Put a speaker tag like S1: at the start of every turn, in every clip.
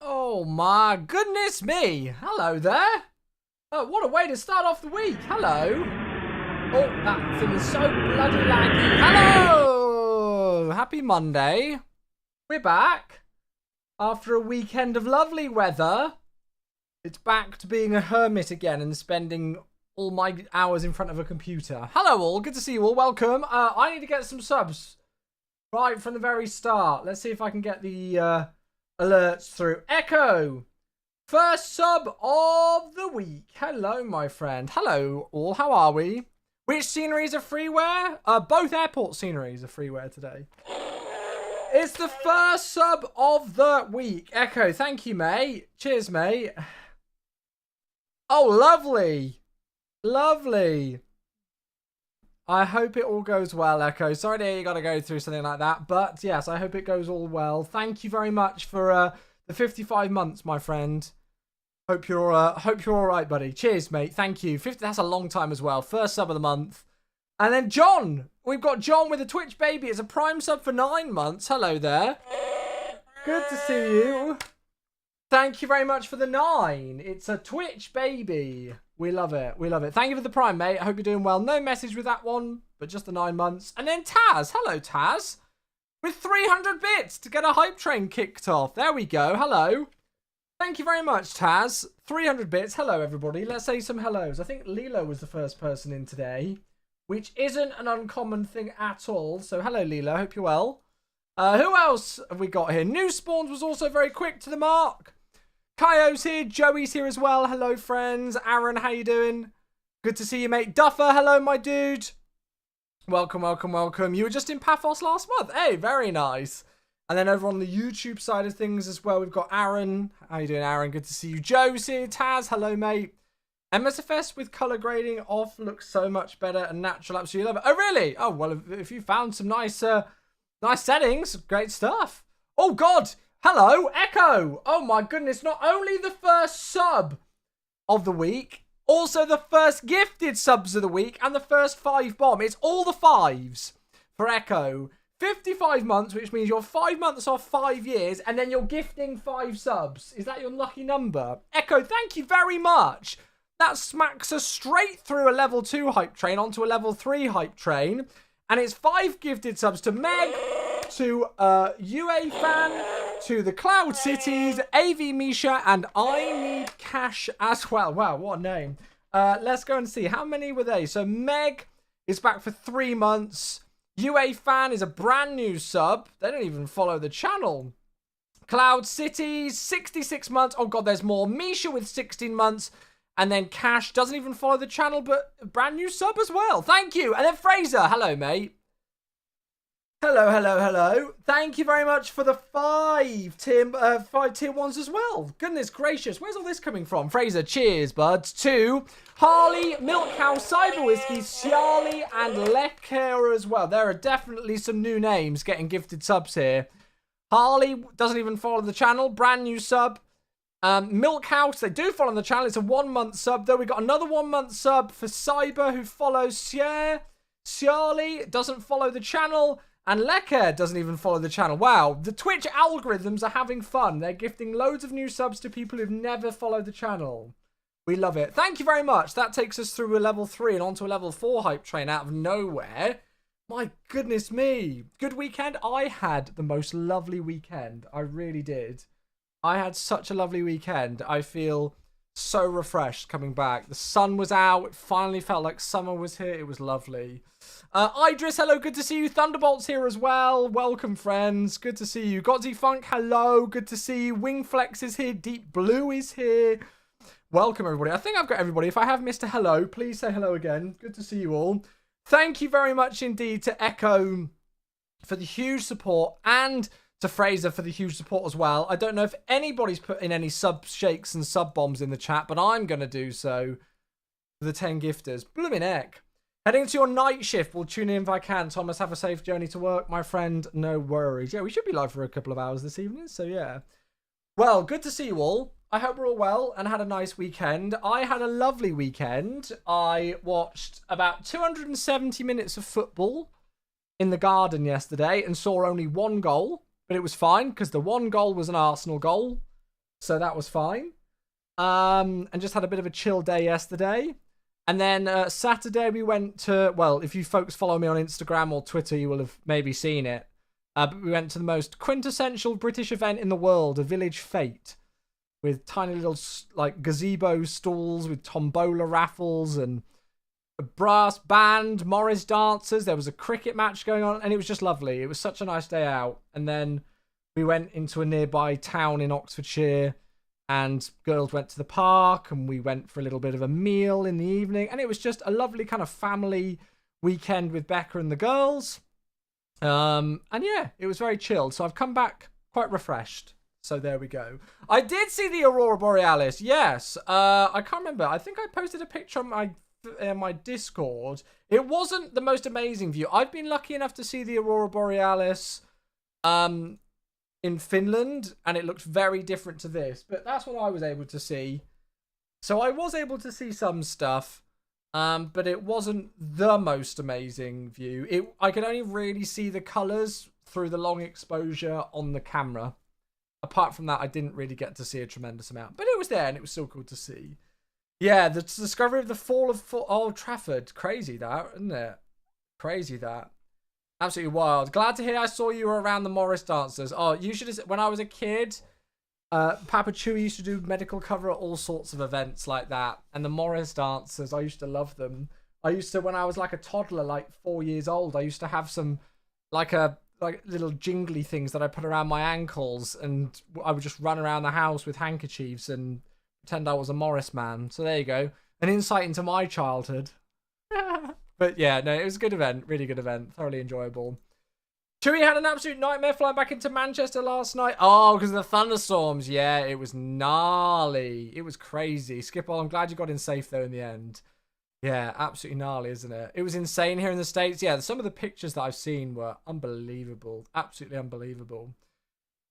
S1: Oh my goodness me. Hello there. Oh, what a way to start off the week. Hello. Oh, that thing is so bloody laggy. Hello. Happy Monday. We're back. After a weekend of lovely weather, it's back to being a hermit again and spending all my hours in front of a computer. Hello all. Good to see you all. Welcome. I need to get some subs right from the very start. Let's see if I can get the alerts through. Echo, first sub of the week. Hello, my friend. Hello, all. How are we? Which sceneries are freeware? Both airport sceneries are freeware today. It's the first sub of the week. Echo, thank you, mate. Cheers, mate. Oh, lovely. Lovely. I hope it all goes well, Echo. Sorry that you got to go through something like that. But yes, I hope it goes all well. Thank you very much for the 55 months, my friend. Hope you're all right, buddy. Cheers, mate. Thank you. 50, that's a long time as well. First sub of the month. And then John. We've got John with a Twitch baby. It's a prime sub for 9 months. Hello there. Good to see you. Thank you very much for the 9. It's a Twitch baby. We love it. We love it. Thank you for the prime, mate. I hope you're doing well. No message with that one, but just the 9 months. And then Taz. Hello, Taz. With 300 bits to get a hype train kicked off. There we go. Hello. Thank you very much, Taz. 300 bits. Hello, everybody. Let's say some hellos. I think Lilo was the first person in today, which isn't an uncommon thing at all. So hello, Lilo. Hope you're well. Who else have we got here? New Spawns was also very quick to the mark. Kaio's here. Joey's here as well. Hello, friends. Aaron, how you doing? Good to see you, mate. Duffer, hello, my dude. Welcome, welcome, welcome. You were just in Paphos last month. Hey, very nice. And then over on the YouTube side of things as well, we've got Aaron. How you doing, Aaron? Good to see you. Joe's here. Taz, hello, mate. MSFS with colour grading off looks so much better and natural. Absolutely love it. Oh, really? Oh, well, if you found some nice settings, great stuff. Oh, God. Hello, Echo. Oh, my goodness. Not only the first sub of the week, also the first gifted subs of the week and the first 5 bomb. It's all the 5s for Echo. 55 months, which means you're 5 months off 5 years, and then you're gifting 5 subs. Is that your lucky number? Echo, thank you very much. That smacks us straight through a level 2 hype train onto a level 3 hype train. And it's 5 gifted subs to Meg, to UA Fan, to the Cloud Cities, AV Misha, and I Need Cash as well. Wow, what a name. Let's go and see. How many were they? So Meg is back for 3 months. UA Fan is a brand new sub. They don't even follow the channel. Cloud Cities, 66 months. Oh, God, there's more. Misha with 16 months. And then Cash doesn't even follow the channel, but a brand new sub as well. Thank you. And then Fraser. Hello, mate. Hello, hello, hello. Thank you very much for the 5 tier 1s as well. Goodness gracious. Where's all this coming from? Fraser, cheers, buds. To Harley, Milkhouse, Cyber Whiskey, Ciali, and Lecker as well. There are definitely some new names getting gifted subs here. Harley doesn't even follow the channel. Brand new sub. Milkhouse, they do follow the channel. It's a 1-month sub, though. We got another 1-month sub for Cyber, who follows Sierra. Ciali doesn't follow the channel. And Lecker doesn't even follow the channel. Wow, the Twitch algorithms are having fun. They're gifting loads of new subs to people who've never followed the channel. We love it. Thank you very much. That takes us through a level 3 and onto a level 4 hype train out of nowhere. My goodness me. Good weekend. I had the most lovely weekend. I really did. I had such a lovely weekend. I feel so refreshed coming back. The sun was out. It finally felt like summer was here. It was lovely. Idris, hello. Good to see you. Thunderbolt's here as well. Welcome, friends. Good to see you. Godsy Funk, hello. Good to see you. Wingflex is here. Deep Blue is here. Welcome, everybody. I think I've got everybody. If I have missed a hello, please say hello again. Good to see you all. Thank you very much indeed to Echo for the huge support and to Fraser for the huge support as well. I don't know if anybody's put in any sub shakes and sub bombs in the chat, but I'm going to do so for the 10 gifters. Blooming heck. Heading to your night shift. We'll tune in if I can. Thomas, have a safe journey to work, my friend. No worries. Yeah, we should be live for a couple of hours this evening, so yeah. Well, good to see you all. I hope we're all well and had a nice weekend. I had a lovely weekend. I watched about 270 minutes of football in the garden yesterday and saw only 1 goal. But it was fine because the 1 goal was an Arsenal goal. So that was fine. And just had a bit of a chill day yesterday. And then Saturday we went to, well, if you folks follow me on Instagram or Twitter, you will have maybe seen it. But we went to the most quintessential British event in the world, a village fete, with tiny little like gazebo stalls with tombola raffles and a brass band, Morris dancers. There was a cricket match going on, and it was just lovely. It was such a nice day out. And then we went into a nearby town in Oxfordshire, and girls went to the park, and we went for a little bit of a meal in the evening, and it was just a lovely kind of family weekend with Becca and the girls. And yeah, it was very chilled. So I've come back quite refreshed. So there we go. I did see the Aurora Borealis. Yes. I can't remember. I think I posted a picture on my Discord. It wasn't the most amazing view. I've been lucky enough to see the Aurora Borealis in Finland, and it looked very different to this, but that's what I was able to see. So I was able to see some stuff, but it wasn't the most amazing view. I could only really see the colours through the long exposure on the camera. Apart from that, I didn't really get to see a tremendous amount, but it was there and it was still cool to see. Yeah, the discovery of the fall of Old Trafford. Crazy that, isn't it? Crazy that. Absolutely wild. Glad to hear I saw you were around the Morris dancers. Oh, you should have, when I was a kid, Papa Chewy used to do medical cover at all sorts of events like that. And the Morris dancers, I used to love them. I used to, when I was like a toddler, like 4 years old, I used to have some, like little jingly things that I put around my ankles, and I would just run around the house with handkerchiefs and pretend I was a Morris man. So there you go. An insight into my childhood. But yeah, no, it was a good event. Really good event. Thoroughly enjoyable. Chewy had an absolute nightmare flying back into Manchester last night. Oh, because of the thunderstorms. Yeah, it was gnarly. It was crazy. Skipple, I'm glad you got in safe though in the end. Yeah, absolutely gnarly, isn't it? It was insane here in the States. Yeah, some of the pictures that I've seen were unbelievable. Absolutely unbelievable.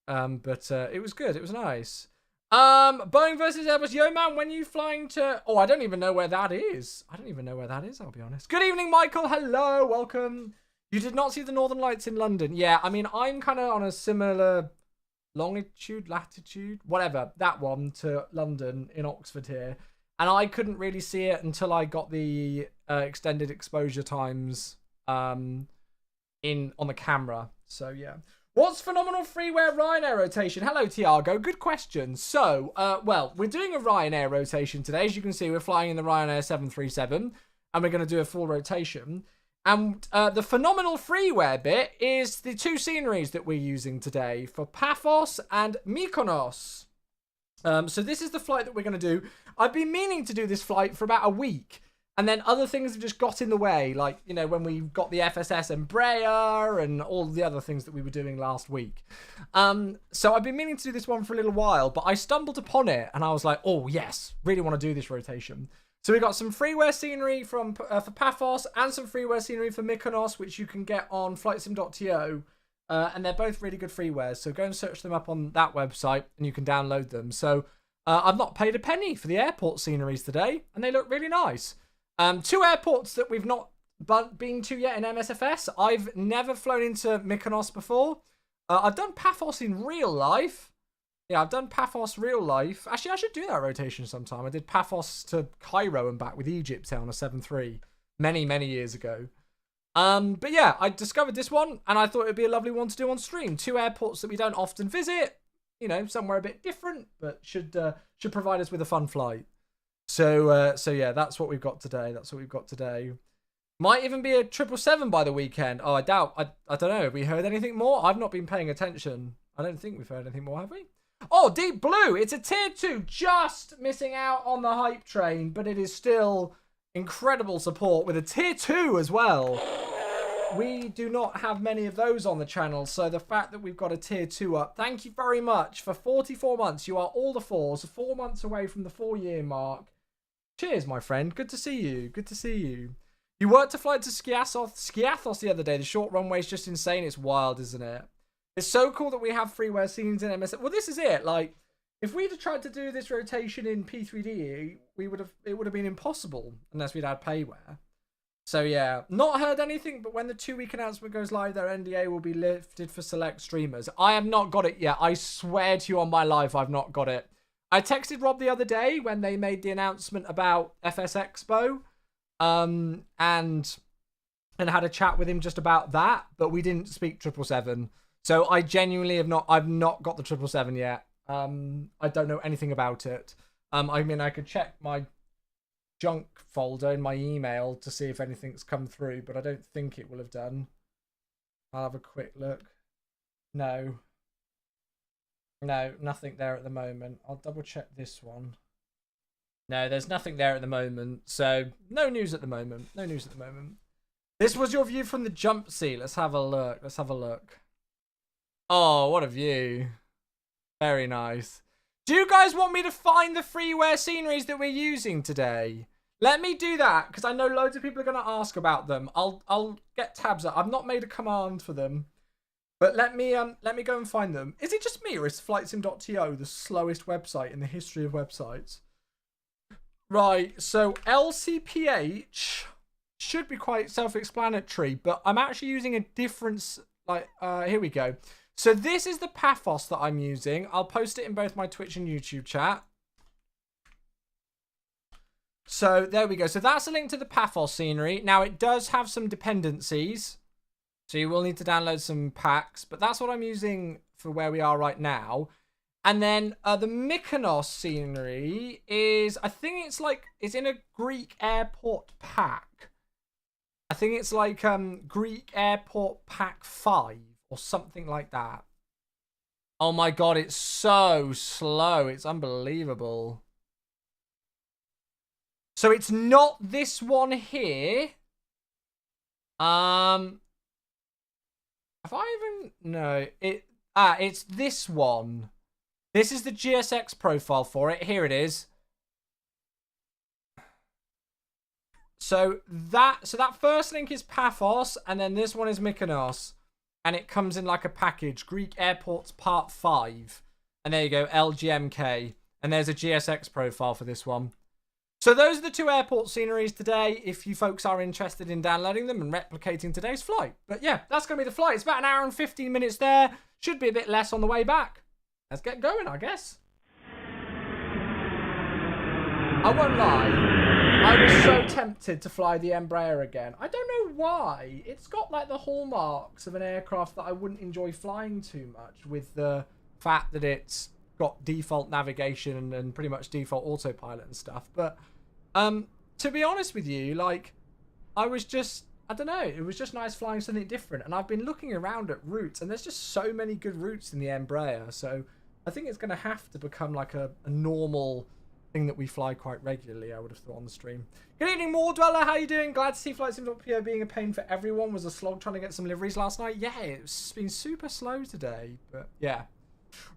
S1: But it was good. It was nice. Boeing versus Airbus. Yo, man, when are you flying to... Oh, I don't even know where that is. I'll be honest. Good evening, Michael. Hello. Welcome. You did not see the Northern Lights in London. Yeah, I mean, I'm kind of on a similar longitude, latitude, whatever, that one to London in Oxford here. And I couldn't really see it until I got the extended exposure times on the camera. So, yeah. What's phenomenal Freeware Ryanair rotation? Hello, Tiago. Good question. So, well, we're doing a Ryanair rotation today. As you can see, we're flying in the Ryanair 737, and we're going to do a full rotation. And the phenomenal Freeware bit is the two sceneries that we're using today for Paphos and Mykonos. So this is the flight that we're going to do. I've been meaning to do this flight for about a week. And then other things have just got in the way. Like, you know, when we got the FSS Embraer and all the other things that we were doing last week. So I've been meaning to do this one for a little while. But I stumbled upon it and I was like, oh, yes. Really want to do this rotation. So we got some freeware scenery for Paphos and some freeware scenery for Mykonos, which you can get on flightsim.to. And they're both really good freewares. So go and search them up on that website and you can download them. So I've not paid a penny for the airport sceneries today. And they look really nice. Two airports that we've not been to yet in MSFS. I've never flown into Mykonos before. I've done Paphos in real life. Yeah, I've done Paphos real life. Actually, I should do that rotation sometime. I did Paphos to Cairo and back with Egypt on a 7-3 many, many years ago. But yeah, I discovered this one and I thought it'd be a lovely one to do on stream. Two airports that we don't often visit. You know, somewhere a bit different, but should provide us with a fun flight. So yeah, that's what we've got today. Might even be a 777 by the weekend. Oh, I doubt. I don't know. Have we heard anything more? I've not been paying attention. I don't think we've heard anything more, have we? Oh, Deep Blue. It's a tier 2. Just missing out on the hype train, but it is still incredible support with a tier 2 as well. We do not have many of those on the channel, so the fact that we've got a tier 2 up, thank you very much. For 44 months, you are all the fours, 4 months away from the 4-year mark. Cheers, my friend. Good to see you. Good to see you. You worked a flight to Skiathos the other day. The short runway is just insane. It's wild, isn't it? It's so cool that we have freeware scenes in MS. Well, this is it. Like, if we'd have tried to do this rotation in P3D, it would have been impossible unless we'd had payware. So yeah, not heard anything, but when the 2-week announcement goes live, their NDA will be lifted for select streamers. I have not got it yet. I swear to you on my life, I've not got it. I texted Rob the other day when they made the announcement about FS Expo, and had a chat with him just about that, but we didn't speak 777. So I genuinely I've not got the 777 yet. I don't know anything about it. I mean, I could check my junk folder in my email to see if anything's come through, but I don't think it will have done. I'll have a quick look. No, nothing there at the moment. I'll double check this one. No, there's nothing there at the moment. So no news at the moment. No news at the moment. This was your view from the jump seat. Let's have a look. Let's have a look. Oh, what a view. Very nice. Do you guys want me to find the freeware sceneries that we're using today? Let me do that, because I know loads of people are going to ask about them. I'll get tabs up. I've not made a command for them. But let me go and find them. Is it just me, or is flightsim.to the slowest website in the history of websites? Right, so LCPH should be quite self-explanatory, but I'm actually using a different, here we go. So this is the Paphos that I'm using. I'll post it in both my Twitch and YouTube chat. So there we go. So that's a link to the Paphos scenery. Now it does have some dependencies, so you will need to download some packs, but that's what I'm using for where we are right now. And then the Mykonos scenery is, I think it's in a Greek airport pack. I think it's like Greek airport pack 5 or something like that. Oh my god, it's so slow. It's unbelievable. So it's not this one here. Have I even... No. It's this one. This is the GSX profile for it. Here it is. So that first link is Paphos, and then this one is Mykonos. And it comes in like a package. Greek Airports Part 5. And there you go, LGMK. And there's a GSX profile for this one. So those are the two airport sceneries today, if you folks are interested in downloading them and replicating today's flight. But yeah, that's going to be the flight. It's about an hour and 15 minutes there. Should be a bit less on the way back. Let's get going, I guess. I won't lie. I was so tempted to fly the Embraer again. I don't know why. It's got like the hallmarks of an aircraft that I wouldn't enjoy flying too much, with the fact that it's got default navigation and pretty much default autopilot and stuff. But to be honest with you, like, I don't know, it was just nice flying something different. And I've been looking around at routes, and there's just so many good routes in the Embraer. So I think it's going to have to become like a normal thing that we fly quite regularly, I would have thought, on the stream. Good evening, More Dweller. How you doing? Glad to see FlightSim.po being a pain for everyone. Was a slog trying to get some liveries last night. Yeah, it's been super slow today, but yeah.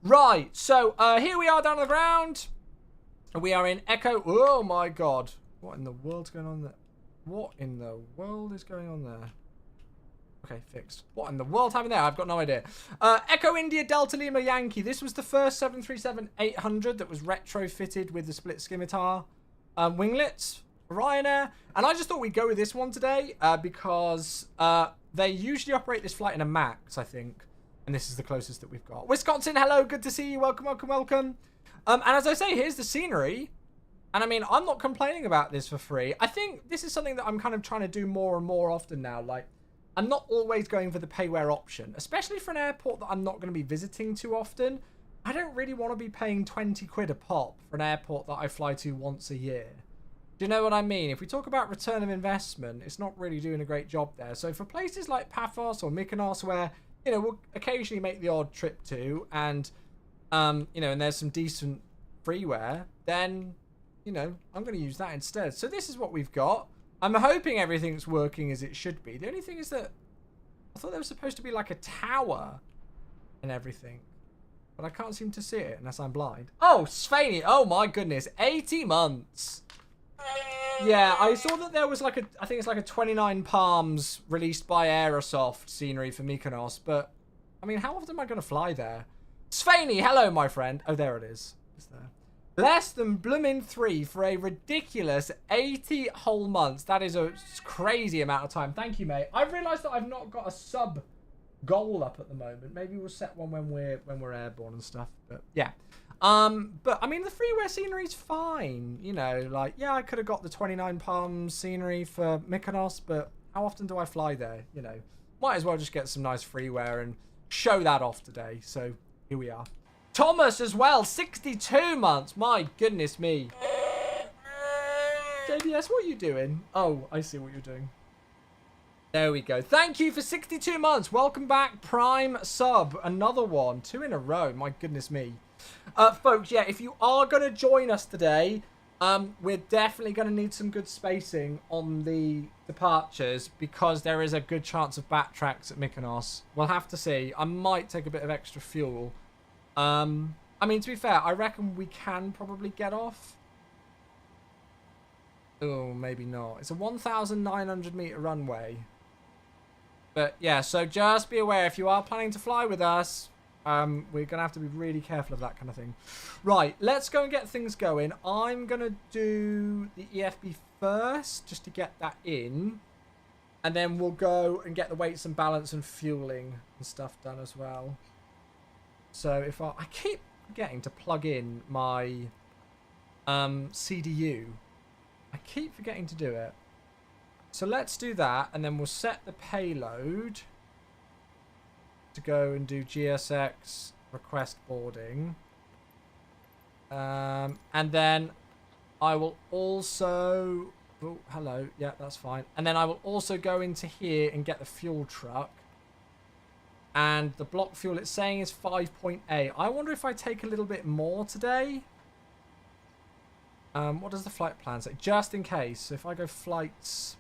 S1: Right, so here we are down on the ground. We are in Echo. Oh my god. What in the world's going on there? What in the world is going on there? Okay, fixed. What in the world happened there? I've got no idea. Echo India Delta Lima Yankee. This was the first 737-800 that was retrofitted with the split scimitar winglets for Ryanair. And I just thought we'd go with this one today because they usually operate this flight in a MAX, I think. And this is the closest that we've got. Wisconsin, hello. Good to see you. Welcome, welcome, welcome. And as I say, here's the scenery. And I mean, I'm not complaining about this for free. I think this is something that I'm kind of trying to do more and more often now. Like, I'm not always going for the payware option, especially for an airport that I'm not going to be visiting too often. I don't really want to be paying 20 quid a pop for an airport that I fly to once a year. Do you know what I mean? If we talk about return of investment, it's not really doing a great job there. So for places like Paphos or Mykonos, where, you know, we'll occasionally make the odd trip to, and, you know, and there's some decent freeware, then, you know, I'm going to use that instead. So this is what we've got. I'm hoping everything's working as it should be. The only thing is that I thought there was supposed to be like a tower and everything, but I can't seem to see it unless I'm blind. Oh, Svaney. Oh my goodness. 80 months. Yeah, I saw that there was like I think it's like a 29 Palms released by Aerosoft scenery for Mykonos, but I mean, how often am I going to fly there? Svaney, hello, my friend. Oh, there it is. It's there. Less than bloomin' 3 for a ridiculous 80 whole months. That is a crazy amount of time. Thank you, mate. I've realised that I've not got a sub goal up at the moment. Maybe we'll set one when we're airborne and stuff. But yeah. But I mean, the Freeware scenery's fine. You know, like, yeah, I could have got the 29 Palms scenery for Mykonos, but how often do I fly there? You know, might as well just get some nice Freeware and show that off today. So here we are. Thomas as well, 62 months. My goodness me. JBS, what are you doing? Oh, I see what you're doing. There we go. Thank you for 62 months. Welcome back, Prime Sub. Another one. 2 in a row. My goodness me. Folks, yeah, if you are going to join us today, we're definitely going to need some good spacing on the departures because there is a good chance of backtracks at Mykonos. We'll have to see. I might take a bit of extra fuel. I mean, to be fair, I reckon we can probably get off. Oh, maybe not. It's a 1,900 meter runway. But yeah, so just be aware if you are planning to fly with us, we're going to have to be really careful of that kind of thing. Right, let's go and get things going. I'm going to do the EFB first, just to get that in. And then we'll go and get the weights and balance and fueling and stuff done as well. So if I keep forgetting to plug in my CDU. I keep forgetting to do it. So let's do that, and then we'll set the payload to go and do GSX request boarding. And then I will also... Oh, hello. Yeah, that's fine. And then I will also go into here and get the fuel truck. And the block fuel it's saying is 5.8. I wonder if I take a little bit more today. What does the flight plan say? Just in case. So if I go flights...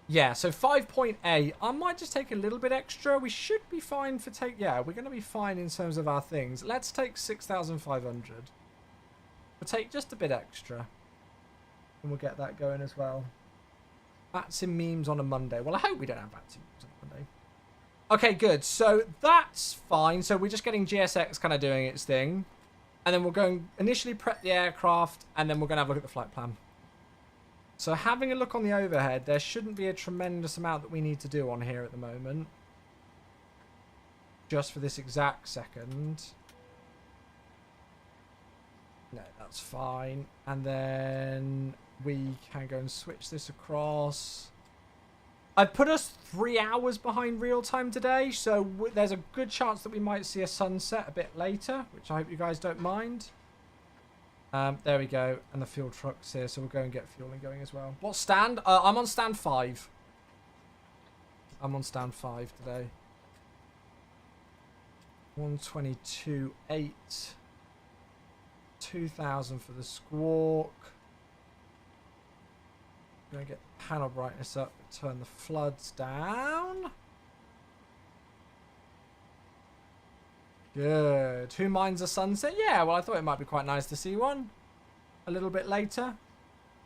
S1: Yeah, so 5.8. I might just take a little bit extra. We should be fine for take... Yeah, we're going to be fine in terms of our things. Let's take 6,500. We'll take just a bit extra. And we'll get that going as well. Bats and memes on a Monday. Well, I hope we don't have bats and memes on a Monday. Okay, good. So that's fine. So we're just getting GSX kind of doing its thing. And then we're going initially prep the aircraft, and then we're going to have a look at the flight plan. So having a look on the overhead, there shouldn't be a tremendous amount that we need to do on here at the moment. Just for this exact second. No, that's fine. And then we can go and switch this across. I've put us 3 hours behind real time today, so there's a good chance that we might see a sunset a bit later, which I hope you guys don't mind. There we go, and the fuel truck's here, so we'll go and get fueling going as well. What stand? I'm on stand 5. I'm on stand 5 today. 122.8. 2,000 for the squawk. Gonna get the panel brightness up, turn the floods down. Good. Who minds a sunset? Yeah, well, I thought it might be quite nice to see one a little bit later.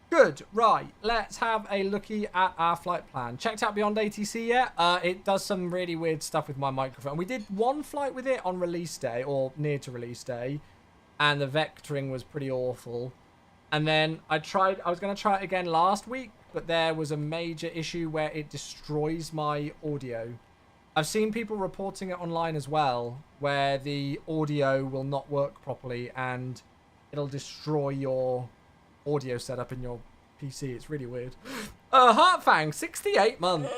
S1: Good. Right. Let's have a looky at our flight plan. Checked out Beyond ATC yet? It does some really weird stuff with my microphone. We did one flight with it on release day, or near to release day, and the vectoring was pretty awful. And then I was going to try it again last week, but there was a major issue where it destroys my audio. I've seen people reporting it online as well, where the audio will not work properly and it'll destroy your audio setup in your PC. It's really weird. Heartfang, 68 months.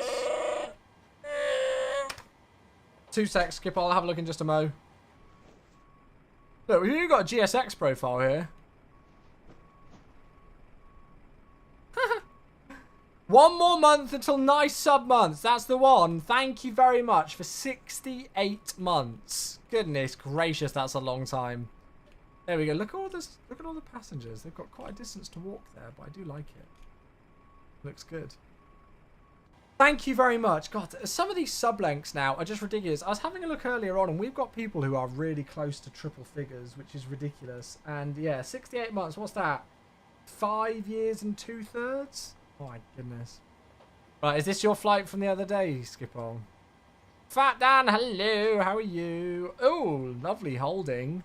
S1: 2 secs, Skip. I'll have a look in just a mo. Look, we've got a GSX profile here. 1 more month until nice sub months. That's the one. Thank you very much for 68 months. Goodness gracious, that's a long time. There we go. Look at all this. Look at all the passengers. They've got quite a distance to walk there, but I do like it. Looks good. Thank you very much. God, some of these sub lengths now are just ridiculous. I was having a look earlier on, and we've got people who are really close to triple figures, which is ridiculous. And yeah, 68 months. What's that? 5 years and 2/3? Oh my goodness. Right, is this your flight from the other day, Skip on? Fat Dan, hello, how are you? Oh, lovely holding.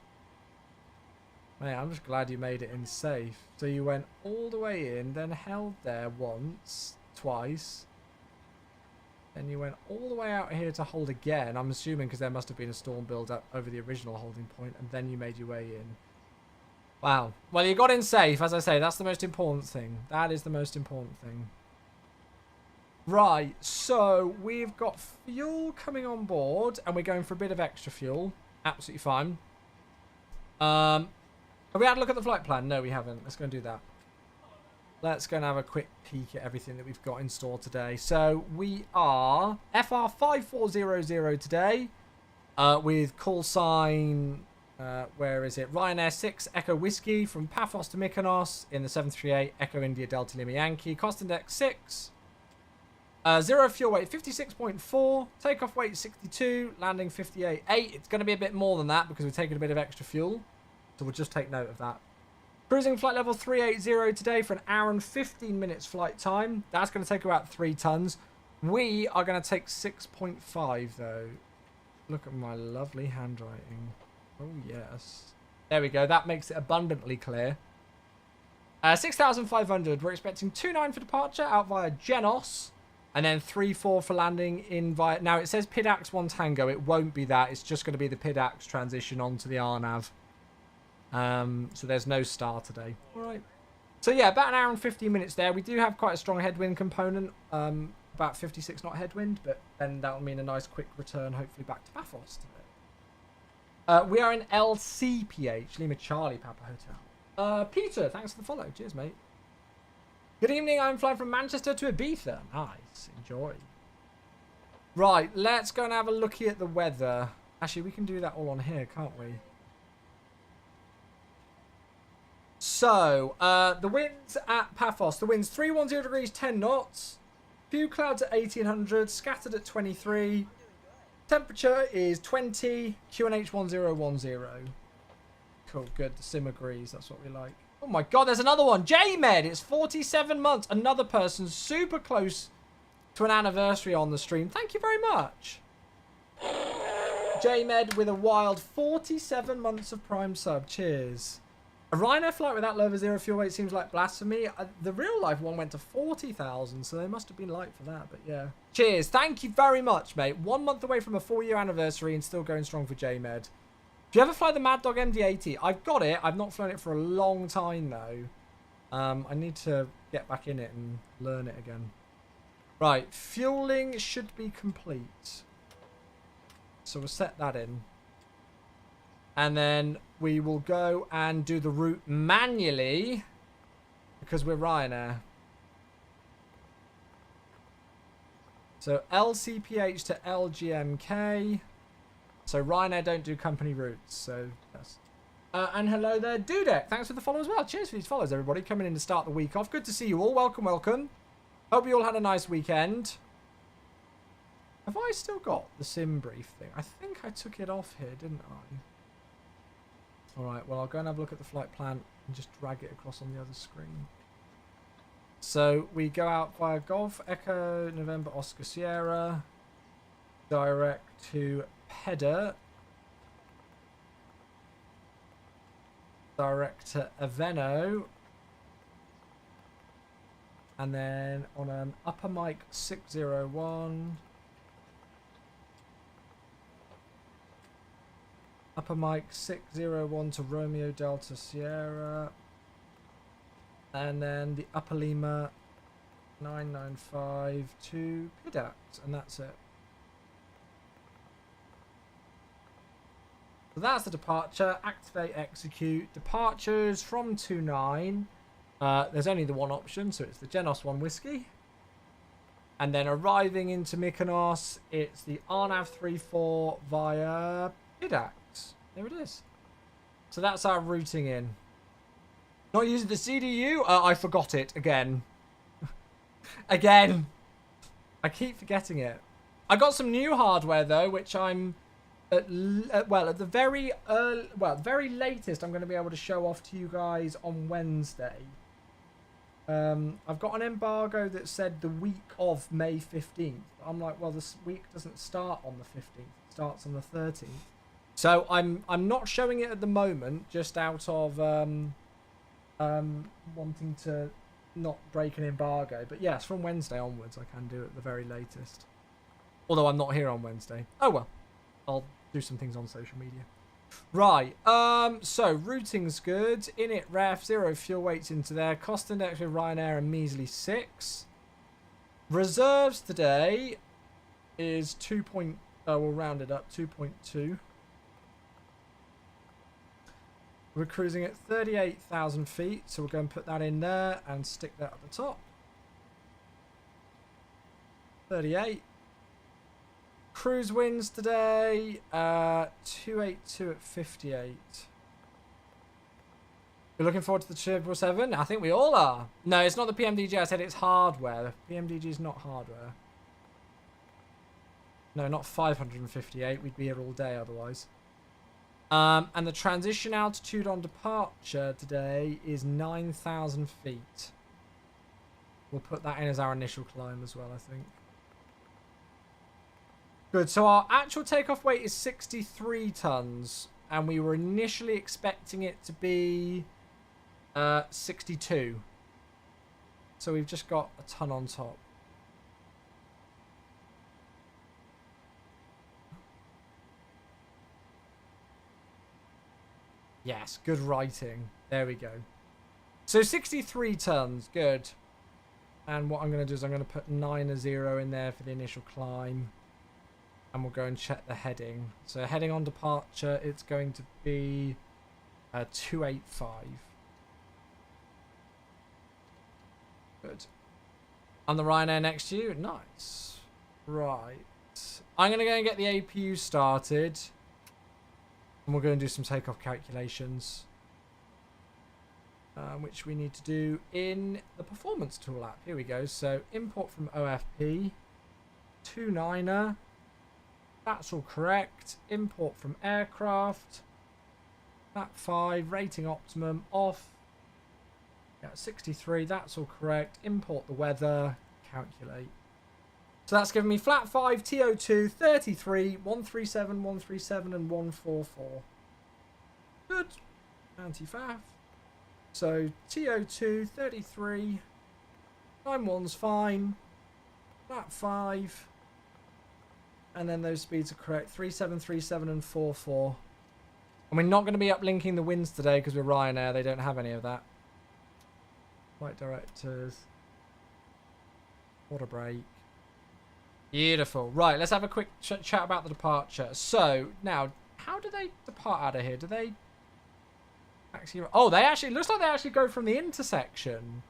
S1: Man, I'm just glad you made it in safe. So you went all the way in, then held there once, twice. Then you went all the way out here to hold again. I'm assuming because there must have been a storm build up over the original holding point, and then you made your way in. Wow. Well, you got in safe, as I say. That's the most important thing. That is the most important thing. Right, so we've got fuel coming on board, and we're going for a bit of extra fuel. Absolutely fine. Have we had a look at the flight plan? No, we haven't. Let's go and do that. Let's go and have a quick peek at everything that we've got in store today. So we are FR5400 today with call sign, where is it? Ryanair 6 Echo Whiskey from Paphos to Mykonos in the 738 Echo India Delta Lima Yankee. Cost index 6. Zero fuel weight 56.4. Takeoff weight 62. Landing 58.8. It's going to be a bit more than that because we're taking a bit of extra fuel. So we'll just take note of that. Cruising flight level 380 today for an hour and 15 minutes flight time. That's going to take about 3 tons. We are going to take 6.5 though. Look at my lovely handwriting. Oh yes. There we go. That makes it abundantly clear. 6,500. We're expecting 29 for departure out via Genos. And then 34 for landing in via... Now it says PIDAX 1 Tango. It won't be that. It's just going to be the PIDAX transition onto the RNAV. So there's no star today. All right. So yeah, about an hour and 15 minutes there. We do have quite a strong headwind component. About 56 knot headwind. But then that'll mean a nice quick return, hopefully back to Paphos today. We are in LCPH, Lima Charlie Papa Hotel. Peter, thanks for the follow. Cheers, mate. Good evening. I'm flying from Manchester to Ibiza. Nice. Enjoy. Right. Let's go and have a looky at the weather. Actually, we can do that all on here, can't we? So, the winds at Paphos. The winds 310 degrees, 10 knots. Few clouds at 1800, scattered at 23. Temperature is 20. QNH 1010. Cool, good. The sim agrees. That's what we like. Oh my god, there's another one. JMed, it's 47 months. Another person super close to an anniversary on the stream. Thank you very much. JMed with a wild 47 months of Prime sub. Cheers. A Ryanair flight without lower zero fuel weight seems like blasphemy. The real life one went to 40,000, so they must have been light for that, but yeah. Cheers. Thank you very much, mate. 1 month away from a 4-year anniversary and still going strong for JMed. Do you ever fly the Mad Dog MD-80? I've got it. I've not flown it for a long time, though. I need to get back in it and learn it again. Right. Fueling should be complete. So we'll set that in. And then we will go and do the route manually because we're Ryanair. So LCPH to LGMK. So Ryanair don't do company routes. So yes. And hello there, Dudek. Thanks for the follow as well. Cheers for these follows, everybody. Coming in to start the week off. Good to see you all. Welcome, welcome. Hope you all had a nice weekend. Have I still got the sim brief thing? I think I took it off here, didn't I? Alright, well, I'll go and have a look at the flight plan and just drag it across on the other screen. So, we go out via Golf, Echo, November, Oscar, Sierra. Direct to Pedder. Direct to Aveno. And then on an upper mic 601. Upper mic 601 to Romeo Delta Sierra. And then the Upper Lima 995 to PIDAX. And that's it. So that's the departure. Activate, execute. Departures from 29. There's only the one option, so it's the Genos 1 Whiskey. And then arriving into Mykonos, it's the RNAV 34 via PIDAX. There it is. So that's our routing in. Not using the CDU? I forgot it again. Again. I keep forgetting it. I got some new hardware though, which I'm at the very latest I'm going to be able to show off to you guys on Wednesday. I've got an embargo that said the week of May 15th. I'm like, well, this week doesn't start on the 15th. It starts on the 13th. So I'm not showing it at the moment, just out of wanting to not break an embargo. But yes, from Wednesday onwards, I can do it at the very latest. Although I'm not here on Wednesday. Oh well. I'll do some things on social media. Right. So routing's good. Init ref, 0 fuel weights into there. Cost index with Ryanair a measly 6. Reserves today is 2. We'll round it up, 2.2. We're cruising at 38,000 feet, so we'll go and put that in there and stick that at the top. 38. Cruise winds today, 282 at 58. You're looking forward to the 777? I think we all are. No, it's not the PMDG. I said it's hardware. The PMDG is not hardware. No, not 558. We'd be here all day otherwise. And the transition altitude on departure today is 9,000 feet. We'll put that in as our initial climb as well, I think. Good. So our actual takeoff weight is 63 tons. And we were initially expecting it to be 62. So we've just got a ton on top. Yes, good writing. There we go. So 63 tons, good. And what I'm going to do is I'm going to put 9-0 in there for the initial climb. And we'll go and check the heading. So heading on departure, it's going to be 285. Good. On the Ryanair next to you, nice. Right. I'm going to go and get the APU started. And we'll go and do some takeoff calculations. Which we need to do in the performance tool app. Here we go. So import from OFP. 29er. That's all correct. Import from aircraft. That 5. Rating optimum. Off. Yeah, 63. That's all correct. Import the weather. Calculate. So that's giving me flat 5, TO2, 33, 137, 137, and 144. Good. Anti-faff. So TO2, 33. 91's fine. Flat 5. And then those speeds are correct. 37, 37, and 44. And we're not going to be uplinking the winds today because we're Ryanair. They don't have any of that. Flight directors. Water break. Beautiful. Right, let's have a quick chat about the departure. So, now, how do they depart out of here? Do they actually... Oh, they actually... Looks like they actually go from the intersection.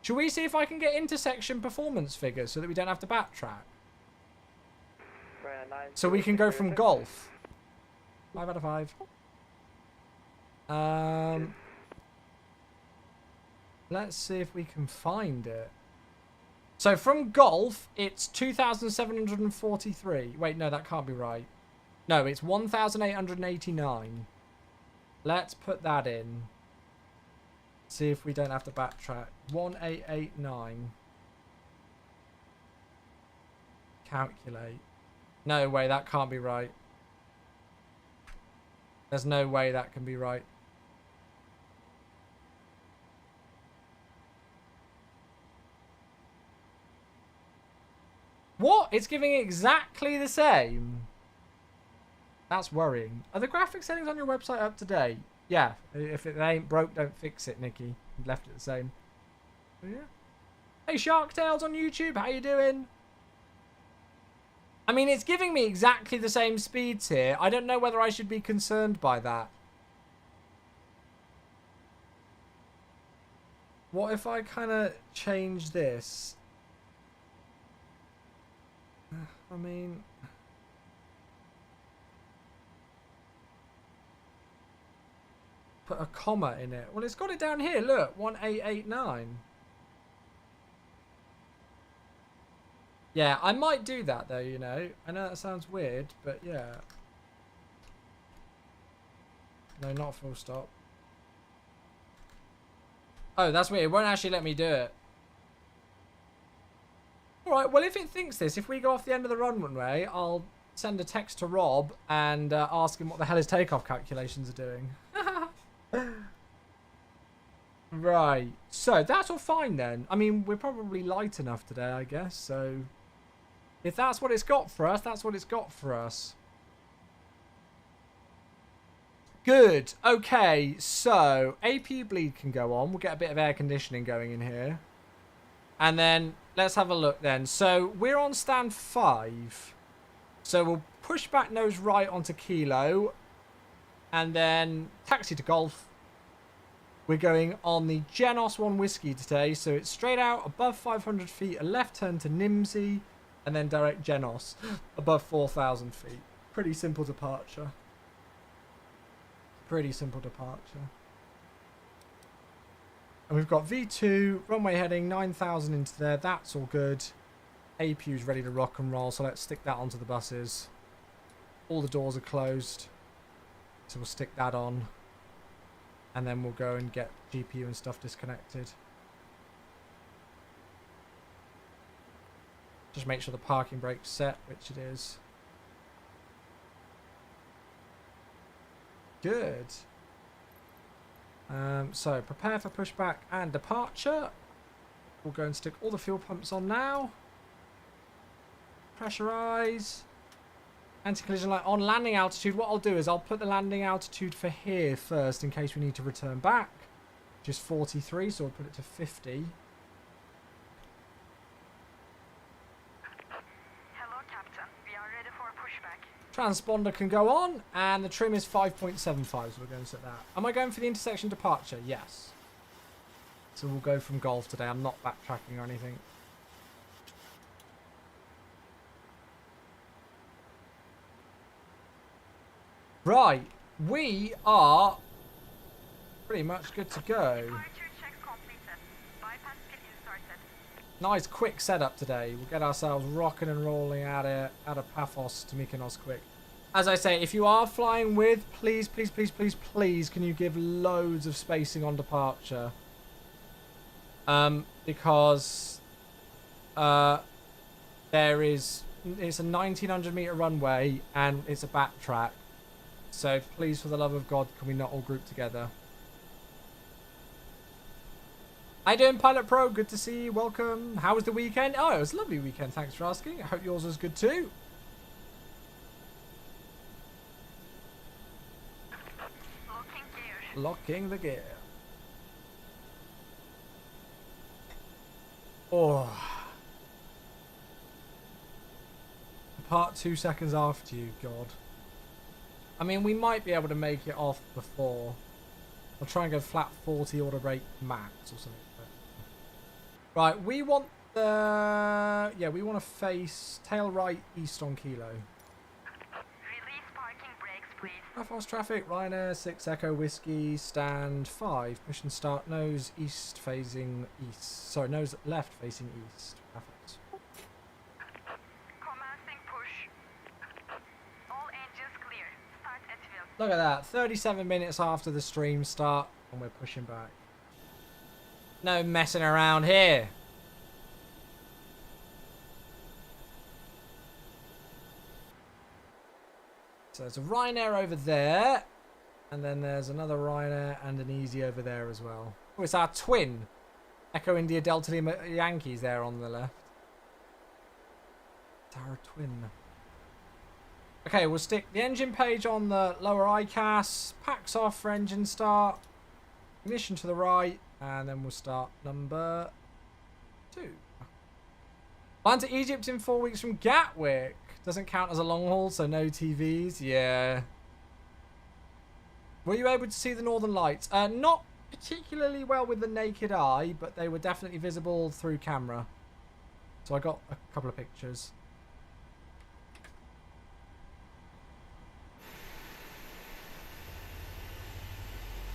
S1: Should we see if I can get intersection performance figures so that we don't have to backtrack? So we can go from golf. 5 out of 5. Let's see if we can find it. So from golf, it's 2,743. Wait, no, that can't be right. No, it's 1,889. Let's put that in. See if we don't have to backtrack. 1889. Calculate. No way, that can't be right. There's no way that can be right. What? It's giving exactly the same? That's worrying. Are the graphic settings on your website up to date? Yeah. If it ain't broke, don't fix it, Nikki. You've left it the same. Oh, yeah. Hey, Shark Tales on YouTube. How you doing? I mean, it's giving me exactly the same speeds here. I don't know whether I should be concerned by that. What if I kind of change this? I mean... Put a comma in it. Well, it's got it down here. Look, 1889. Yeah, I might do that though, you know. I know that sounds weird, but yeah. No, not full stop. Oh, that's weird. It won't actually let me do it. Alright, well, if it thinks this, if we go off the end of the runway, I'll send a text to Rob and ask him what the hell his takeoff calculations are doing. Right, so that's all fine then. I mean, we're probably light enough today, I guess, so If that's what it's got for us, that's what it's got for us. Good. Okay, so APU bleed can go on. We'll get a bit of air conditioning going in here. And then let's have a look then. So we're on stand 5. So we'll push back nose right onto Kilo. And then taxi to Golf. We're going on the Genos 1 Whiskey today. So it's straight out above 500 feet, a left turn to Nimsy, and then direct Genos above 4,000 feet. Pretty simple departure. Pretty simple departure. And we've got V2, runway heading 9,000 into there. That's all good. APU's ready to rock and roll, so let's stick that onto the buses. All the doors are closed, so we'll stick that on. And then we'll go and get GPU and stuff disconnected. Just make sure the parking brake's set, which it is. Good. So prepare for pushback and departure. We'll go and stick all the fuel pumps on now. Pressurize. Anti-collision light on. Landing altitude. What I'll do is I'll put the landing altitude for here first in case we need to return back. Just 43, so I'll put it to 50.
S2: Hello, Captain. We are ready for pushback.
S1: Transponder can go on, and the trim is 5.75, so we're going to set that. Am I going for the intersection departure? Yes. So we'll go from Golf today. I'm not backtracking or anything. Right, we are pretty much good to go.
S2: Departure checks completed. Bypass pit inserted.
S1: Nice quick setup today. We'll get ourselves rocking and rolling out of Paphos to Mykonos quick. As I say, if you are flying with, please, please, please, please, please, can you give loads of spacing on departure? Because it's a 1900 meter runway and it's a backtrack. So please, for the love of God, can we not all group together? How you doing, Pilot Pro? Good to see you. Welcome. How was the weekend? Oh, it was a lovely weekend. Thanks for asking. I hope yours was good too.
S2: Locking gear.
S1: Locking the gear. Oh. Part 2 seconds after you, God. I mean, we might be able to make it off before. I'll try and go flat 40 order rate max or something. Right, we want the... Yeah, we want to face tail right east on Kilo.
S2: Release parking brakes, please.
S1: Paphos traffic, Ryanair, 6 Echo Whiskey, stand 5. Push and start, nose east facing east. Sorry, nose left facing east. Paphos.
S2: Commencing push. All engines clear. Start at will.
S1: Look at that, 37 minutes after the stream start, and we're pushing back. No messing around here. So there's a Ryanair over there, and then there's another Ryanair and an Easy over there as well. Oh, it's our twin. Echo India Delta Lima Yankees there on the left. It's our twin. Okay, we'll stick the engine page on the lower ICAS, packs off for engine start, ignition to the right, and then we'll start number 2. Flying to Egypt in 4 weeks from Gatwick. Doesn't count as a long haul, so no TVs. Yeah. Were you able to see the Northern Lights? Not particularly well with the naked eye, but they were definitely visible through camera. So I got a couple of pictures.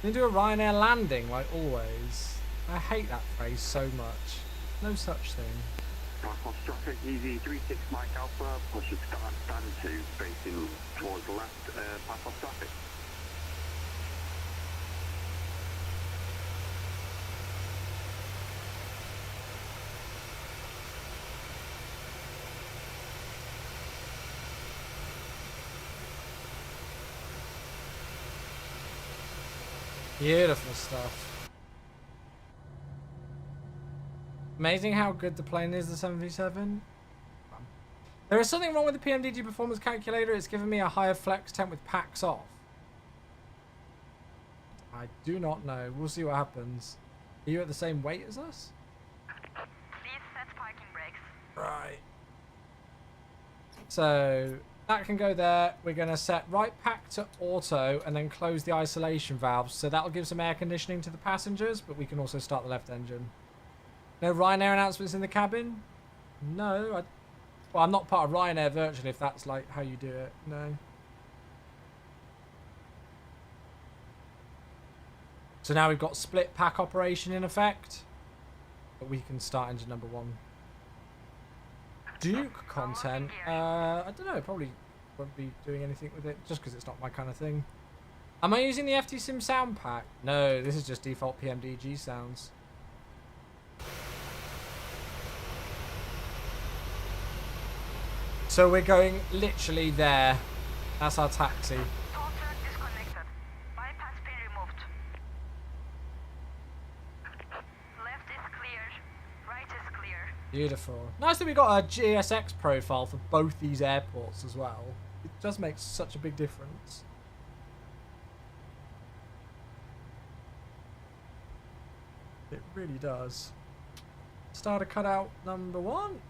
S1: They do a Ryanair landing, like always. I hate that phrase so much. No such thing.
S3: Paphos traffic, easy 36 Mike Alpha, push it stand 2, facing towards the left, Paphos traffic.
S1: Beautiful stuff. Amazing how good the plane is, the 737. There is something wrong with the PMDG performance calculator. It's giving me a higher flex temp with packs off. I do not know. We'll see what happens. Are you at the same weight as us?
S2: Please set parking brakes.
S1: Right. So that can go there. We're going to set right pack to auto and then close the isolation valves. So that'll give some air conditioning to the passengers, but we can also start the left engine. No Ryanair announcements in the cabin? No. Well, I'm not part of Ryanair virtually if that's like how you do it. No. So now we've got split pack operation in effect. But we can start engine number 1. Duke content. I don't know. Probably won't be doing anything with it just because it's not my kind of thing. Am I using the FT Sim sound pack? No, this is just default PMDG sounds. So we're going literally there. That's our taxi.
S2: Toll truck disconnected. Bypass pin removed. Left is clear. Right is clear.
S1: Beautiful. Nice that we got a GSX profile for both these airports as well. It does make such a big difference. It really does. Starter cutout number 1.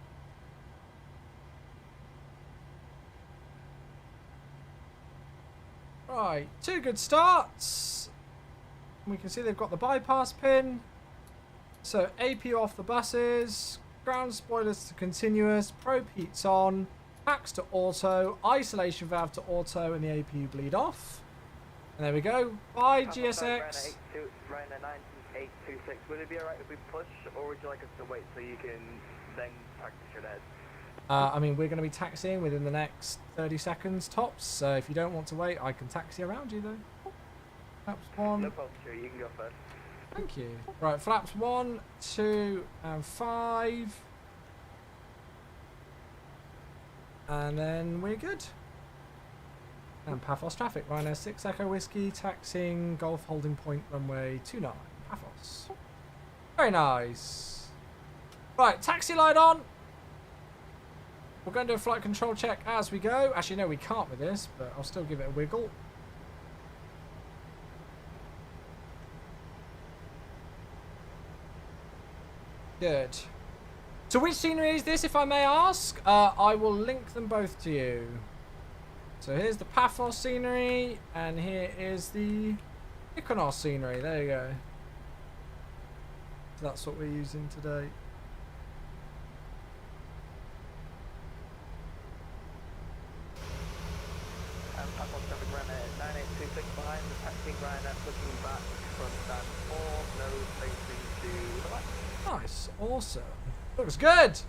S1: Right, 2 good starts. We can see they've got the bypass pin. So APU off the buses, ground spoilers to continuous, probe heats on, packs to auto, isolation valve to auto, and the APU bleed off. And there we go. Bye GSX.
S4: Ryanair 9826. Would it be alright if we push, or would you like us to wait so you can then practice your head?
S1: I mean, we're going to be taxiing within the next 30 seconds tops, so if you don't want to wait, I can taxi around you though. Flaps 1.
S4: No problem, sure, you can go first.
S1: Thank you. Right, flaps 1, 2, and 5. And then we're good. And Paphos traffic. Ryanair 6 Echo Whiskey, taxiing, Golf holding point, runway 29. Paphos. Very nice. Right, taxi light on. We're going to do a flight control check as we go. Actually, no, we can't with this, but I'll still give it a wiggle. Good. So which scenery is this, if I may ask? I will link them both to you. So here's the Paphos scenery, and here is the Mykonos scenery. There you go. So that's what we're using today.
S4: Paphos traffic Ryanair 9826 behind the taxiing Ryanair looking back from stand 4, nose facing to the left.
S1: Nice, awesome. Looks good.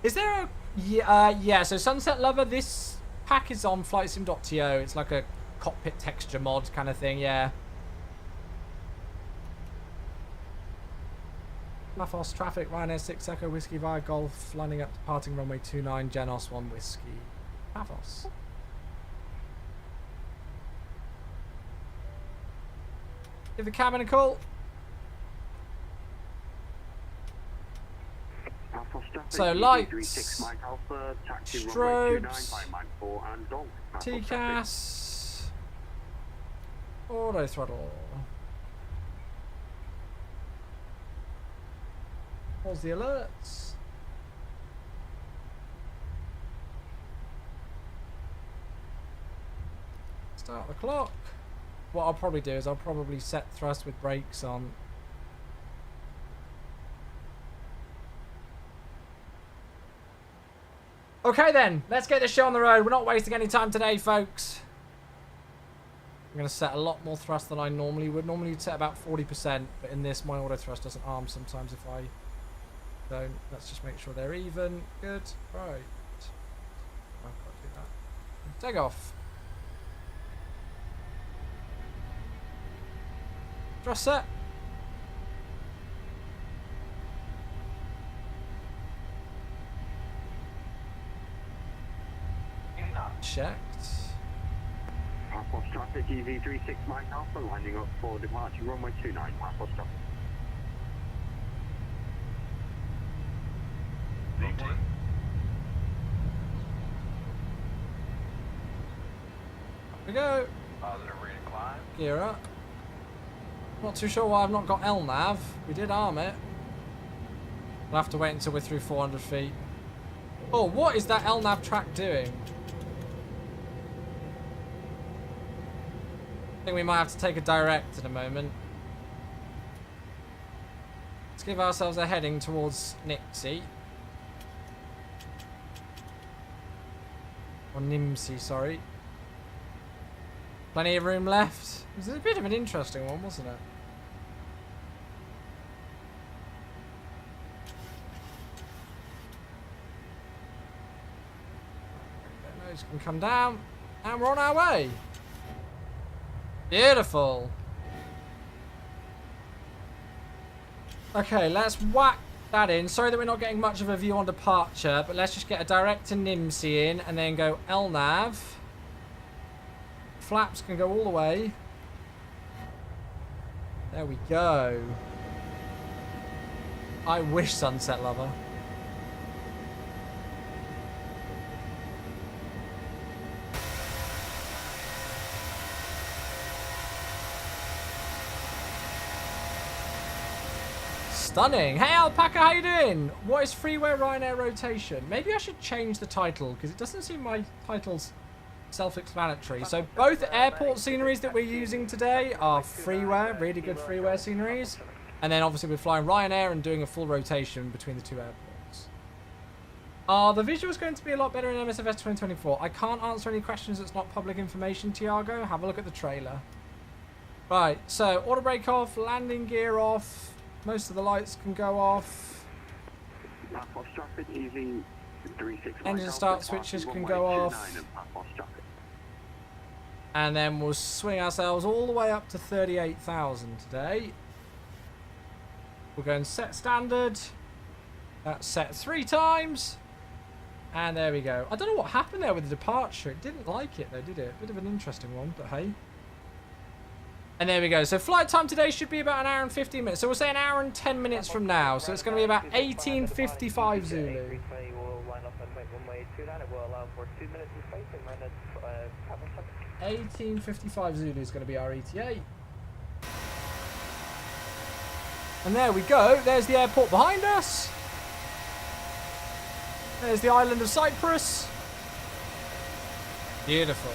S1: Is there a yeah? So Sunset Lover, this pack is on flightsim.to. It's like a cockpit texture mod kind of thing. Yeah. Paphos traffic Ryanair 6 Echo Whiskey via Golf, lining up departing runway 29 Genos 1 Whiskey. Paphos. Give the cabin a call. So lights, strobes, TCAS, auto throttle. Pause the alerts. Start the clock. What I'll probably do is I'll probably set thrust with brakes on. Okay then, let's get this show on the road. We're not wasting any time today, folks. I'm going to set a lot more thrust than I normally would. Normally you'd set about 40%, but in this my auto thrust doesn't arm sometimes if I don't. Let's just make sure they're even. Good. Right. I've got to do that. Take off. Thrust set. Checked.
S3: Paphos traffic EV36 Mike Alpha lining up for departure runway 29. Paphos traffic.
S1: we go.
S4: Positive rate of climb.
S1: Gear up. Not too sure why I've not got LNAV. We did arm it. We'll have to wait until we're through 400 feet. Oh, what is that LNAV track doing? I think we might have to take a direct in a moment. Let's give ourselves a heading towards Nixie. Or Nimsy, sorry. Plenty of room left. It was a bit of an interesting one, wasn't it? Those can come down. And we're on our way. Beautiful. Okay, let's whack that in. Sorry that we're not getting much of a view on departure, but let's just get a direct to Nimsy in and then go LNAV. Flaps can go all the way. There we go. I wish, Sunset Lover. Stunning. Hey Alpaca, how you doing? What is Freeware Ryanair rotation? Maybe I should change the title because it doesn't seem my title's self-explanatory. So both airport sceneries that we're using today are Freeware, really good Freeware sceneries. And then obviously we're flying Ryanair and doing a full rotation between the two airports. Are the visuals going to be a lot better in MSFS 2024? I can't answer any questions that's not public information, Tiago. Have a look at the trailer. Right, so auto brake off, landing gear off. Most of the lights can go off. Engine start switches can go off. And then we'll swing ourselves all the way up to 38,000 today. We'll go and set standard. That's set 3 times. And there we go. I don't know what happened there with the departure. It didn't like it though, did it? Bit of an interesting one, but hey. And there we go. So flight time today should be about 1 hour and 15 minutes. So we'll say 1 hour and 10 minutes from now. So it's going to be about 18:55 Zulu. 18:55 Zulu is going to be our ETA. And there we go. There's the airport behind us. There's the island of Cyprus. Beautiful.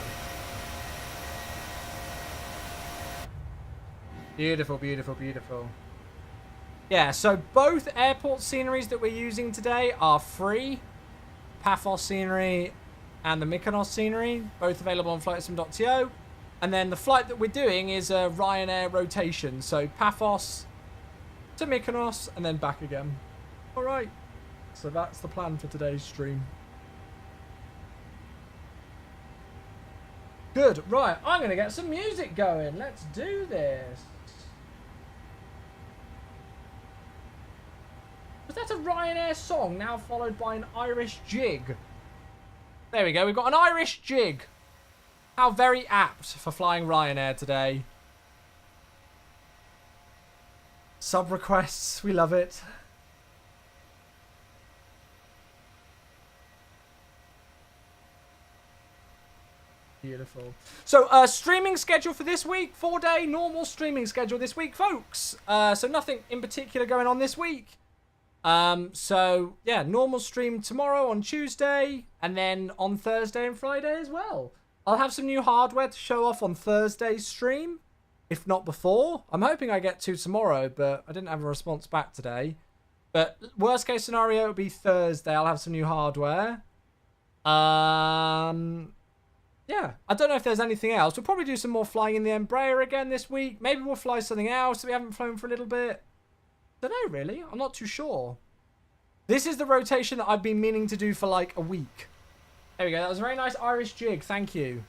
S1: Beautiful, beautiful, beautiful. Yeah, so both airport sceneries that we're using today are free. Paphos scenery and the Mykonos scenery, both available on flightsim.to. And then the flight that we're doing is a Ryanair rotation. So Paphos to Mykonos and then back again. All right. So that's the plan for today's stream. Good. Right, I'm going to get some music going. Let's do this. Was that a Ryanair song now followed by an Irish jig? There we go. We've got an Irish jig. How very apt for flying Ryanair today. Sub requests. We love it. Beautiful. So, streaming schedule for this week. 4-day normal streaming schedule this week, folks. So nothing in particular going on this week. So, yeah, normal stream tomorrow on Tuesday. And then on Thursday and Friday as well. I'll have some new hardware to show off on Thursday's stream. If not before. I'm hoping I get to tomorrow, but I didn't have a response back today. But worst case scenario, it'll be Thursday. I'll have some new hardware. Yeah, I don't know if there's anything else. We'll probably do some more flying in the Embraer again this week. Maybe we'll fly something else that we haven't flown for a little bit. Don't know, really. I'm not too sure. This is the rotation that I've been meaning to do for like a week. There we go. That was a very nice Irish jig. Thank you.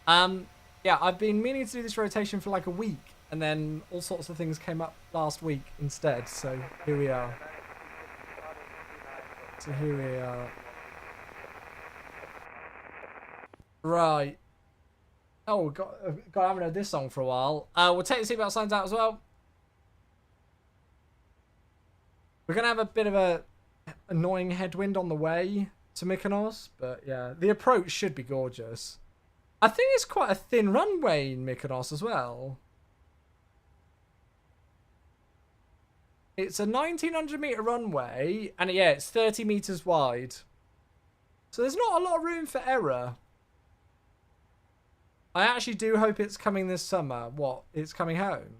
S1: Yeah, I've been meaning to do this rotation for like a week. And then all sorts of things came up last week instead. So here we are. Right. Oh, God, I haven't heard this song for a while. We'll take the seatbelt signs out as well. We're going to have a bit of a annoying headwind on the way to Mykonos. But yeah, the approach should be gorgeous. I think it's quite a thin runway in Mykonos as well. It's a 1900 meter runway, and yeah, it's 30 meters wide. So there's not a lot of room for error. I actually do hope it's coming this summer. What? It's coming home?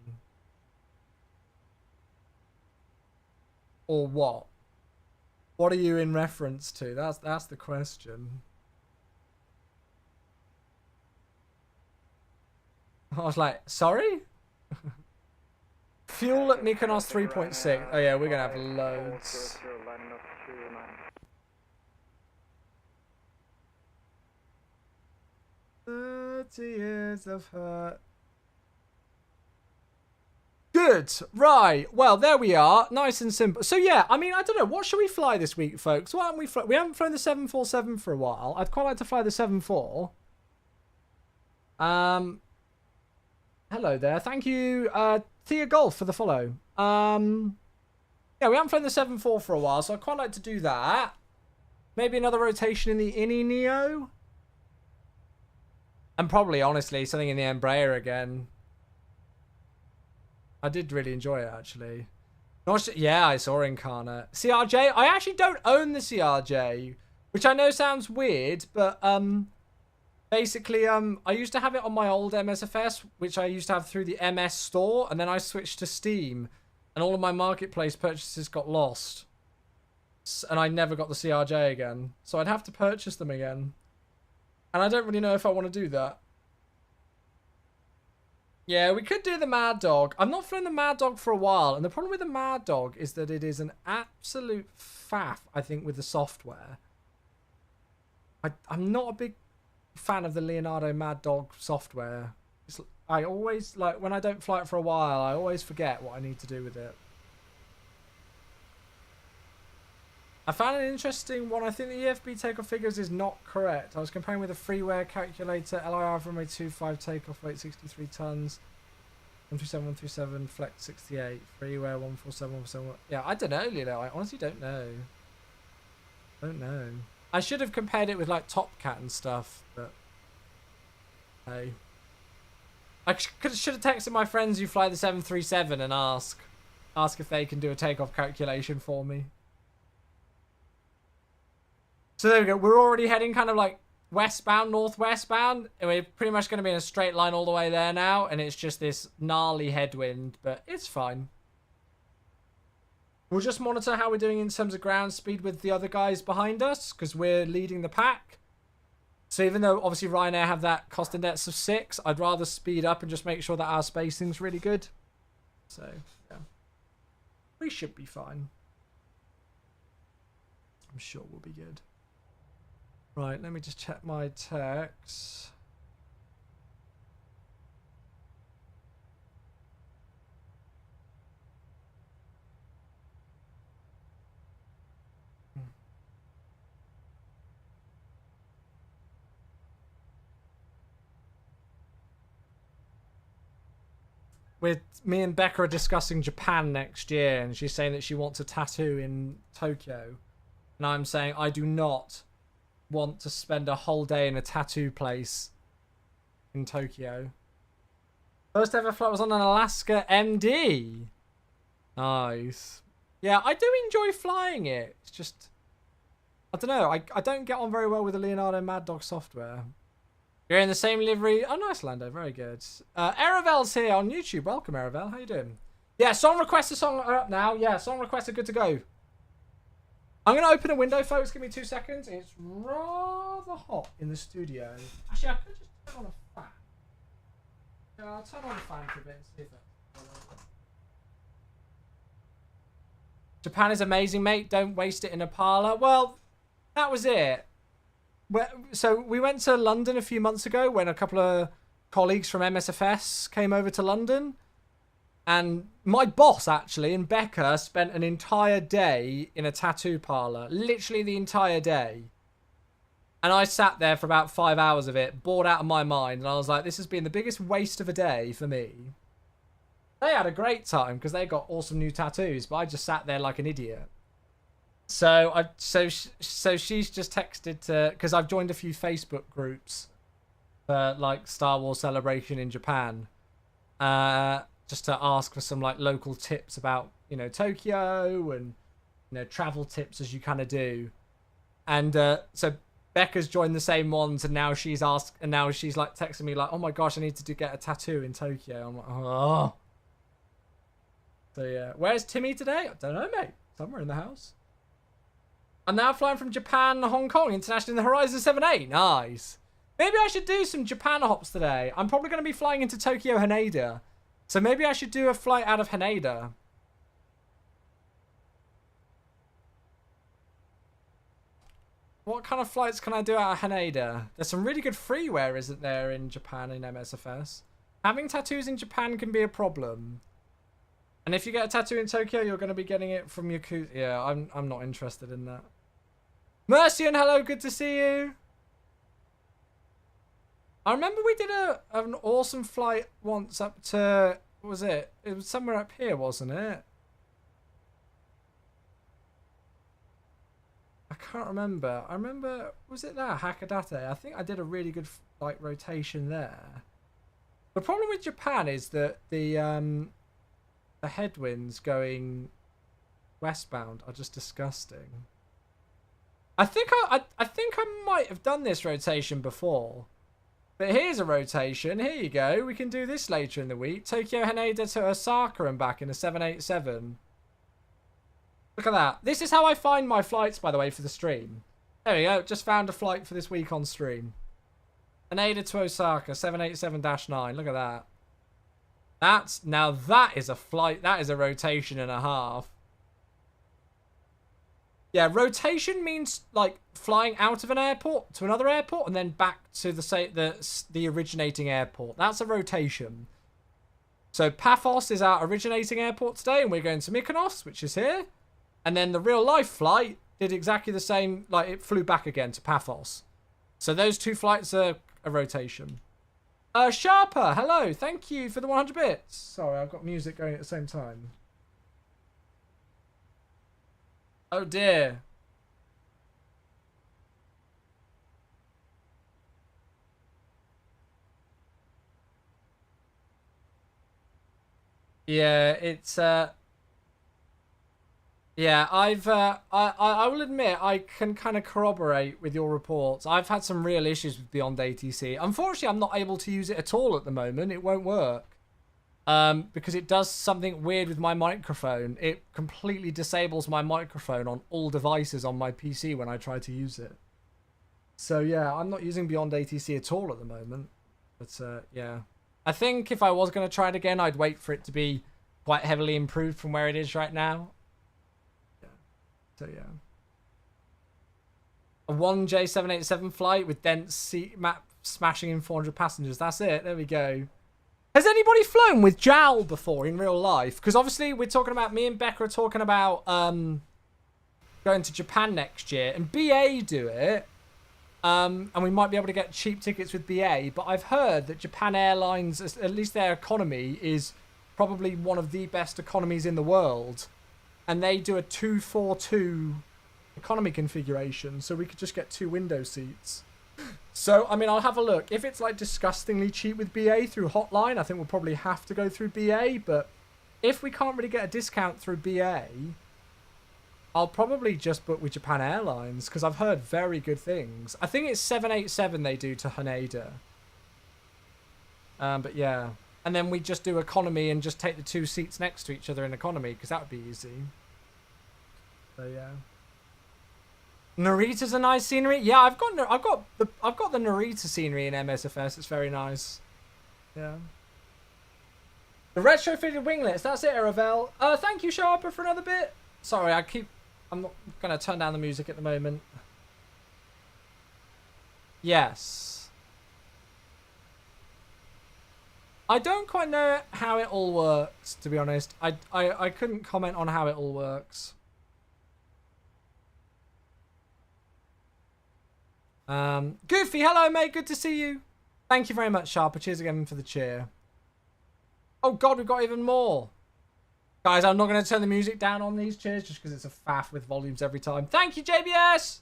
S1: Or what? What are you in reference to? That's the question. I was like, sorry? Fuel at Mykonos 3.6. Oh yeah, we're gonna have loads. 30 years of hurt. Good. Right. Well, there we are. Nice and simple. So yeah, I mean, I don't know. What should we fly this week, folks? Why haven't we we haven't flown the 747 for a while. I'd quite like to fly the 74. Hello there. Thank you, Thea Golf, for the follow. Yeah, we haven't flown the 74 for a while, so I'd quite like to do that. Maybe another rotation in the Innie Neo. And probably, honestly, something in the Embraer again. I did really enjoy it, actually. Yeah, I saw Incarnate. CRJ? I actually don't own the CRJ, which I know sounds weird, but basically, I used to have it on my old MSFS, which I used to have through the MS store, and then I switched to Steam, and all of my marketplace purchases got lost. And I never got the CRJ again. So I'd have to purchase them again. And I don't really know if I want to do that. Yeah, we could do the Mad Dog. I've not flown the Mad Dog for a while, and the problem with the Mad Dog is that it is an absolute faff, I think, with the software. I'm not a big fan of the Leonardo Mad Dog software. I always, like, when I don't fly it for a while, I always forget what I need to do with it. I found an interesting one. I think the EFB takeoff figures is not correct. I was comparing with a Freeware calculator, LIR from a 25 takeoff weight 63 tons, 137, 137, flex 68, Freeware 147, 147. Yeah, I don't know, Lilo. I honestly don't know. I should have compared it with like Top Cat and stuff, but hey. I should have texted my friends who fly the 737 and ask if they can do a takeoff calculation for me. So there we go. We're already heading kind of like westbound, northwestbound. And we're pretty much going to be in a straight line all the way there now. And it's just this gnarly headwind, but it's fine. We'll just monitor how we're doing in terms of ground speed with the other guys behind us, because we're leading the pack. So even though obviously Ryanair have that cost index of 6, I'd rather speed up and just make sure that our spacing's really good. So, yeah. We should be fine. I'm sure we'll be good. Right, let me just check my text. Me and Becca are discussing Japan next year, and she's saying that she wants a tattoo in Tokyo. And I'm saying I do not want to spend a whole day in a tattoo place in Tokyo. First ever flight was on an Alaska MD. Nice. Yeah, I do enjoy flying it. It's just, I don't know. I don't get on very well with the Leonardo Mad Dog software. You're in the same livery. Oh, nice, Lando. Very good. Aravel's here on YouTube. Welcome, Aravel. How you doing? Yeah, song requests are up now. Yeah, song requests are good to go. I'm going to open a window, folks. Give me 2 seconds. It's rather hot in the studio. Actually, I could just turn on a fan. Yeah, I'll turn on the fan for a bit and see if that's... Japan is amazing, mate. Don't waste it in a parlour. Well, that was it. So we went to London a few months ago when a couple of colleagues from MSFS came over to London. And my boss, actually, and Becca, spent an entire day in a tattoo parlour. Literally the entire day. And I sat there for about 5 hours of it, bored out of my mind. And I was like, this has been the biggest waste of a day for me. They had a great time because they got awesome new tattoos. But I just sat there like an idiot. So she's just texted to... Because I've joined a few Facebook groups for like Star Wars Celebration in Japan. Just to ask for some like local tips about, you know, Tokyo and, you know, travel tips as you kind of do. And so Becca's joined the same ones, and now she's like texting me like, oh my gosh, I need to get a tattoo in Tokyo. I'm like, oh. So yeah, where's Timmy today? I don't know, mate. Somewhere in the house. I'm now flying from Japan to Hong Kong internationally in the Horizon 7A. Nice. Maybe I should do some Japan hops today. I'm probably going to be flying into Tokyo Haneda. So maybe I should do a flight out of Haneda. What kind of flights can I do out of Haneda? There's some really good freeware, isn't there, in Japan in MSFS? Having tattoos in Japan can be a problem. And if you get a tattoo in Tokyo, you're going to be getting it from Yakuza. Yeah, I'm not interested in that. Mercian, hello, good to see you. I remember we did an awesome flight once up to, what was it? It was somewhere up here, wasn't it? I can't remember. I remember, was it there? Hakodate. I think I did a really good like rotation there. The problem with Japan is that the headwinds going westbound are just disgusting. I think I might have done this rotation before. But here's a rotation. Here you go. We can do this later in the week. Tokyo Haneda to Osaka and back in a 787. Look at that. This is how I find my flights, by the way, for the stream. There we go. Just found a flight for this week on stream. Haneda to Osaka, 787-9. Look at that. Now that is a flight. That is a rotation and a half. Yeah, rotation means like flying out of an airport to another airport and then back to the originating airport. That's a rotation. So Paphos is our originating airport today, and we're going to Mykonos, which is here. And then the real life flight did exactly the same, like it flew back again to Paphos. So those two flights are a rotation. Sharper, hello, thank you for the 100 bits. Sorry, I've got music going at the same time. Oh dear. Yeah, it's yeah, I will admit I can kind of corroborate with your reports. I've had some real issues with Beyond ATC. Unfortunately, I'm not able to use it at all at the moment. It won't work. Because it does something weird with my microphone. It completely disables my microphone on all devices on my PC when I try to use it. So yeah, I'm not using Beyond ATC at all at the moment. But yeah. I think if I was going to try it again, I'd wait for it to be quite heavily improved from where it is right now. Yeah. So yeah. A 1J787 flight with dense seat map smashing in 400 passengers. That's it. There we go. Has anybody flown with JAL before in real life? Because obviously we're talking about, me and Becca are talking about going to Japan next year. And BA do it. And we might be able to get cheap tickets with BA. But I've heard that Japan Airlines, at least their economy, is probably one of the best economies in the world. And they do a 242 economy configuration. So we could just get 2 window seats. So, I mean, I'll have a look. If it's, like, disgustingly cheap with BA through Hotline, I think we'll probably have to go through BA. But if we can't really get a discount through BA, I'll probably just book with Japan Airlines, because I've heard very good things. I think it's 787 they do to Haneda. But, yeah. And then we just do economy and just take the 2 seats next to each other in economy, because that would be easy. So, yeah. Narita's a nice scenery. Yeah, I've got the Narita scenery in MSFS. It's very nice. Yeah. The retrofitted winglets. That's it, Aravel. Thank you, Sharper, for another bit. Sorry, I'm not gonna turn down the music at the moment. Yes. I don't quite know how it all works, to be honest. I couldn't comment on how it all works. Goofy, hello mate, good to see you. Thank you very much, Sharper. Cheers again for the cheer. Oh god, we've got even more. Guys, I'm not going to turn the music down on these cheers just because it's a faff with volumes every time. Thank you, JBS.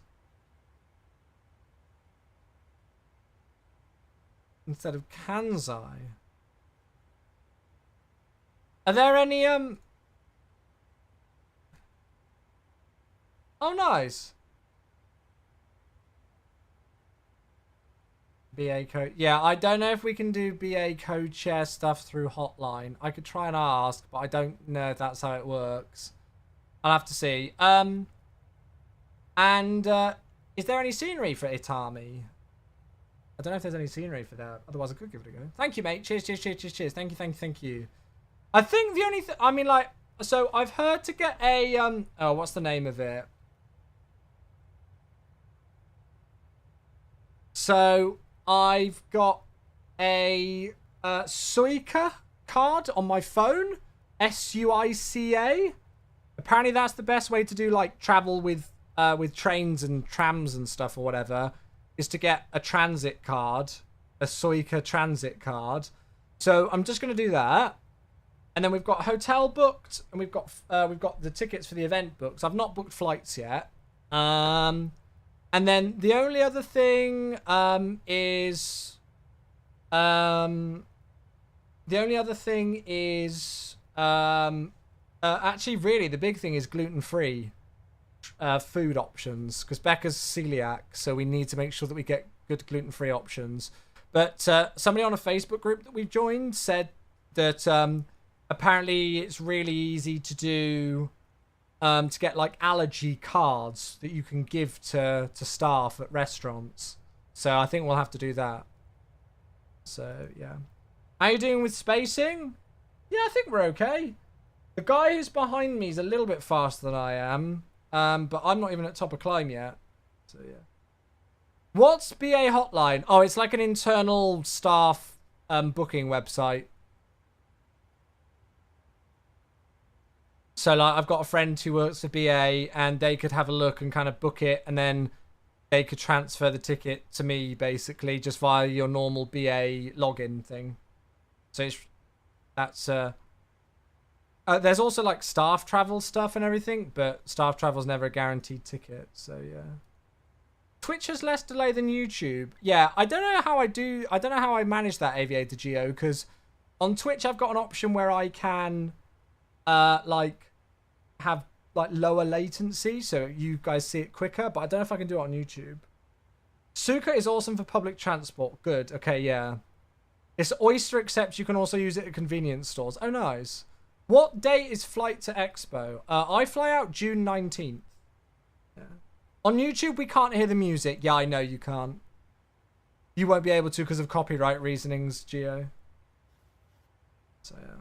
S1: instead of Kansai. Are there any Oh, nice. BA code. Yeah, I don't know if we can do BA code share stuff through Hotline. I could try and ask, but I don't know if that's how it works. I'll have to see. Is there any scenery for Itami? I don't know if there's any scenery for that. Otherwise, I could give it a go. Thank you, mate. Cheers, cheers, cheers, cheers, cheers. Thank you, thank you, thank you. I think the only thing... I mean, like... So, I've heard to get a... Oh, what's the name of it? So, I've got a Suica card on my phone. Suica. Apparently, that's the best way to do, like, travel with trains and trams and stuff or whatever, is to get a transit card, a Suica transit card. So I'm just going to do that. And then we've got hotel booked, and we've got the tickets for the event booked. So I've not booked flights yet. And then the only other thing is actually really the big thing is gluten-free food options, because Becca's celiac, so we need to make sure that we get good gluten-free options. But somebody on a Facebook group that we've joined said that apparently it's really easy to do, to get like allergy cards that you can give to staff at restaurants. So I think we'll have to do that. So yeah. How you doing with spacing? Yeah, I think we're okay. The guy who's behind me is a little bit faster than I am. But I'm not even at top of climb yet. So yeah. What's BA Hotline? Oh, it's like an internal staff booking website. So like I've got a friend who works for BA, and they could have a look and kind of book it, and then they could transfer the ticket to me basically just via your normal BA login thing. So that's there's also like staff travel stuff and everything, but staff travel's never a guaranteed ticket. So yeah. Twitch has less delay than YouTube. Yeah, I don't know how I manage that, Aviator Geo, because on Twitch I've got an option where I can like have like lower latency so you guys see it quicker, but I don't know if I can do it on YouTube. Suica is awesome for public transport. Good. Okay, yeah. It's Oyster, except you can also use it at convenience stores. Oh, nice. What date is flight to Expo? I fly out June 19th. Yeah. On YouTube, we can't hear the music. Yeah, I know you can't. You won't be able to because of copyright reasonings, Geo. So, yeah.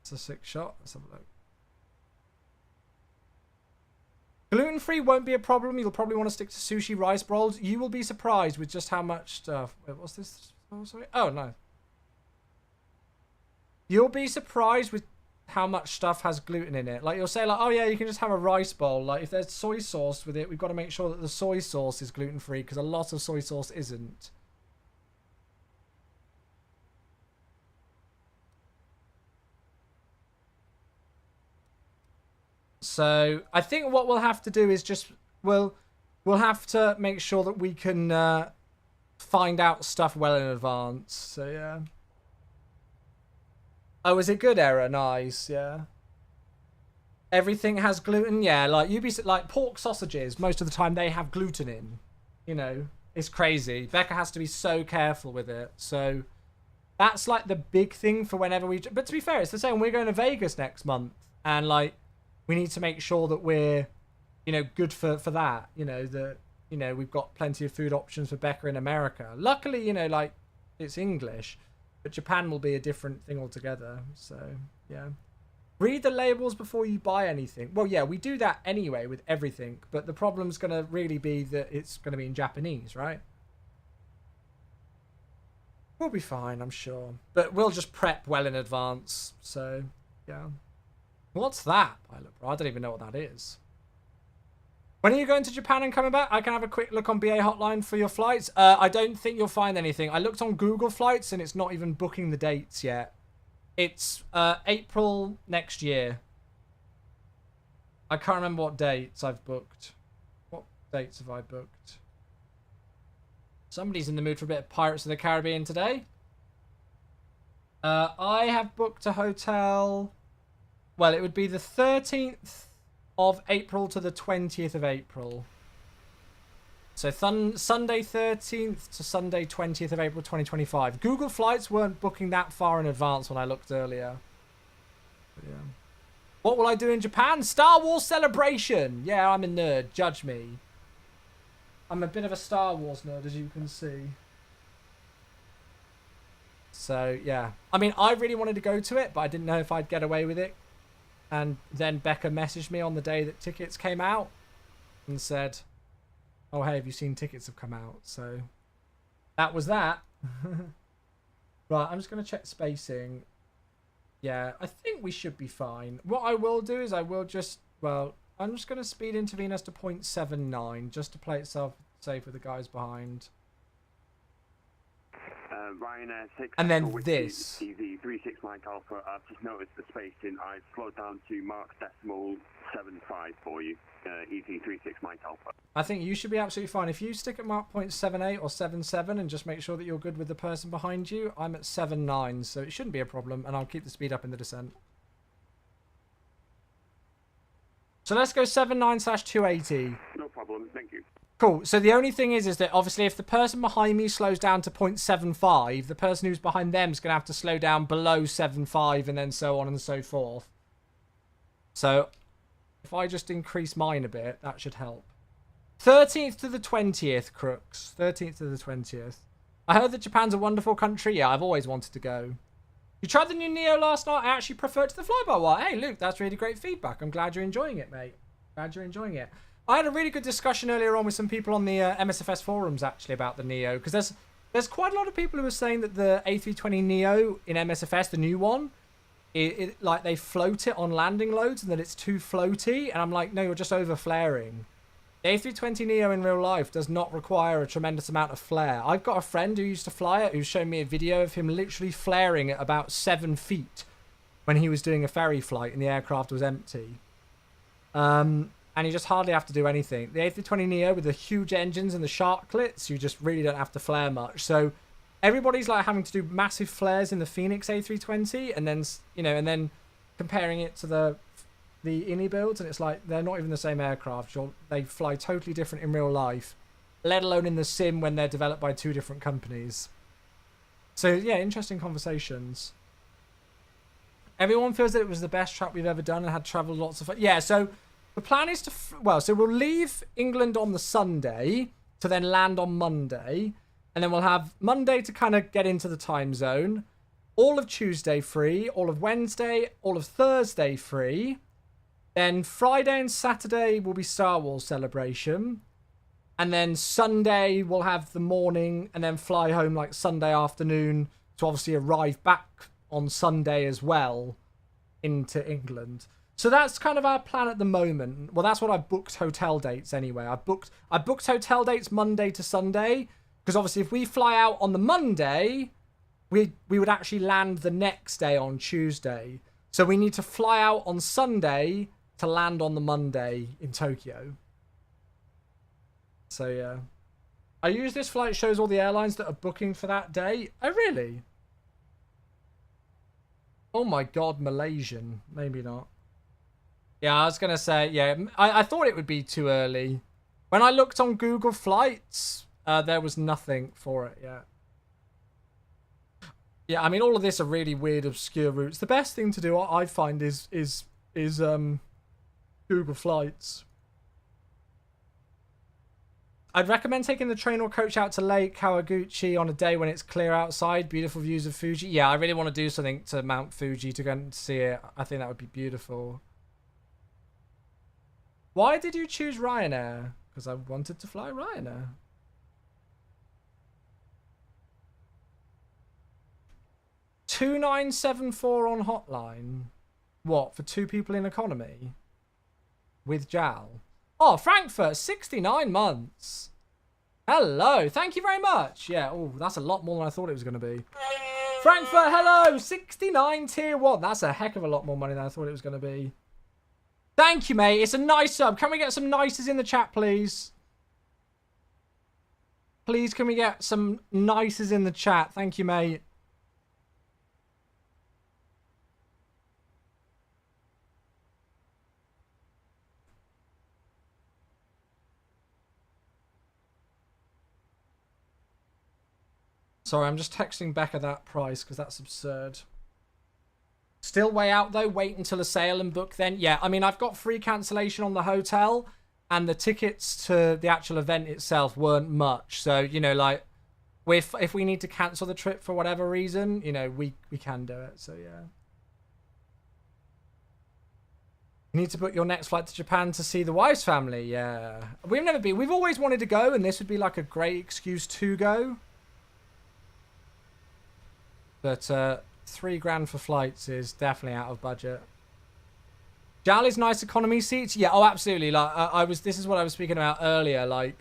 S1: It's a sick shot. Let's have a look. Gluten-free won't be a problem. You'll probably want to stick to sushi rice bowls. You will be surprised with just how much stuff... Wait, what's this? Oh, sorry. Oh, no. You'll be surprised with how much stuff has gluten in it. Like, you'll say, like, oh, yeah, you can just have a rice bowl. Like, if there's soy sauce with it, we've got to make sure that the soy sauce is gluten-free, because a lot of soy sauce isn't. So, I think what we'll have to do is just... We'll have to make sure that we can find out stuff well in advance. So, yeah. Oh, is it good, Error? Nice, yeah. Everything has gluten? Yeah, like, like pork sausages, most of the time they have gluten in. You know, it's crazy. Becca has to be so careful with it. So, that's, like, the big thing for whenever we... But to be fair, it's the same. We're going to Vegas next month. And, like, we need to make sure that we're, you know, good for that. You know, that, you know, we've got plenty of food options for Becca in America. Luckily, you know, like, it's English. But Japan will be a different thing altogether. So, yeah. Read the labels before you buy anything. Well, yeah, we do that anyway with everything. But the problem's going to really be that it's going to be in Japanese, right? We'll be fine, I'm sure. But we'll just prep well in advance. So, yeah. What's that, Pilot Bro? I don't even know what that is. When are you going to Japan and coming back? I can have a quick look on BA Hotline for your flights. I don't think you'll find anything. I looked on Google Flights and it's not even booking the dates yet. It's April next year. I can't remember what dates I've booked. What dates have I booked? Somebody's in the mood for a bit of Pirates of the Caribbean today. I have booked a hotel. Well, it would be the 13th of April to the 20th of April. So Sunday 13th to Sunday 20th of April 2025. Google Flights weren't booking that far in advance when I looked earlier. But yeah. What will I do in Japan? Star Wars celebration. Yeah, I'm a nerd. Judge me. I'm a bit of a Star Wars nerd, as you can see. So, yeah. I mean, I really wanted to go to it, but I didn't know if I'd get away with it. And then Becca messaged me on the day that tickets came out and said, oh, hey, have you seen tickets have come out? So, that was that. Right, I'm just going to check spacing. Yeah, I think we should be fine. What I will do is I will just, well, I'm just going to speed intervene us to 0.79 just to play it safe with the guys behind.
S3: Ryanair 6.
S1: And then this.
S3: Easy 36 Mike Alpha. I've just noticed the spacing. I've slowed down to Mark decimal 75 for you. Easy 36 Mike Alpha.
S1: I think you should be absolutely fine. If you stick at Mark 0.78 or 77 and just make sure that you're good with the person behind you, I'm at 7.9, so it shouldn't be a problem, and I'll keep the speed up in the descent. So let's go 79/280.
S3: No problem, thank you.
S1: Cool. So the only thing is that obviously if the person behind me slows down to 0.75, the person who's behind them is going to have to slow down below 7.5 and then so on and so forth. So if I just increase mine a bit, that should help. 13th to the 20th, Crooks. 13th to the 20th. I heard that Japan's a wonderful country. Yeah, I've always wanted to go. You tried the new Neo last night? I actually prefer it to the fly-by-wire. Hey, Luke, that's really great feedback. I'm glad you're enjoying it, mate. Glad you're enjoying it. I had a really good discussion earlier on with some people on the MSFS forums, actually, about the Neo. Because there's quite a lot of people who are saying that the A320 Neo in MSFS, the new one, like they float it on landing loads and that it's too floaty. And I'm like, no, you're just over-flaring. The A320 Neo in real life does not require a tremendous amount of flare. I've got a friend who used to fly it who's shown me a video of him literally flaring at about 7 feet when he was doing a ferry flight and the aircraft was empty. And you just hardly have to do anything. The A320 Neo with the huge engines and the sharklets, you just really don't have to flare much. So everybody's like having to do massive flares in the Phoenix A320 and then, you know, and then comparing it to the INI builds, and it's like they're not even the same aircraft. They fly totally different in real life, let alone in the sim when they're developed by two different companies. So yeah, interesting conversations. Everyone feels that it was the best trap we've ever done and had travelled lots of fun. Yeah, so the plan is to, so we'll leave England on the Sunday to then land on Monday, and then we'll have Monday to kind of get into the time zone, all of Tuesday free, all of Wednesday, all of Thursday free. Then Friday and Saturday will be Star Wars celebration. And then Sunday we'll have the morning and then fly home like Sunday afternoon to obviously arrive back on Sunday as well into England. So that's kind of our plan at the moment. Well, that's what I've booked hotel dates anyway. I booked hotel dates Monday to Sunday because obviously if we fly out on the Monday, we would actually land the next day on Tuesday. So we need to fly out on Sunday to land on the Monday in Tokyo. So yeah, I use this flight shows all the airlines that are booking for that day. Oh really? Oh my god, Malaysian. Maybe not. Yeah, I was gonna say, yeah, I thought it would be too early. When I looked on Google Flights, there was nothing for it yet. Yeah, I mean, all of this are really weird, obscure routes. The best thing to do, I find, is Google Flights. I'd recommend taking the train or coach out to Lake Kawaguchi on a day when it's clear outside. Beautiful views of Fuji. Yeah, I really want to do something to Mount Fuji to go and see it. I think that would be beautiful. Why did you choose Ryanair? Because I wanted to fly Ryanair. $2974 on hotline. What, for 2 people in economy? With JAL. Oh, Frankfurt, 69 months. Hello, thank you very much. Yeah, oh, that's a lot more than I thought it was going to be. Frankfurt, hello, 69 tier 1. That's a heck of a lot more money than I thought it was going to be. Thank you, mate. It's a nice sub. Can we get some nices in the chat, please? Please, can we get some nices in the chat? Thank you, mate. Sorry, I'm just texting Becca that price because that's absurd. Still way out though. Wait until a sale and book then. Yeah, I mean, I've got free cancellation on the hotel and the tickets to the actual event itself weren't much. So, you know, like, if we need to cancel the trip for whatever reason, you know, we can do it. So, yeah. You need to book your next flight to Japan to see the wife's family. Yeah. We've never been. We've always wanted to go, and this would be like a great excuse to go. But $3,000 for flights is definitely out of budget. JAL is nice economy seats. Yeah, oh, absolutely. Like this is what I was speaking about earlier. Like,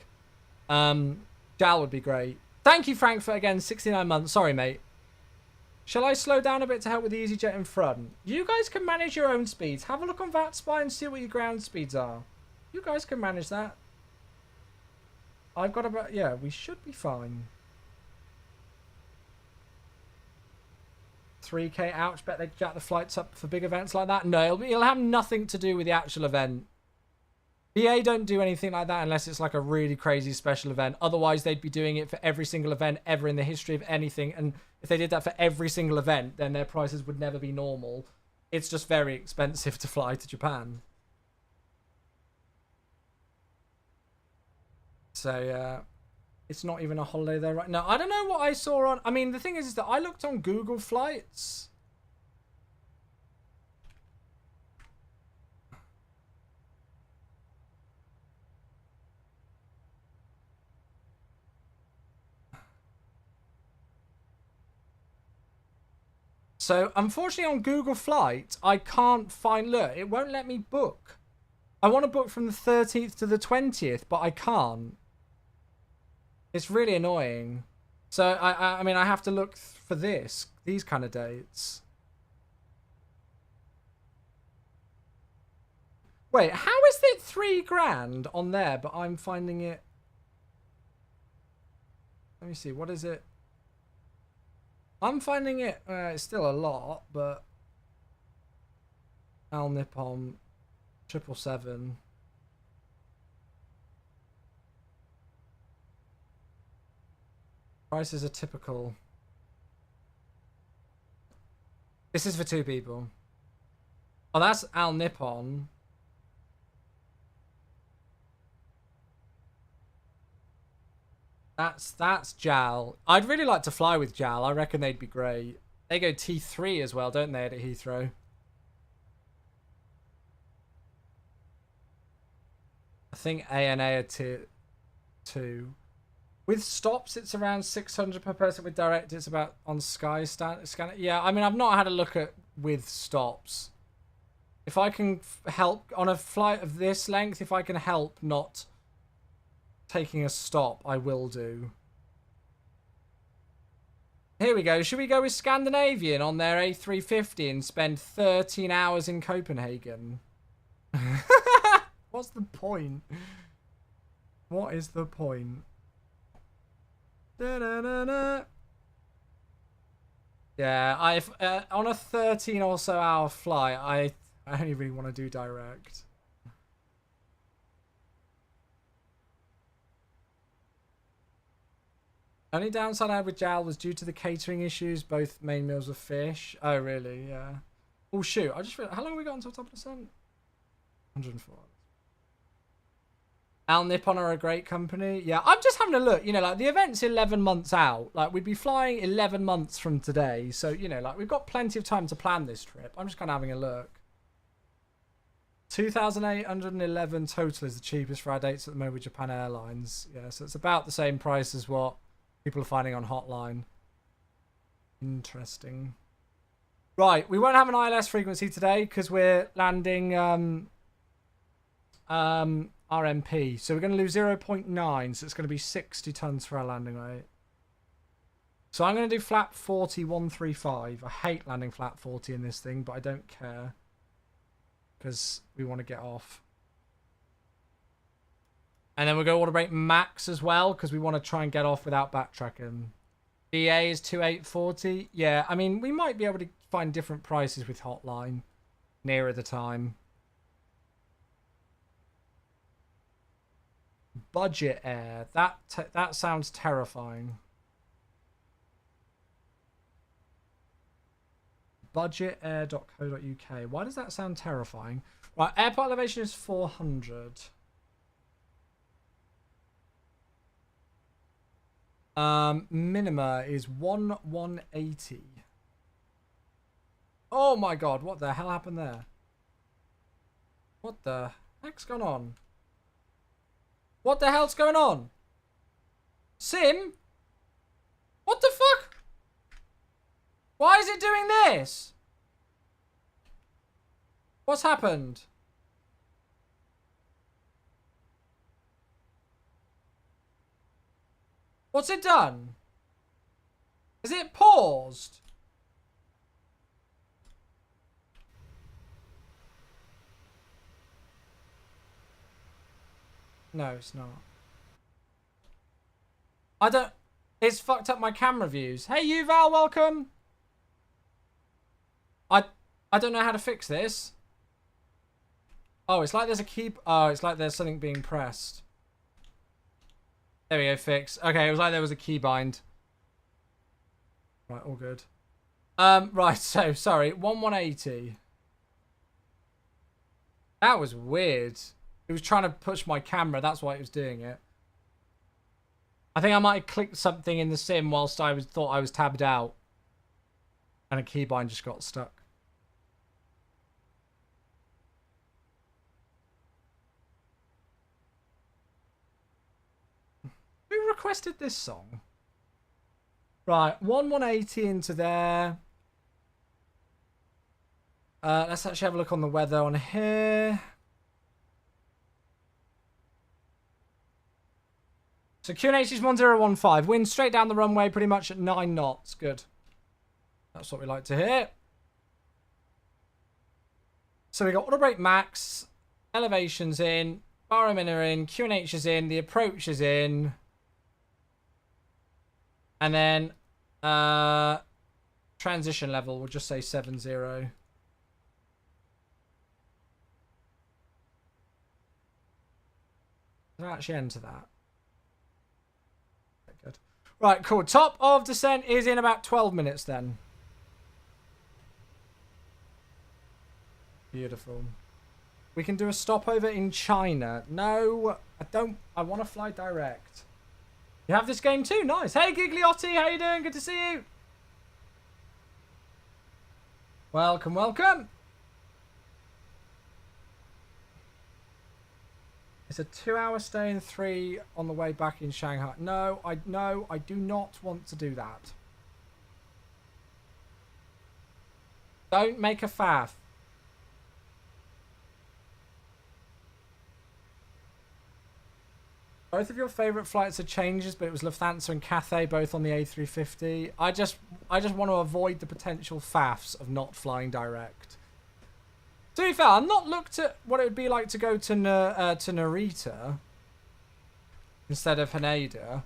S1: JAL would be great. Thank you, Frankfurt, again. 69 months. Sorry, mate. Shall I slow down a bit to help with the EasyJet in front? You guys can manage your own speeds. Have a look on VATSPY and see what your ground speeds are. You guys can manage that. I've got about... Yeah, we should be fine. 3K, ouch. Bet they jack the flights up for big events like that. No, it'll have nothing to do with the actual event. BA don't do anything like that unless it's like a really crazy special event. Otherwise, they'd be doing it for every single event ever in the history of anything. And if they did that for every single event, then their prices would never be normal. It's just very expensive to fly to Japan. So, yeah. It's not even a holiday there right now. I don't know what I saw on... I mean, the thing is that I looked on Google Flights. So, unfortunately, on Google Flights, I can't find... Look, it won't let me book. I want to book from the 13th to the 20th, but I can't. It's really annoying. So, I mean, I have to look for these kind of dates. Wait, how is it $3,000 on there, but I'm finding it... Let me see, what is it? I'm finding it... it's still a lot, but... Al Nippon, 777. Prices are typical. This is for 2 people. Oh, that's Al Nippon. That's JAL. I'd really like to fly with JAL. I reckon they'd be great. They go T3 as well, don't they, at Heathrow? I think ANA are Tier 2. With stops, it's around 600 per person. With direct, it's about on Sky scanner. Yeah, I mean, I've not had a look at with stops. If I can help on a flight of this length, if I can help not taking a stop, I will do. Here we go. Should we go with Scandinavian on their A350 and spend 13 hours in Copenhagen? What's the point? What is the point? Da-da-da-da. Yeah, on a 13 or so hour flight, I only really want to do direct. Only downside I had with JAL was due to the catering issues. Both main meals were fish. Oh, really? Yeah. Oh, shoot. I just realized, how long have we got until top of descent? 104. Al Nippon are a great company. Yeah, I'm just having a look. You know, like, the event's 11 months out. Like, we'd be flying 11 months from today. So, you know, like, we've got plenty of time to plan this trip. I'm just kind of having a look. 2,811 total is the cheapest for our dates at the moment with Japan Airlines. Yeah, so it's about the same price as what people are finding on Hotline. Interesting. Right, we won't have an ILS frequency today because we're landing RMP. So we're going to lose 0.9, so it's going to be 60 tons for our landing rate. So I'm going to do flat 40, 135. I hate landing flat 40 in this thing, but I don't care because we want to get off. And then we're going to order rate max as well because we want to try and get off without backtracking. BA is 2840. Yeah, I mean, we might be able to find different prices with Hotline nearer the time. Budget Air. That sounds terrifying. budgetair.co.uk. Why does that sound terrifying? Right, airport elevation is 400. Minima is 1180. Oh my god, what the hell happened there? What the heck's going on? What the hell's going on? Sim? What the fuck? Why is it doing this? What's happened? What's it done? Is it paused? No, it's not. I don't... It's fucked up my camera views. Hey, Yuval, welcome. I don't know how to fix this. Oh, it's like there's a key... Oh, it's like there's something being pressed. There we go, fix. Okay, it was like there was a keybind. Right, all good. Right, so, sorry. 1180. That was weird. It was trying to push my camera. That's why it was doing it. I think I might have clicked something in the sim whilst I thought I was tabbed out. And a keybind just got stuck. Who requested this song? Right, 1180 into there. Let's actually have a look on the weather on here. So QNH is 1015. Wind straight down the runway, pretty much at 9 knots. Good. That's what we like to hear. So we got auto brake max, elevations in, barometer in, QNH is in, the approach is in. And then transition level, we'll just say 70. Did I actually enter that? Okay, good. Right, cool. Top of descent is in about 12 minutes then. Beautiful. We can do a stopover in China. No, I don't. I want to fly direct. You have this game too? Nice. Hey, Gigliotti, how you doing? Good to see you. Welcome, welcome. It's a 2-hour stay and 3 on the way back in Shanghai. No, I do not want to do that. Don't make a faff. Both of your favourite flights are changes, but it was Lufthansa and Cathay both on the A350. I just want to avoid the potential faffs of not flying direct. To be fair, I've not looked at what it would be like to go to Narita instead of Haneda.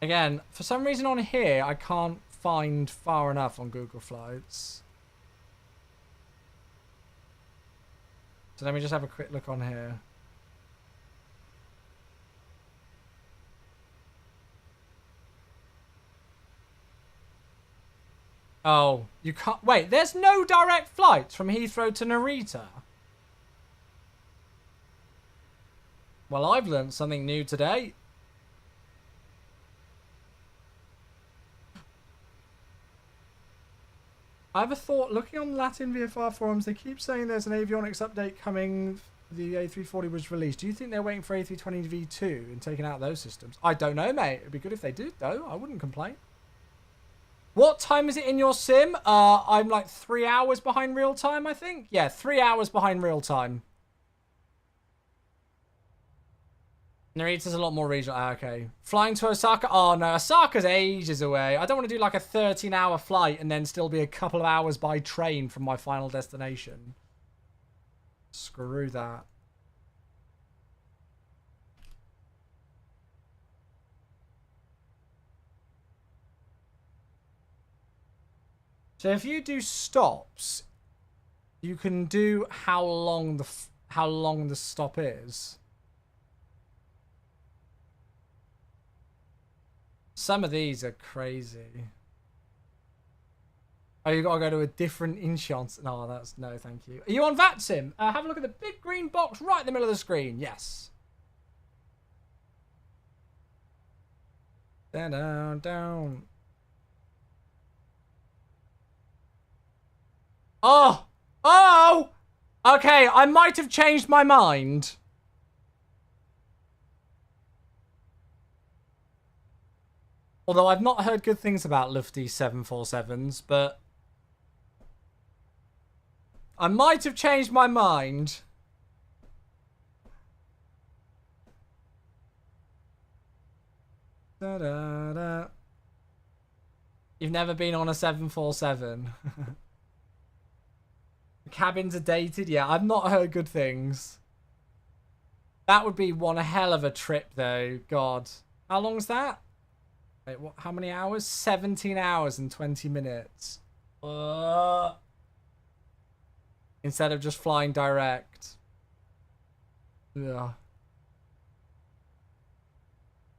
S1: Again, for some reason on here, I can't find far enough on Google Flights. So let me just have a quick look on here. Oh, you can't... Wait, there's no direct flights from Heathrow to Narita. Well, I've learned something new today. I have a thought. Looking on Latin VFR forums, they keep saying there's an avionics update coming. The A340 was released. Do you think they're waiting for A320 V2 and taking out those systems? I don't know, mate. It'd be good if they did, though. I wouldn't complain. What time is it in your sim? I'm like 3 hours behind real time, I think. Yeah, 3 hours behind real time. Narita's a lot more regional. Ah, okay. Flying to Osaka? Oh, no. Osaka's ages away. I don't want to do like a 13-hour flight and then still be a couple of hours by train from my final destination. Screw that. So if you do stops, you can do how long the stop is. Some of these are crazy. Oh, you gotta go to a different insurance. No, that's no, thank you. Are you on VATSIM? Have a look at the big green box right in the middle of the screen. Yes. Down, down. Oh! Oh! Okay, I might have changed my mind. Although I've not heard good things about Lufty 747s, but I might have changed my mind. Da, da, da. You've never been on a 747. The cabins are dated. Yeah, I've not heard good things. That would be one hell of a trip, though. God. How long's that? Wait, what? How many hours? 17 hours and 20 minutes. Instead of just flying direct. Ugh.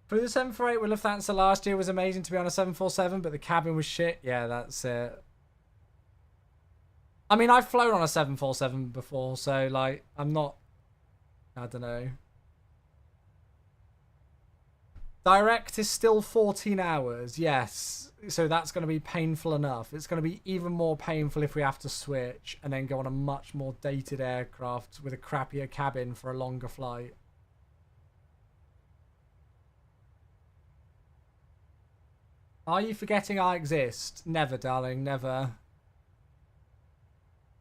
S1: Flew the 748 with Lufthansa last year. Was amazing to be on a 747, but the cabin was shit. Yeah, that's it. I mean, I've flown on a 747 before, so, like, I'm not... I don't know. Direct is still 14 hours, yes. So that's going to be painful enough. It's going to be even more painful if we have to switch and then go on a much more dated aircraft with a crappier cabin for a longer flight. Are you forgetting I exist? Never, darling, never.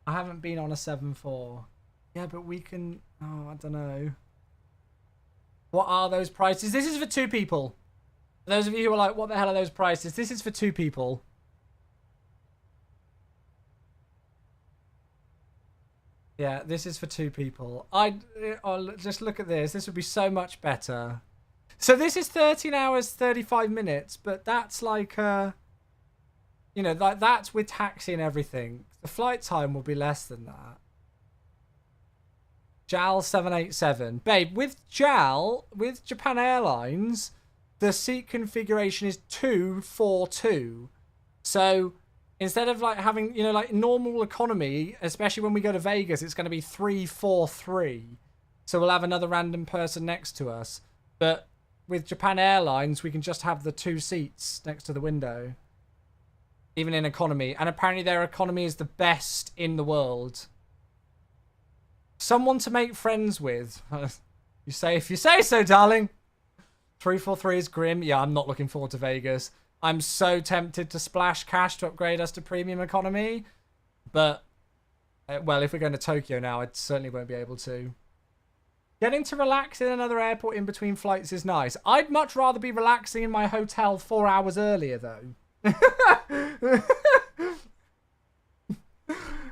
S1: I haven't been on a 7-4. Yeah, but we can... Oh, I don't know. What are those prices? This is for 2 people. For those of you who are like, what the hell are those prices? This is for 2 people. Yeah, this is for 2 people. Oh, just look at this. This would be so much better. So this is 13 hours, 35 minutes, but that's like, you know, like that's with taxi and everything. The flight time will be less than that. JAL 787. Babe, with JAL, with Japan Airlines, the seat configuration is 242. So instead of like having, you know, like normal economy, especially when we go to Vegas, it's going to be 343. So we'll have another random person next to us. But with Japan Airlines, we can just have the 2 seats next to the window. Even in economy. And apparently their economy is the best in the world. Someone to make friends with. You say if you say so, darling. 343 is grim. Yeah, I'm not looking forward to Vegas. I'm so tempted to splash cash to upgrade us to premium economy. But, well, if we're going to Tokyo now, I certainly won't be able to. Getting to relax in another airport in between flights is nice. I'd much rather be relaxing in my hotel 4 hours earlier, though.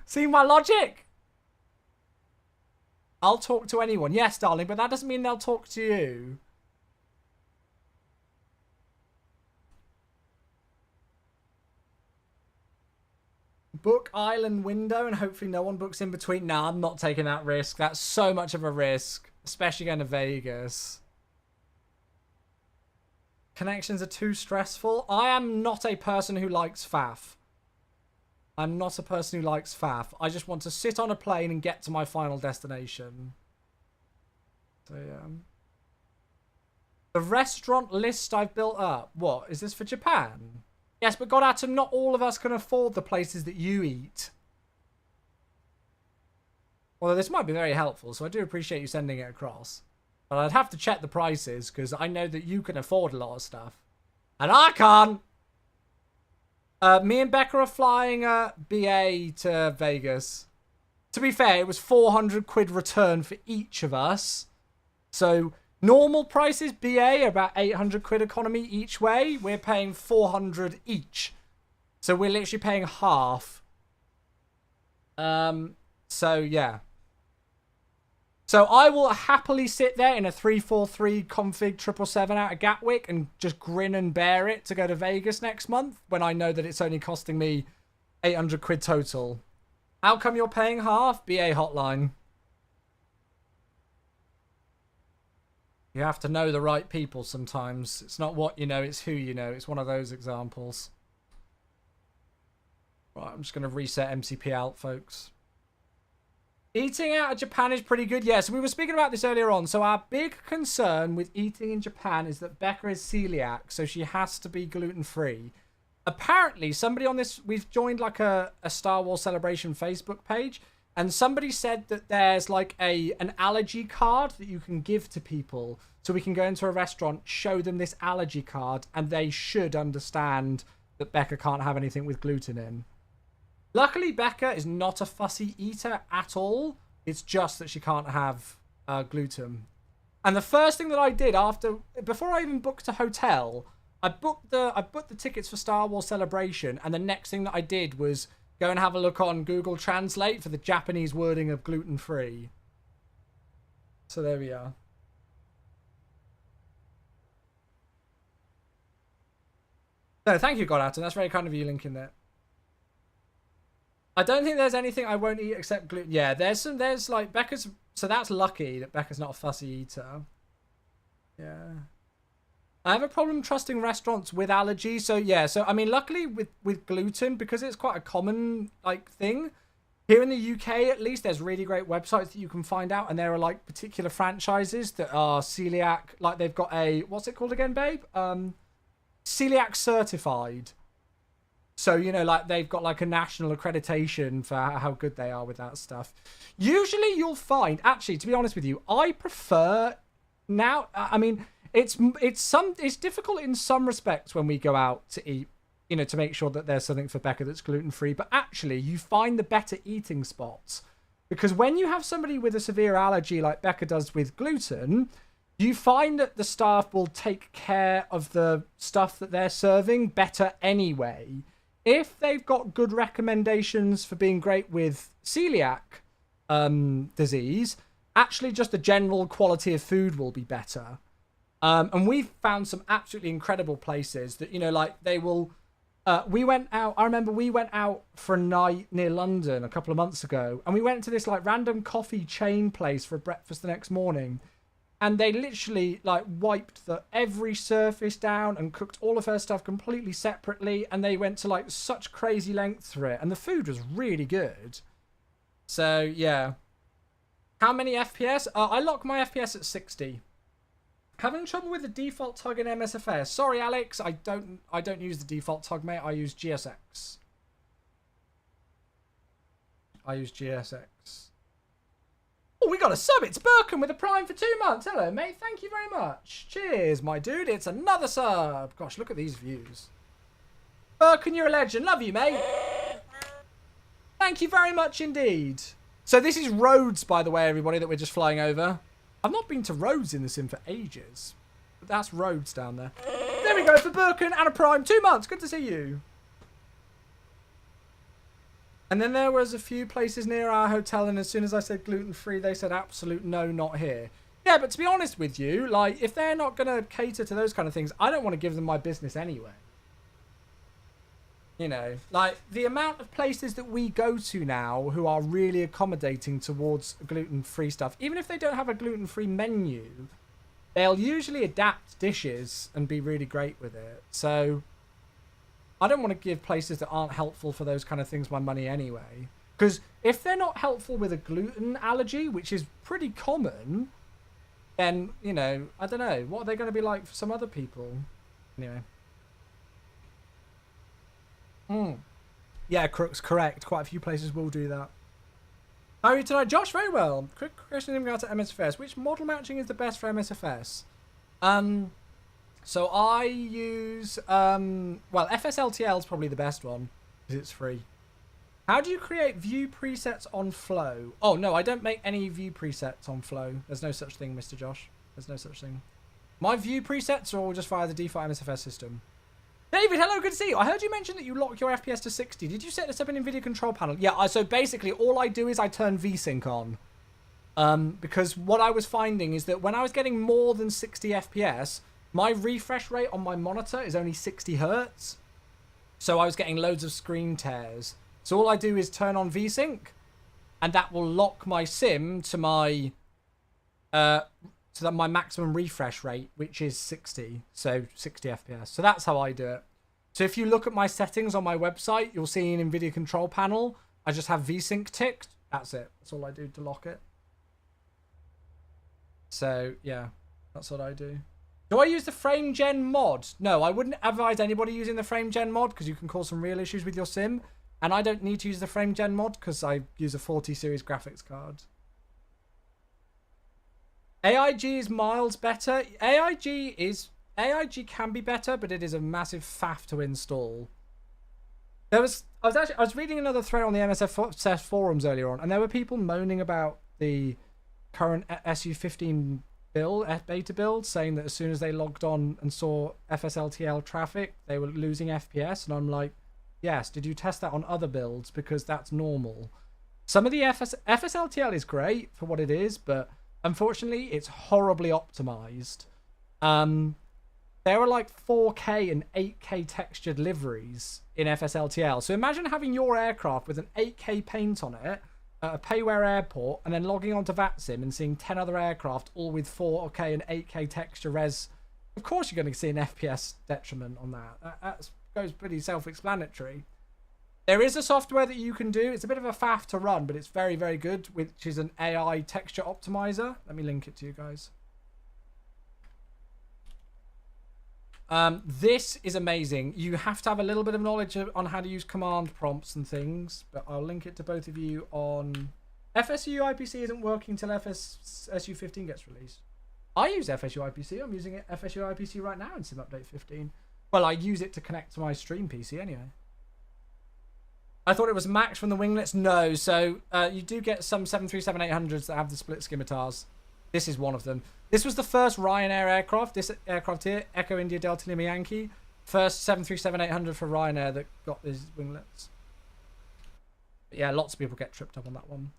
S1: See my logic? I'll talk to anyone. Yes, darling, but that doesn't mean they'll talk to you. Book island window and hopefully no one books in between. Nah, I'm not taking that risk. That's so much of a risk, especially going to Vegas. Connections are too stressful. I am not a person who likes faff. I'm not a person who likes faff. I just want to sit on a plane and get to my final destination. So, yeah. The restaurant list I've built up. What? Is this for Japan? Yes, but God, Atom, not all of us can afford the places that you eat. Although this might be very helpful, so I do appreciate you sending it across. But I'd have to check the prices, because I know that you can afford a lot of stuff. And I can't! Me and Becca are flying BA to Vegas. To be fair, it was 400 quid return for each of us. So, normal prices, BA, are about 800 quid economy each way. We're paying 400 each. So, we're literally paying half. So, yeah. So I will happily sit there in a 343 config 777 out of Gatwick and just grin and bear it to go to Vegas next month when I know that it's only costing me 800 quid total. How come you're paying half? BA hotline. You have to know the right people sometimes. It's not what you know, it's who you know. It's one of those examples. Right, I'm just going to reset MCP out, folks. Eating out of Japan is pretty good. Yeah, so we were speaking about this earlier on. So our big concern with eating in Japan is that Becca is celiac, so she has to be gluten-free. Apparently, somebody on this... We've joined like a Star Wars Celebration Facebook page, and somebody said that there's like an allergy card that you can give to people. So we can go into a restaurant, show them this allergy card, and they should understand that Becca can't have anything with gluten in. Luckily, Becca is not a fussy eater at all. It's just that she can't have gluten. And the first thing that I did before I even booked a hotel, I booked the tickets for Star Wars Celebration, and the next thing that I did was go and have a look on Google Translate for the Japanese wording of gluten-free. So there we are. No, thank you, Godaton. That's very kind of you linking that. I don't think there's anything I won't eat except gluten. Yeah, there's like Becca's. So that's lucky that Becca's not a fussy eater. Yeah. I have a problem trusting restaurants with allergies. So yeah, so I mean, luckily with gluten, because it's quite a common like thing here in the UK, at least, there's really great websites that you can find out, and there are like particular franchises that are celiac. Like they've got what's it called again, babe? Celiac certified. So, you know, like they've got like a national accreditation for how good they are with that stuff. Usually you'll find, actually, to be honest with you, I prefer now, I mean, it's difficult in some respects when we go out to eat, you know, to make sure that there's something for Becca that's gluten-free. But actually, you find the better eating spots. Because when you have somebody with a severe allergy like Becca does with gluten, you find that the staff will take care of the stuff that they're serving better anyway. If they've got good recommendations for being great with celiac disease, actually just the general quality of food will be better. And we've found some absolutely incredible places that, you know, like they will... we went out... I remember we went out for a night near London a couple of months ago, and we went to this like random coffee chain place for breakfast the next morning. And they literally like wiped every surface down and cooked all of her stuff completely separately. And they went to like such crazy lengths for it. And the food was really good. So yeah. How many FPS? I lock my FPS at 60. Having trouble with the default tug in MSFS. Sorry, Alex. I don't use the default tug, mate. I use GSX. Oh, we got a sub. It's Birkin with a prime for 2 months. Hello, mate. Thank you very much. Cheers, my dude. It's another sub. Gosh, look at these views. Birkin, you're a legend. Love you, mate. Thank you very much indeed. So this is Rhodes, by the way, everybody, that we're just flying over. I've not been to Rhodes in the sim for ages. But that's Rhodes down there. There we go for Birkin and a prime. 2 months. Good to see you. And then there was a few places near our hotel, and as soon as I said gluten-free, they said absolute no, not here. Yeah, but to be honest with you, like, if they're not going to cater to those kind of things, I don't want to give them my business anyway. You know, like, the amount of places that we go to now who are really accommodating towards gluten-free stuff, even if they don't have a gluten-free menu, they'll usually adapt dishes and be really great with it. So... I don't want to give places that aren't helpful for those kind of things my money anyway. Because if they're not helpful with a gluten allergy, which is pretty common, then, you know, I don't know. What are they going to be like for some other people? Anyway. Yeah, Crooks, correct. Quite a few places will do that. How are you tonight? Josh, very well. Quick question in regard to MSFS. Which model matching is the best for MSFS? So I use, well, FSLTL is probably the best one, because it's free. How do you create view presets on Flow? Oh, no, I don't make any view presets on Flow. There's no such thing, Mr. Josh. There's no such thing. My view presets are all just via the default MSFS system. David, hello, good to see you. I heard you mention that you lock your FPS to 60. Did you set this up in NVIDIA control panel? Yeah, so basically all I do is I turn VSync on. Because what I was finding is that when I was getting more than 60 FPS... my refresh rate on my monitor is only 60 Hertz. So I was getting loads of screen tears. So all I do is turn on VSync. And that will lock my sim to my so that my maximum refresh rate, which is 60, so 60 FPS. So that's how I do it. So if you look at my settings on my website, you'll see an NVIDIA control panel. I just have VSync ticked. That's it. That's all I do to lock it. So yeah, that's what I do. Do I use the frame gen mod? No, I wouldn't advise anybody using the frame gen mod because you can cause some real issues with your sim. And I don't need to use the frame gen mod because I use a 40 series graphics card. AIG is miles better. AIG can be better, but it is a massive faff to install. I was reading another thread on the MSF forums earlier on, and there were people moaning about the current SU15 build, beta build, saying that as soon as they logged on and saw FSLTL traffic, they were losing FPS. And I'm like, yes, did you test that on other builds? Because that's normal. Some of the FSLTL is great for what it is, but unfortunately, it's horribly optimized. There are like 4K and 8K textured liveries in FSLTL. So imagine having your aircraft with an 8K paint on it at a Payware airport and then logging onto VATSIM and seeing 10 other aircraft all with 4K and 8K texture res. Of course you're going to see an FPS detriment on that. That goes pretty self-explanatory. There is a software that you can do. It's a bit of a faff to run, but it's very, very good, which is an AI texture optimizer. Let me link it to you guys. This is amazing. You have to have a little bit of knowledge on how to use command prompts and things, but I'll link it to both of you on... FSU IPC isn't working till SU15 gets released. I use FSU IPC. I'm using FSU IPC right now in Sim Update 15. Well, I use it to connect to my stream PC anyway. I thought it was max from the winglets. No, so you do get some 737-800s that have the split scimitars. This is one of them. This was the first Ryanair aircraft. This aircraft here, Echo India Delta Lima Yankee. First 737-800 for Ryanair that got these winglets. But yeah, lots of people get tripped up on that one.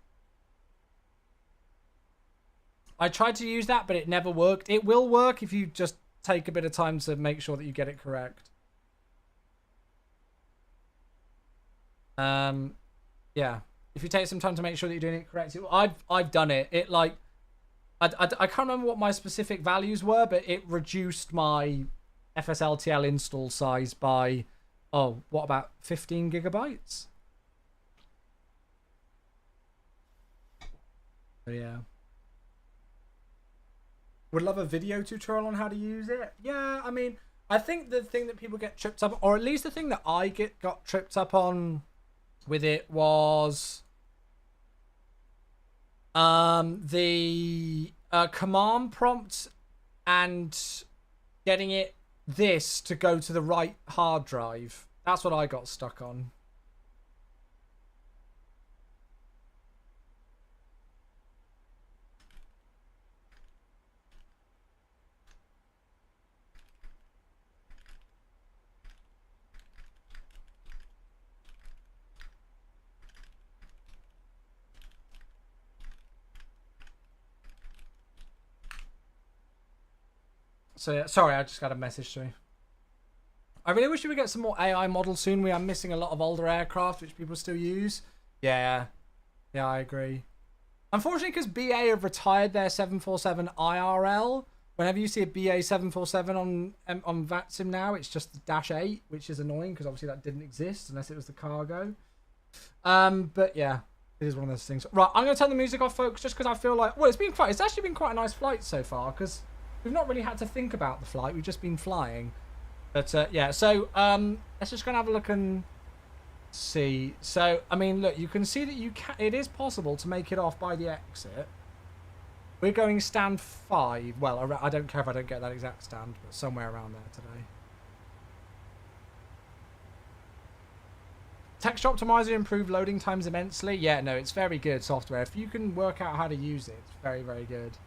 S1: I tried to use that, but it never worked. It will work if you just take a bit of time to make sure that you get it correct. Yeah, if you take some time to make sure that you're doing it correct. I've done it. It like I can't remember what my specific values were, but it reduced my FSLTL install size by, oh, what about 15 gigabytes? So yeah. Would love a video tutorial on how to use it. Yeah, I mean, I think the thing that people get tripped up, or at least the thing that I got tripped up on with it was the command prompt and getting this to go to the right hard drive. That's what I got stuck on. So yeah, sorry, I just got a message through. I really wish we would get some more AI models soon. We are missing a lot of older aircraft which people still use. Yeah, I agree. Unfortunately, because BA have retired their 747 IRL, whenever you see a BA 747 on VATSIM now, it's just the -8, which is annoying because obviously that didn't exist unless it was the cargo. But yeah, it is one of those things. Right, I'm going to turn the music off, folks, just because I feel like, well, it's actually been quite a nice flight so far because we've not really had to think about the flight. We've just been flying. But yeah, so let's just go and have a look and see. So, I mean, look, you can see that it is possible to make it off by the exit. We're going stand 5. Well, I don't care if I don't get that exact stand, but somewhere around there today. Texture Optimizer improved loading times immensely. Yeah, no, it's very good software. If you can work out how to use it, it's very, very good.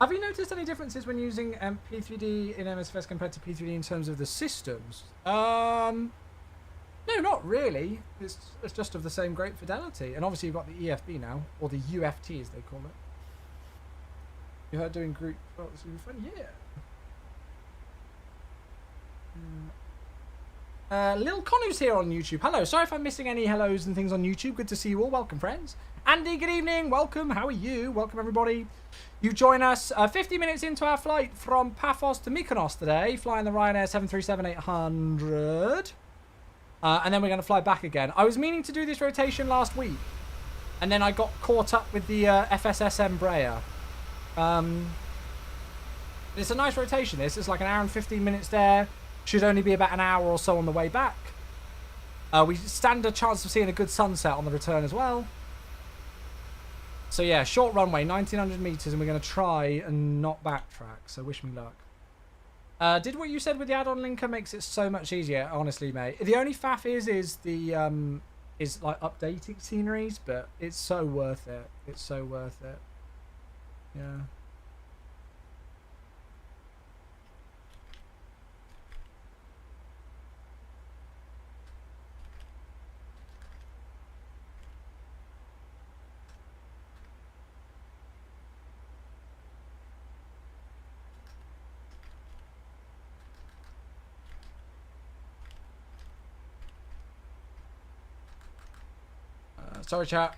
S1: Have you noticed any differences when using P3D in MSFS compared to P3D in terms of the systems? No, not really. It's just of the same great fidelity. And obviously you've got the EFB now, or the UFT as they call it. You heard doing group... Oh, it's going to be fun? Yeah. Lil Conu's here on YouTube. Hello. Sorry if I'm missing any hellos and things on YouTube. Good to see you all. Welcome, friends. Andy, good evening. Welcome. How are you? Welcome, everybody. You join us 50 minutes into our flight from Paphos to Mykonos today, flying the Ryanair 737-800. And then we're going to fly back again. I was meaning to do this rotation last week, and then I got caught up with the FSS Embraer. It's a nice rotation, this. It's like an hour and 15 minutes there. Should only be about an hour or so on the way back. We stand a chance of seeing a good sunset on the return as well. So yeah, short runway, 1900 meters, and we're going to try and not backtrack. So wish me luck. Did what you said with the add-on linker makes it so much easier, honestly, mate. The only faff is the is like updating sceneries, but it's so worth it. It's so worth it. Yeah. Sorry, chat.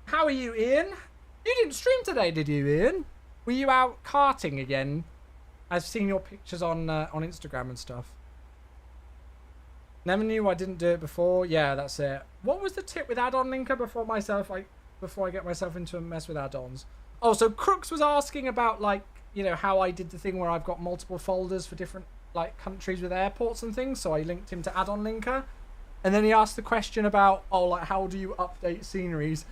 S1: How are you, Ian? You didn't stream today, did you, Ian? Were you out karting again? I've seen your pictures on Instagram and stuff. Never knew I didn't do it before. Yeah, that's it. What was the tip with add-on linker before I get myself into a mess with add-ons? Oh, so Crooks was asking about, like, you know, how I did the thing where I've got multiple folders for different, like, countries with airports and things. So I linked him to add-on linker. And then he asked the question about, oh, like, how do you update sceneries?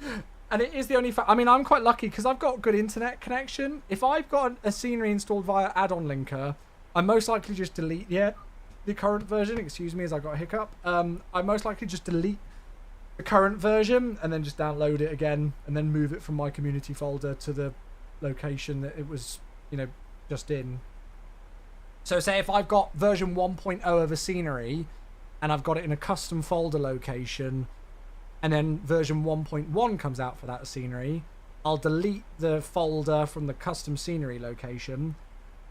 S1: And it is the only I mean, I'm quite lucky because I've got good internet connection. If I've got a scenery installed via add-on linker, I most likely just delete the current version. Excuse me, as I got a hiccup. I most likely just delete the current version and then just download it again and then move it from my community folder to the location that it was, you know, just in. So say if I've got version 1.0 of a scenery and I've got it in a custom folder location and then version 1.1 comes out for that scenery, I'll delete the folder from the custom scenery location,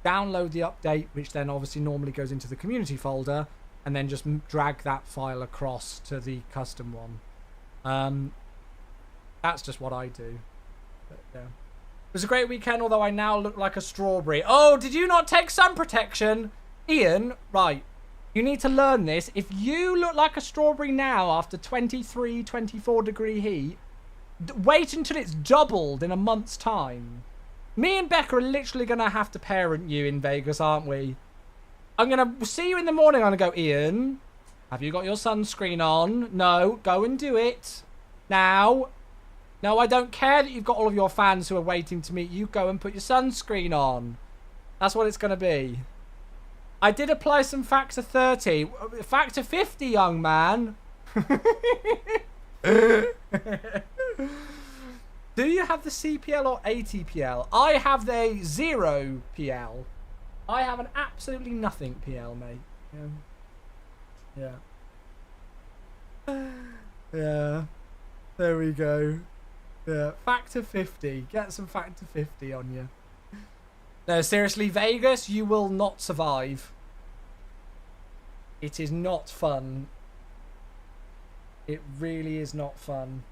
S1: download the update, which then obviously normally goes into the community folder, and then just drag that file across to the custom one. That's just what I do. But, yeah. It was a great weekend, although I now look like a strawberry. Oh, did you not take sun protection? Ian, right. You need to learn this. If you look like a strawberry now after 23, 24 degree heat, wait until it's doubled in a month's time. Me and Becca are literally going to have to parent you in Vegas, aren't we? I'm going to see you in the morning. I'm going to go, Ian, have you got your sunscreen on? No, go and do it. Now. No, I don't care that you've got all of your fans who are waiting to meet you. Go and put your sunscreen on. That's what it's going to be. I did apply some factor 30. Factor 50, young man. Do you have the CPL or ATPL? I have the 0 PL. I have an absolutely nothing PL, mate. Yeah. Yeah. There we go. Yeah. Factor 50. Get some factor 50 on you. No, seriously, Vegas, you will not survive. It is not fun. It really is not fun.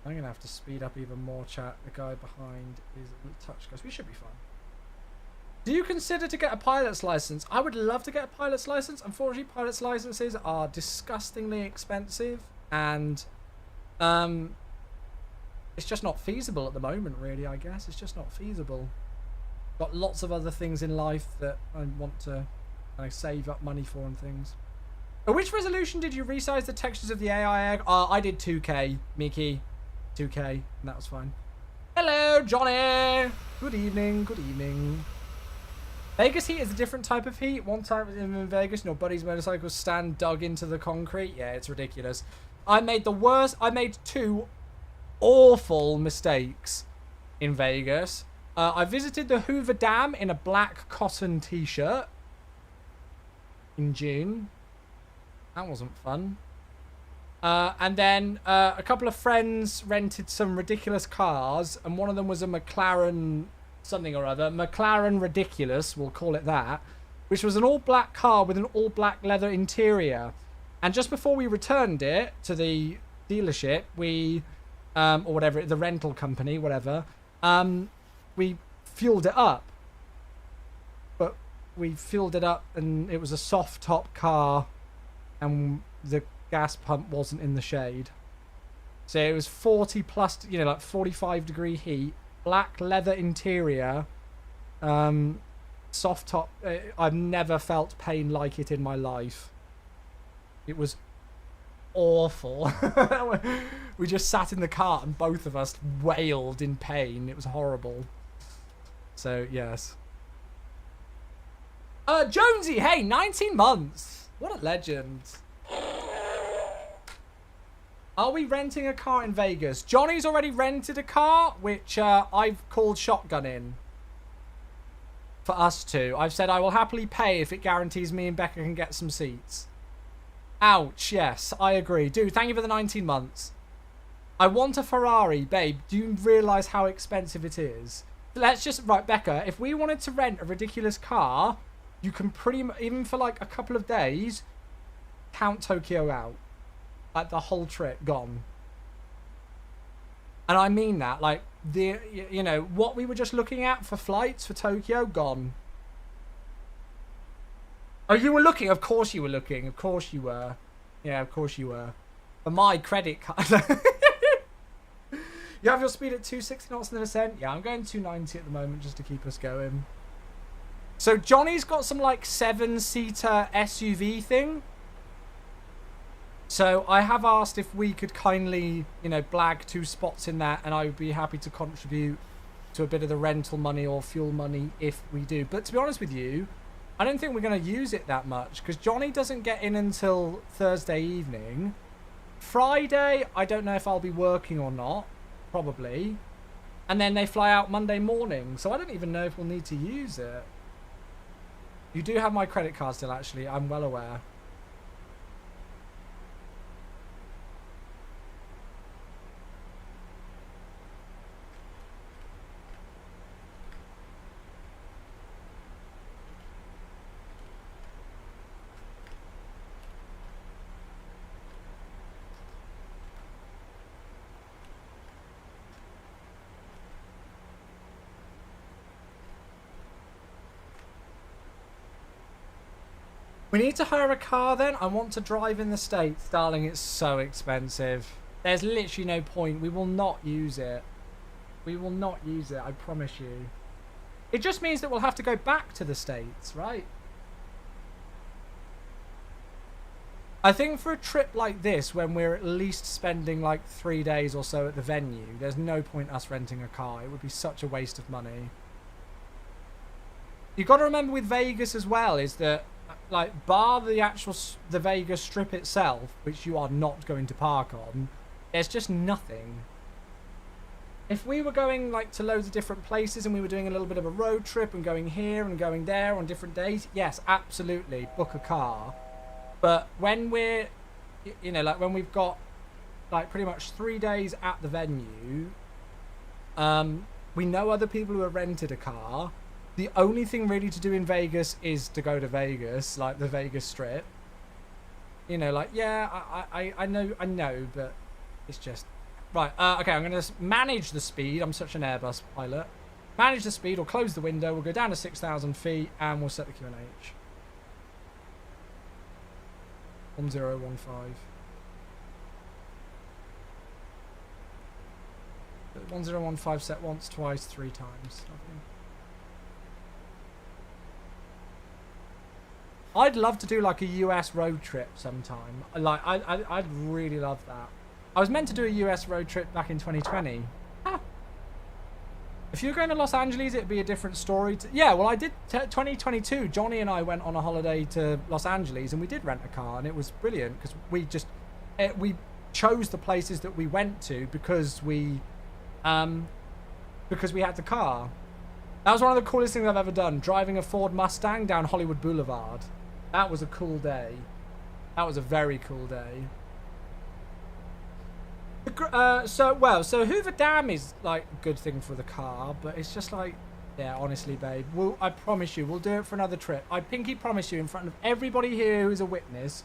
S1: I'm going to have to speed up even more, chat. The guy behind is a touch guys. We should be fine. Do you consider to get a pilot's license? I would love to get a pilot's license. Unfortunately, pilot's licenses are disgustingly expensive. And it's just not feasible at the moment, really, I guess. It's just not feasible. Got lots of other things in life that I want to save up money for and things. At which resolution did you resize the textures of the AI? I did 2K, Mickey. 2K, and that was fine. Hello, Johnny. Good evening, good evening. Vegas heat is a different type of heat. One time in Vegas, and your buddy's motorcycle stand dug into the concrete. Yeah, it's ridiculous. I made the worst. I made 2 awful mistakes in Vegas. I visited the Hoover Dam in a black cotton t-shirt in June. That wasn't fun. And then a couple of friends rented some ridiculous cars, and one of them was a McLaren something or other. McLaren Ridiculous, we'll call it that, which was an all-black car with an all-black leather interior. And just before we returned it to the dealership, we, or whatever, the rental company, whatever, we fueled it up. But we fueled it up, and it was a soft-top car, and the gas pump wasn't in the shade. So it was 40 plus, you know, like 45 degree heat, black leather interior, soft top. I've never felt pain like it in my life. It was awful. We just sat in the car and both of us wailed in pain. It was horrible. So yes. Jonesy, hey, 19 months. What a legend. Are we renting a car in Vegas? Johnny's already rented a car, which I've called Shotgun in. For us two. I've said I will happily pay if it guarantees me and Becca can get some seats. Ouch, yes, I agree. Dude, thank you for the 19 months. I want a Ferrari, babe. Do you realise how expensive it is? Let's just... Right, Becca, if we wanted to rent a ridiculous car, you can pretty much, even for like a couple of days, count Tokyo out. Like the whole trip gone. And I mean that, like, the, you know, what we were just looking at for flights for Tokyo, gone. Oh, you were looking? Of course you were looking. Of course you were. Yeah, of course you were. For my credit card. You have your speed at 260 knots in the descent? Yeah, I'm going 290 at the moment just to keep us going. So Johnny's got some, like, 7-seater SUV thing. So I have asked if we could kindly, you know, blag 2 spots in that, and I would be happy to contribute to a bit of the rental money or fuel money if we do. But to be honest with you, I don't think we're going to use it that much because Johnny doesn't get in until Thursday evening. Friday, I don't know if I'll be working or not, probably. And then they fly out Monday morning, so I don't even know if we'll need to use it. You do have my credit card still, actually. I'm well aware. We need to hire a car then. I want to drive in the States. Darling, it's so expensive. There's literally no point. We will not use it. We will not use it, I promise you. It just means that we'll have to go back to the States, right? I think for a trip like this, when we're at least spending like 3 days or so at the venue, there's no point us renting a car. It would be such a waste of money. You've got to remember with Vegas as well is that, like, bar the Vegas Strip itself, which you are not going to park on, there's just nothing. If we were going, like, to loads of different places and we were doing a little bit of a road trip and going here and going there on different days, yes, absolutely, book a car. But when we're, you know, like, when we've got, like, pretty much 3 days at the venue, we know other people who have rented a car. The only thing really to do in Vegas is to go to Vegas, like the Vegas Strip. You know, like, yeah, I know, but it's just... Right, okay, I'm going to manage the speed. I'm such an Airbus pilot. Manage the speed, or close the window. We'll go down to 6,000 feet, and we'll set the QNH. 1015. 1015 set once, twice, 3 times. Okay. I'd love to do like a US road trip sometime. Like, I'd really love that. I was meant to do a US road trip back in 2020. Ah. If you were going to Los Angeles, it'd be a different story. Yeah, well, I did 2022. Johnny and I went on a holiday to Los Angeles, and we did rent a car, and it was brilliant because we chose the places that we went to because we had the car. That was one of the coolest things I've ever done. Driving a Ford Mustang down Hollywood Boulevard. That was a cool day. That was a very cool day. So Hoover Dam is like a good thing for the car, but it's just like, yeah, honestly, babe, I promise you, we'll do it for another trip. I pinky promise you in front of everybody here who's a witness,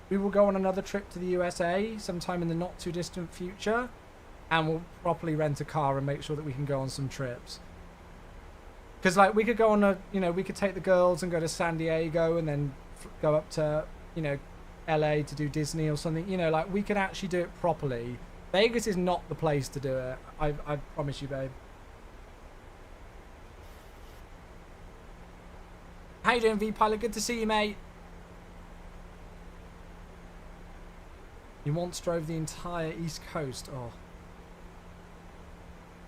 S1: we will go on another trip to the USA sometime in the not too distant future, and we'll properly rent a car and make sure that we can go on some trips. Because like we could go on a, you know, we could take the girls and go to San Diego and then go up to, you know, LA to do Disney or something. You know, like we can actually do it properly. Vegas is not the place to do it. I promise you, babe. How you doing, V-Pilot? Good to see you, mate. You once drove the entire East Coast. Oh.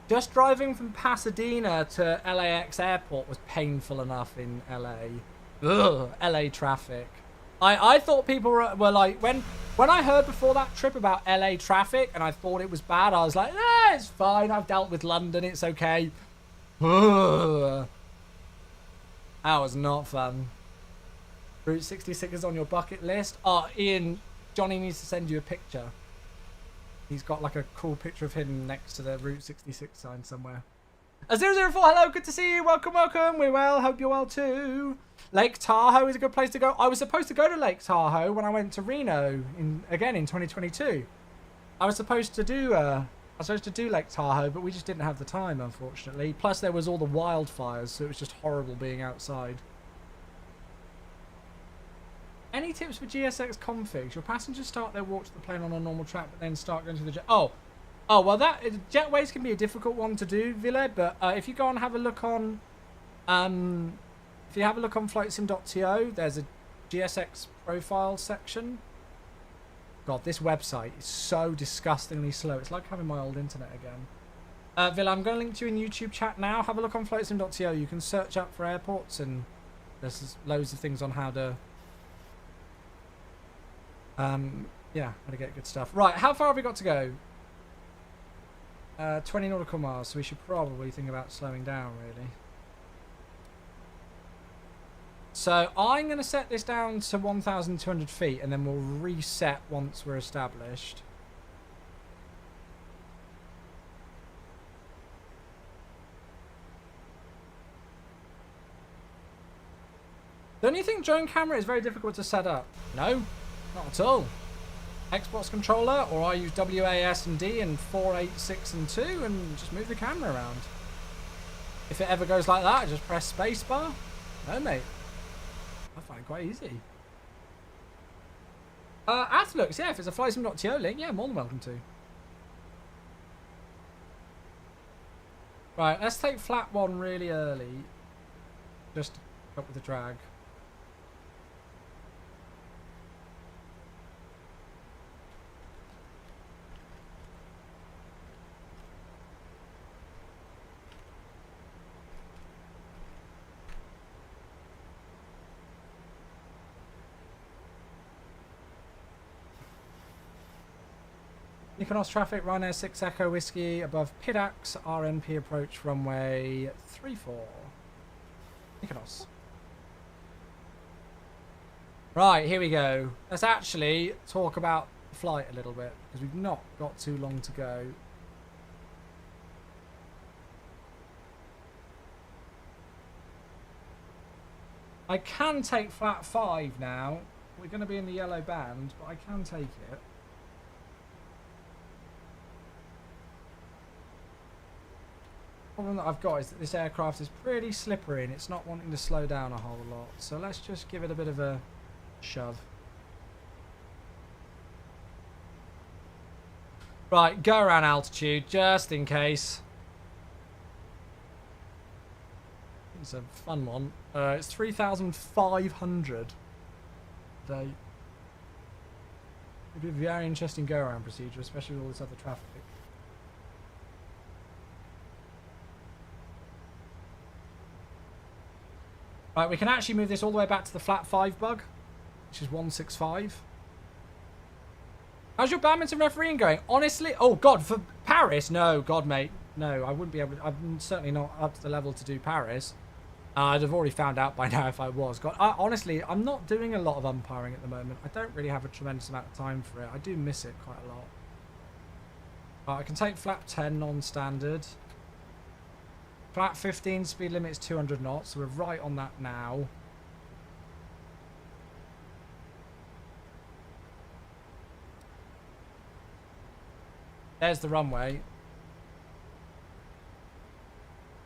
S1: Just driving from Pasadena to LAX airport was painful enough in LA. Ugh, LA traffic. I thought people were like, when I heard before that trip about LA traffic and I thought it was bad, I was like, nah, it's fine. I've dealt with London. It's okay. Ugh. That was not fun. Route 66 is on your bucket list. Oh, Ian, Johnny needs to send you a picture. He's got like a cool picture of him next to the Route 66 sign somewhere. 004, hello, good to see you. Welcome, welcome. We're well. Hope you're well too. Lake Tahoe is a good place to go. I was supposed to go to Lake Tahoe when I went to Reno again in 2022. I was supposed to do Lake Tahoe, but we just didn't have the time, unfortunately. Plus, there was all the wildfires, so it was just horrible being outside. Any tips for GSX configs? Your passengers start their walk to the plane on a normal track, but then start going to the jet. Oh, well, jetways can be a difficult one to do, Ville. But if you go and have a look on, flightsim.to, there's a GSX profile section. God, this website is so disgustingly slow. It's like having my old internet again. Villa, I'm going to link to you in YouTube chat now. Have a look on flightsim.to. You can search up for airports, and there's loads of things on how to... yeah, how to get good stuff. Right, how far have we got to go? 20 nautical miles, so we should probably think about slowing down, really. So I'm going to set this down to 1,200 feet, and then we'll reset once we're established. Don't you think drone camera is very difficult to set up? No, not at all. Xbox controller, or I use WAS and D and 4, 8, 6 and 2 and just move the camera around. If it ever goes like that, I just press spacebar. No, mate. I find it quite easy. Athlux, yeah, if it's a flightsim.to link, yeah, more than welcome to. Right, let's take flat one really early. Just to up with the drag. Mykonos traffic, Ryanair 6 Echo Whiskey above Pidax, RNP approach runway 34. Mykonos. Right, here we go. Let's actually talk about the flight a little bit, because we've not got too long to go. I can take flat 5 now. We're going to be in the yellow band, but I can take it. The problem that I've got is that this aircraft is pretty slippery and it's not wanting to slow down a whole lot. So let's just give it a bit of a shove. Right, go around altitude just in case. It's a fun one. It's 3,500 a day. It'd be a very interesting go around procedure, especially with all this other traffic. Right, we can actually move this all the way back to the flat 5 bug, which is 165. How's your badminton refereeing going? Honestly, oh God, for Paris? No, God, mate. No, I wouldn't be able to, I'm certainly not up to the level to do Paris. I'd have already found out by now if I was. God, honestly, I'm not doing a lot of umpiring at the moment. I don't really have a tremendous amount of time for it. I do miss it quite a lot. Right, I can take flap 10 non-standard. Flap 15 speed limit is 200 knots, so we're right on that now. There's the runway.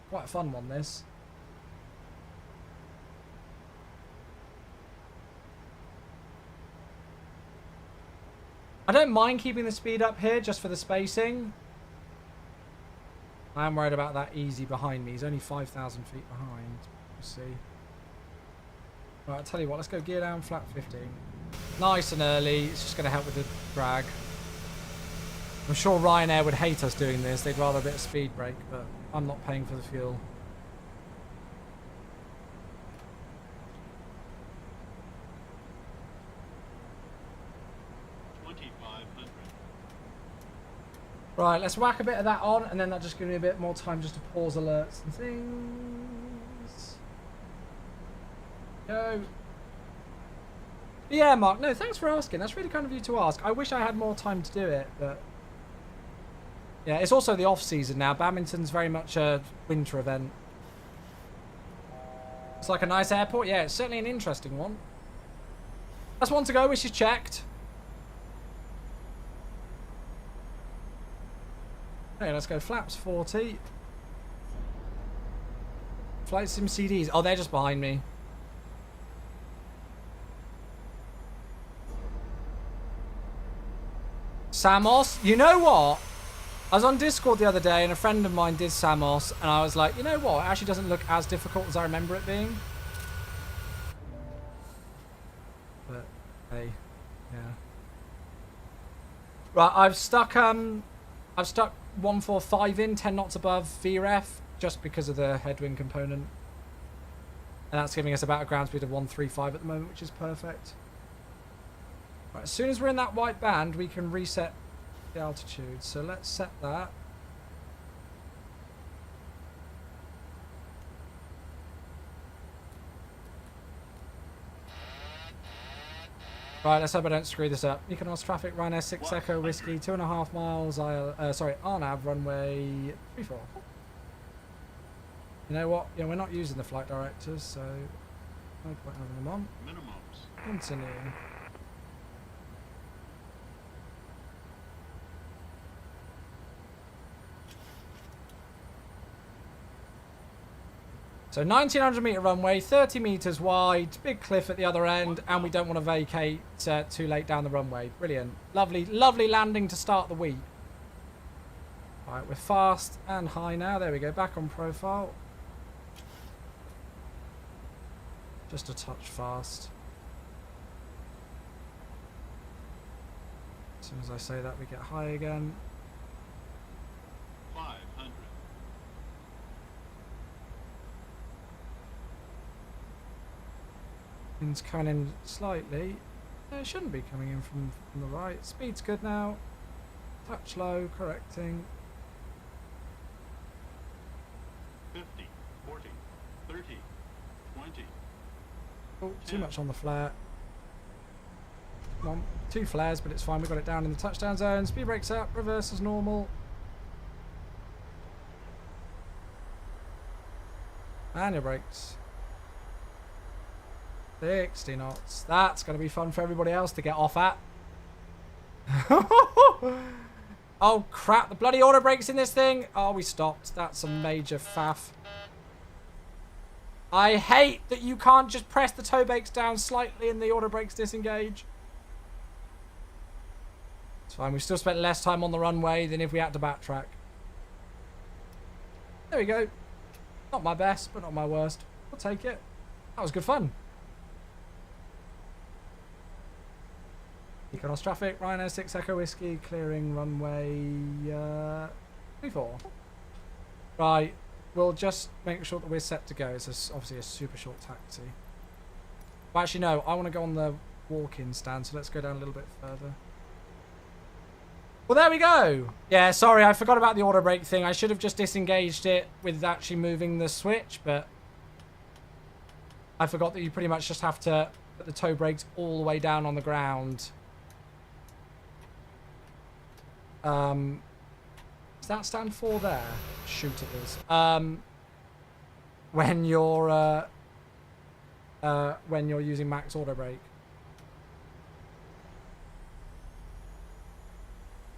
S1: Quite a fun one, this. I don't mind keeping the speed up here just for the spacing. I am worried about that easy behind me. He's only 5,000 feet behind. We'll see. Right, I'll tell you what. Let's go gear down, flap 15. Nice and early. It's just going to help with the drag. I'm sure Ryanair would hate us doing this. They'd rather a bit of speed brake, but I'm not paying for the fuel. Right, let's whack a bit of that on, and then that just gives me a bit more time just to pause alerts and things. Go. Yeah, Mark, no, thanks for asking. That's really kind of you to ask. I wish I had more time to do it, but... yeah, it's also the off-season now. Badminton's very much a winter event. It's like a nice airport. Yeah, it's certainly an interesting one. That's one to go, which is checked. Okay, let's go flaps 40. Flight sim CDs. Oh, they're just behind me. Samos. You know what? I was on Discord the other day and a friend of mine did Samos and I was like, you know what? It actually doesn't look as difficult as I remember it being. But, hey. Yeah. Right, I've stuck 145 in, 10 knots above VREF, just because of the headwind component. And that's giving us about a ground speed of 135 at the moment, which is perfect. Right, as soon as we're in that white band, we can reset the altitude. So let's set that. Right, let's hope I don't screw this up. Mykonos traffic, Ryanair 6 Echo Whiskey, 2.5 miles, RNAV, runway 34. You know what? Yeah, we're not using the flight directors, so no point having them on. Minimums. Continue. So 1900 metre runway, 30 metres wide, big cliff at the other end, and we don't want to vacate too late down the runway. Brilliant. Lovely, lovely landing to start the week. Alright, we're fast and high now. There we go, back on profile. Just a touch fast. As soon as I say that, we get high again.
S5: 500.
S1: Wind's coming in slightly. It shouldn't be coming in from the right. Speed's good now. Touch low, correcting.
S5: 50, 40, 30, 20.
S1: Oh, too much on the flare. Come on, 2 flares, but it's fine. We got it down in the touchdown zone. Speed brakes up, reverse as normal. And your brakes. 60 knots. That's going to be fun for everybody else to get off at. Oh crap, the bloody auto brakes in this thing. Oh, we stopped. That's a major faff. I hate that you can't just press the toe brakes down slightly and the auto brakes disengage. It's fine. We've still spent less time on the runway than if we had to backtrack. There we go. Not my best, but not my worst. I'll take it. That was good fun. Mykonos traffic, Ryanair 6 Echo Whiskey, clearing runway 34. Right, we'll just make sure that we're set to go. It's obviously a super short taxi. But actually, no, I want to go on the walk-in stand, so let's go down a little bit further. Well, there we go. Yeah, sorry, I forgot about the auto brake thing. I should have just disengaged it with actually moving the switch, but I forgot that you pretty much just have to put the toe brakes all the way down on the ground. that stand for there? Shoot, it is. When you're using max auto brake.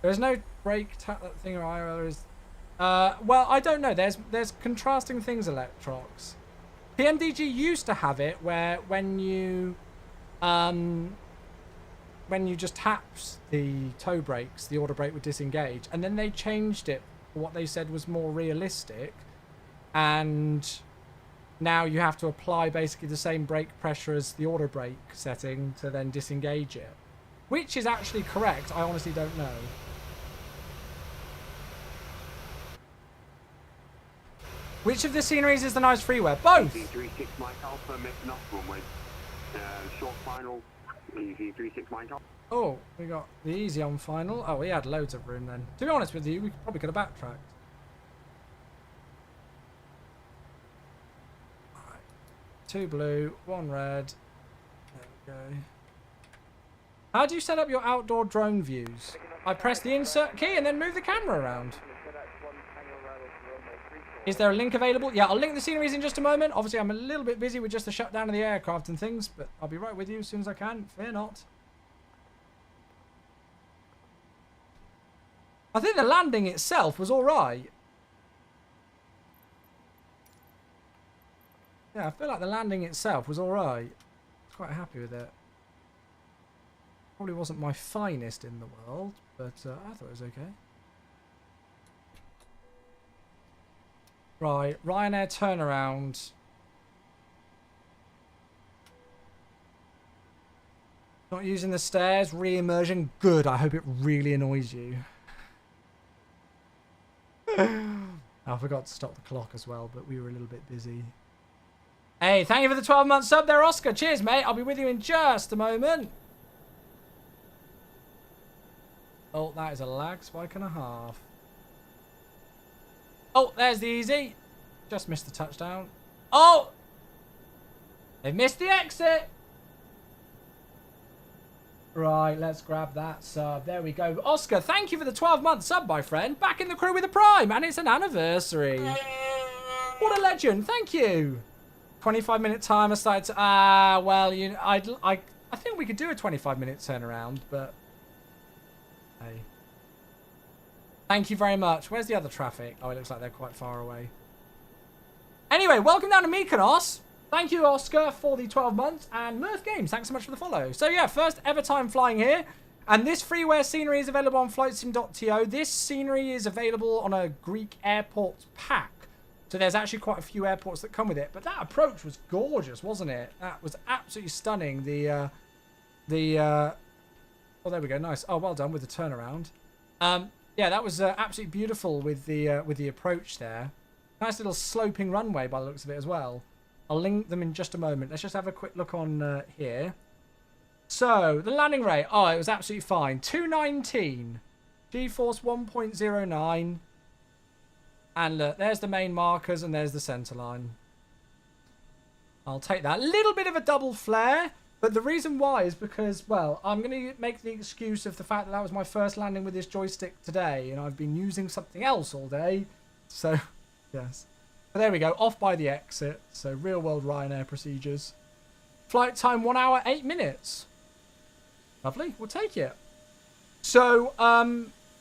S1: There's no brake thing or RYR is. Well, I don't know. There's contrasting things, Electrox. PMDG used to have it where when you just tapped the toe brakes, the auto brake would disengage, and then they changed it for what they said was more realistic, and now you have to apply basically the same brake pressure as the auto brake setting to then disengage it, which is actually correct. I honestly don't know. Which of the sceneries is the nice freeware? Both!
S3: Easy 36 Mike Alpha, making off runway. Short final, easy 36 Mike Alpha.
S1: Oh, we got the easy on final. Oh, we had loads of room then. To be honest with you, we probably could have backtracked. Alright. 2 blue, 1 red. There we go. How do you set up your outdoor drone views? I press the insert key and then move the camera around. Is there a link available? Yeah, I'll link the sceneries in just a moment. Obviously, I'm a little bit busy with just the shutdown of the aircraft and things, but I'll be right with you as soon as I can. Fear not. I think the landing itself was all right. Yeah, I feel like the landing itself was all right. I was quite happy with it. Probably wasn't my finest in the world, but I thought it was okay. Right, Ryanair turnaround. Not using the stairs, re-immersion. Good, I hope it really annoys you. I forgot to stop the clock as well, but we were a little bit busy. Hey, thank you for the 12-month sub there, Oscar. Cheers, mate. I'll be with you in just a moment. Oh, that is a lag spike and a half. Oh, there's the easy. Just missed the touchdown. Oh! They've missed the exit. Right, let's grab that sub. There we go. Oscar, thank you for the 12-month sub, my friend. Back in the crew with a prime, and it's an anniversary. What a legend. Thank you. 25-minute timer started to... well, you know, I think we could do a 25-minute turnaround, but... Hey. Thank you very much. Where's the other traffic? Oh, it looks like they're quite far away. Anyway, welcome down to Mykonos. Thank you, Oscar, for the 12 months. And Mirth Games, thanks so much for the follow. So, yeah, first ever time flying here. And this freeware scenery is available on flightsim.to. This scenery is available on a Greek airport pack. So there's actually quite a few airports that come with it. But that approach was gorgeous, wasn't it? That was absolutely stunning. Oh, there we go. Nice. Oh, well done with the turnaround. Yeah, that was absolutely beautiful with the approach there. Nice little sloping runway by the looks of it as well. I'll link them in just a moment. Let's just have a quick look on here. So, the landing rate. Oh, it was absolutely fine. 219. G-force 1.09. And look, there's the main markers and there's the centre line. I'll take that. A little bit of a double flare. But the reason why is because, well, I'm going to make the excuse of the fact that that was my first landing with this joystick today. And I've been using something else all day. So, yes. But there we go. Off by the exit. So, real-world Ryanair procedures. Flight time 1 hour, 8 minutes. Lovely. We'll take it. So,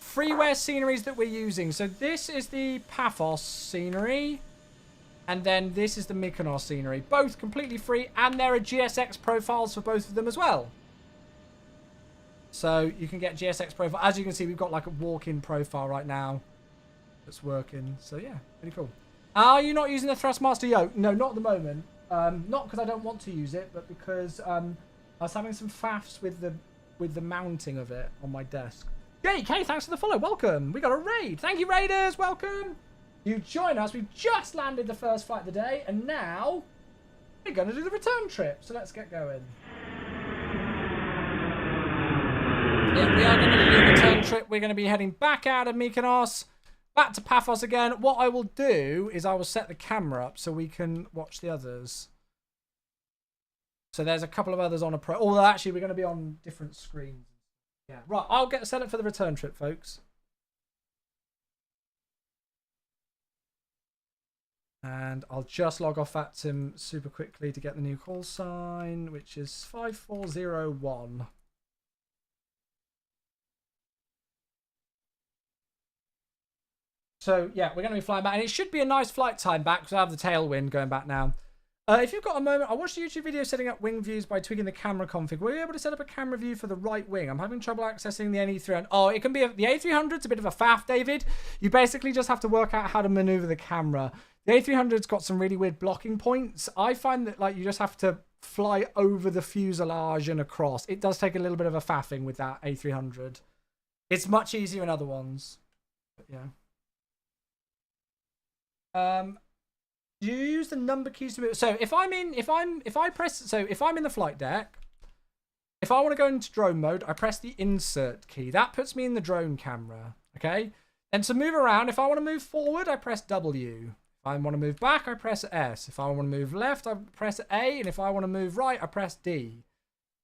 S1: freeware sceneries that we're using. So, this is the Paphos scenery. And then this is the Mykonos scenery. Both completely free. And there are GSX profiles for both of them as well. So you can get GSX profile. As you can see, we've got like a walk-in profile right now that's working. So yeah, pretty cool. Are you not using the Thrustmaster yoke? No, not at the moment. Not because I don't want to use it, but because I was having some faffs with the mounting of it on my desk. JK, thanks for the follow. Welcome. We got a raid. Thank you, raiders. Welcome. You join us. We've just landed the first flight of the day, and now we're going to do the return trip. So let's get going. Yeah, we are going to do the return trip. We're going to be heading back out of Mykonos, back to Paphos again. What I will do is I will set the camera up so we can watch the others. So there's a couple of others on a pro. Although actually we're going to be on different screens. Yeah, right. I'll get set up for the return trip, folks. And I'll just log off at him super quickly to get the new call sign, which is 5401. So, yeah, we're going to be flying back. And it should be a nice flight time back because I have the tailwind going back now. If you've got a moment, I watched a YouTube video setting up wing views by tweaking the camera config. Were you able to set up a camera view for the right wing? I'm having trouble accessing the NE300. Oh, it can be... the A300's a bit of a faff, David. You basically just have to work out how to maneuver the camera. The A300's got some really weird blocking points. I find that like you just have to fly over the fuselage and across. It does take a little bit of a faffing with that A300. It's much easier in other ones. But yeah. You use the number keys to move. So if I'm in the flight deck, if I want to go into drone mode, I press the insert key. That puts me in the drone camera. Okay. And to move around, if I want to move forward, I press W. If I want to move back, I press S. If I want to move left, I press A. And if I want to move right, I press D.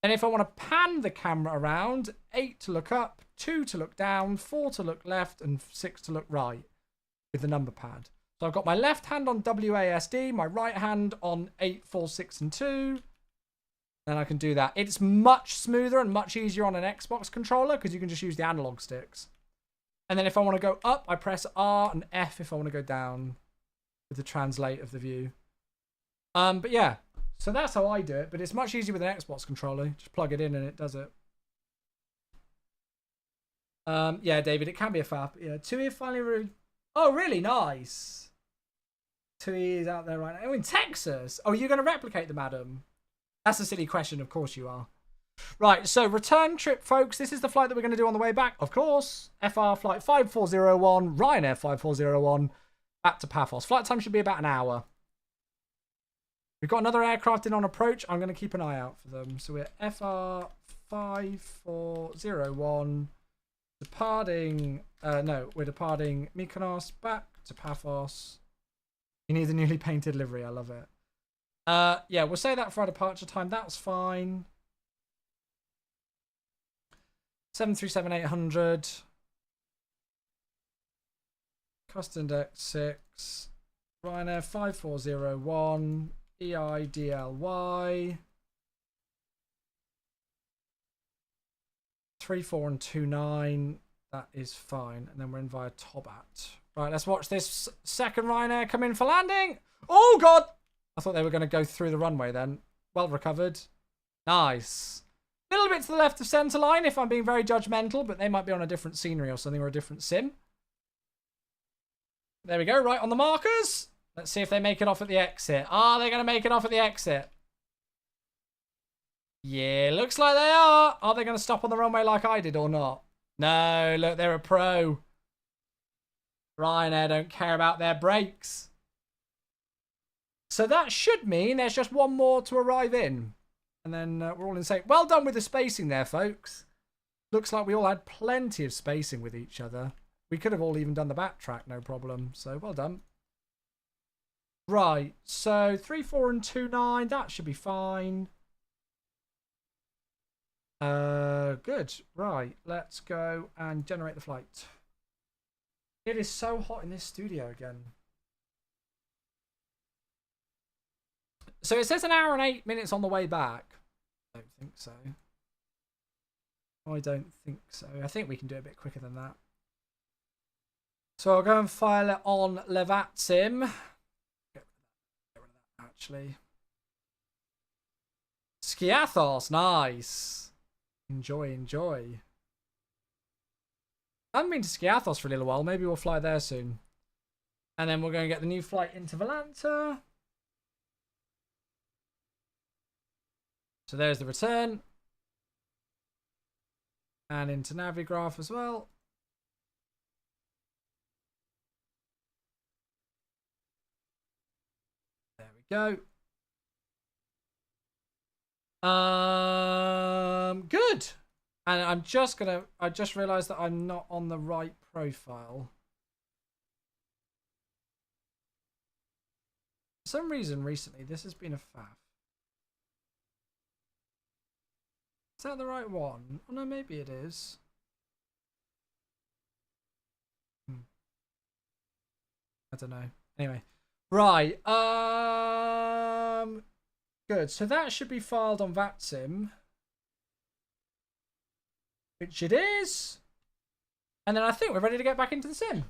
S1: And if I want to pan the camera around, 8 to look up, 2 to look down, 4 to look left, and 6 to look right with the number pad. So I've got my left hand on WASD, my right hand on 8, 4, 6, and 2. Then I can do that. It's much smoother and much easier on an Xbox controller because you can just use the analog sticks. And then if I want to go up, I press R and F if I want to go down with the translate of the view. But yeah, so that's how I do it. But it's much easier with an Xbox controller. Just plug it in and it does it. Yeah, David, it can be a faff. Yeah, TUI finally... Oh, really? Nice. TUI is out there right now. Oh, in Texas? Oh, you're going to replicate them, Adam? That's a silly question. Of course you are. Right, so return trip, folks. This is the flight that we're going to do on the way back. Of course, FR flight 5401, Ryanair 5401, back to Paphos. Flight time should be about an hour. We've got another aircraft in on approach. I'm going to keep an eye out for them. So we're FR 5401, departing... no, we're departing Mykonos, back to Paphos. You need the newly painted livery. I love it. Yeah, we'll say that for our departure time. That's fine. 737-800. Cost index 6. Ryanair 5401. EIDLY. 34 and 29. That is fine. And then we're in via Tobat. Right, let's watch this second Ryanair come in for landing. Oh, God! I thought they were going to go through the runway then. Well recovered. Nice. A little bit to the left of centre line if I'm being very judgmental, but they might be on a different scenery or something or a different sim. There we go, right on the markers. Let's see if they make it off at the exit. Are they going to make it off at the exit? Yeah, looks like they are. Are they going to stop on the runway like I did or not? No, look, they're a pro. Ryanair don't care about their brakes. So that should mean there's just one more to arrive in. And then we're all in safe. Well done with the spacing there, folks. Looks like we all had plenty of spacing with each other. We could have all even done the backtrack, no problem. So well done. Right, so 34 and 29, that should be fine. Good. Right, let's go and generate the flight. It is so hot in this studio again. So it says an hour and 8 minutes on the way back. I don't think so. I don't think so. I think we can do it a bit quicker than that. So I'll go and file it on Levatsim. Get rid of that, actually. Skiathos, nice. Enjoy, enjoy. I haven't been to Skiathos for a little while. Maybe we'll fly there soon. And then we're going to get the new flight into Valanta. So there's the return. And into Navigraph as well. There we go. Good. And I just realized that I'm not on the right profile. For some reason recently this has been a faff. Is that the right one? Oh no, maybe it is. I don't know. Anyway, Right. Good. So that should be filed on VATSIM, which it is. And then I think we're ready to get back into the sim.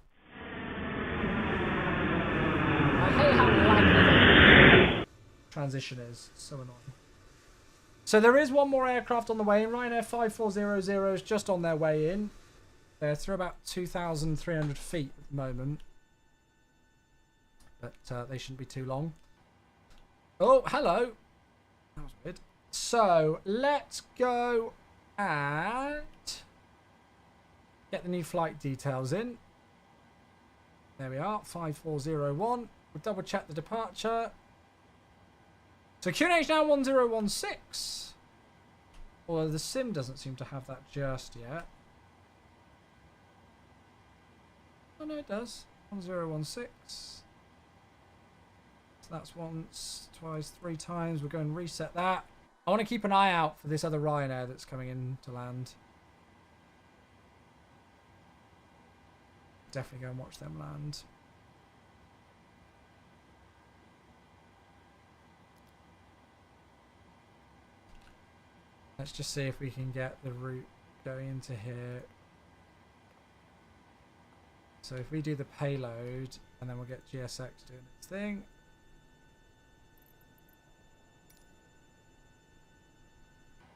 S1: I hate how laggy the transition is. It's so annoying. So there is one more aircraft on the way in. Ryanair 5400 is just on their way in. They're through about 2,300 feet at the moment. But they shouldn't be too long. Oh, hello. That was weird. So let's go and get the new flight details in. There we are, 5401. We'll double check the departure. So QNH now 1016. Although the sim doesn't seem to have that just yet. Oh no, it does. 1016. So that's once, twice, 3 times. We're going to reset that. I want to keep an eye out for this other Ryanair that's coming in to land. Definitely go and watch them land. Let's just see if we can get the route going into here. So if we do the payload, and then we'll get GSX doing its thing.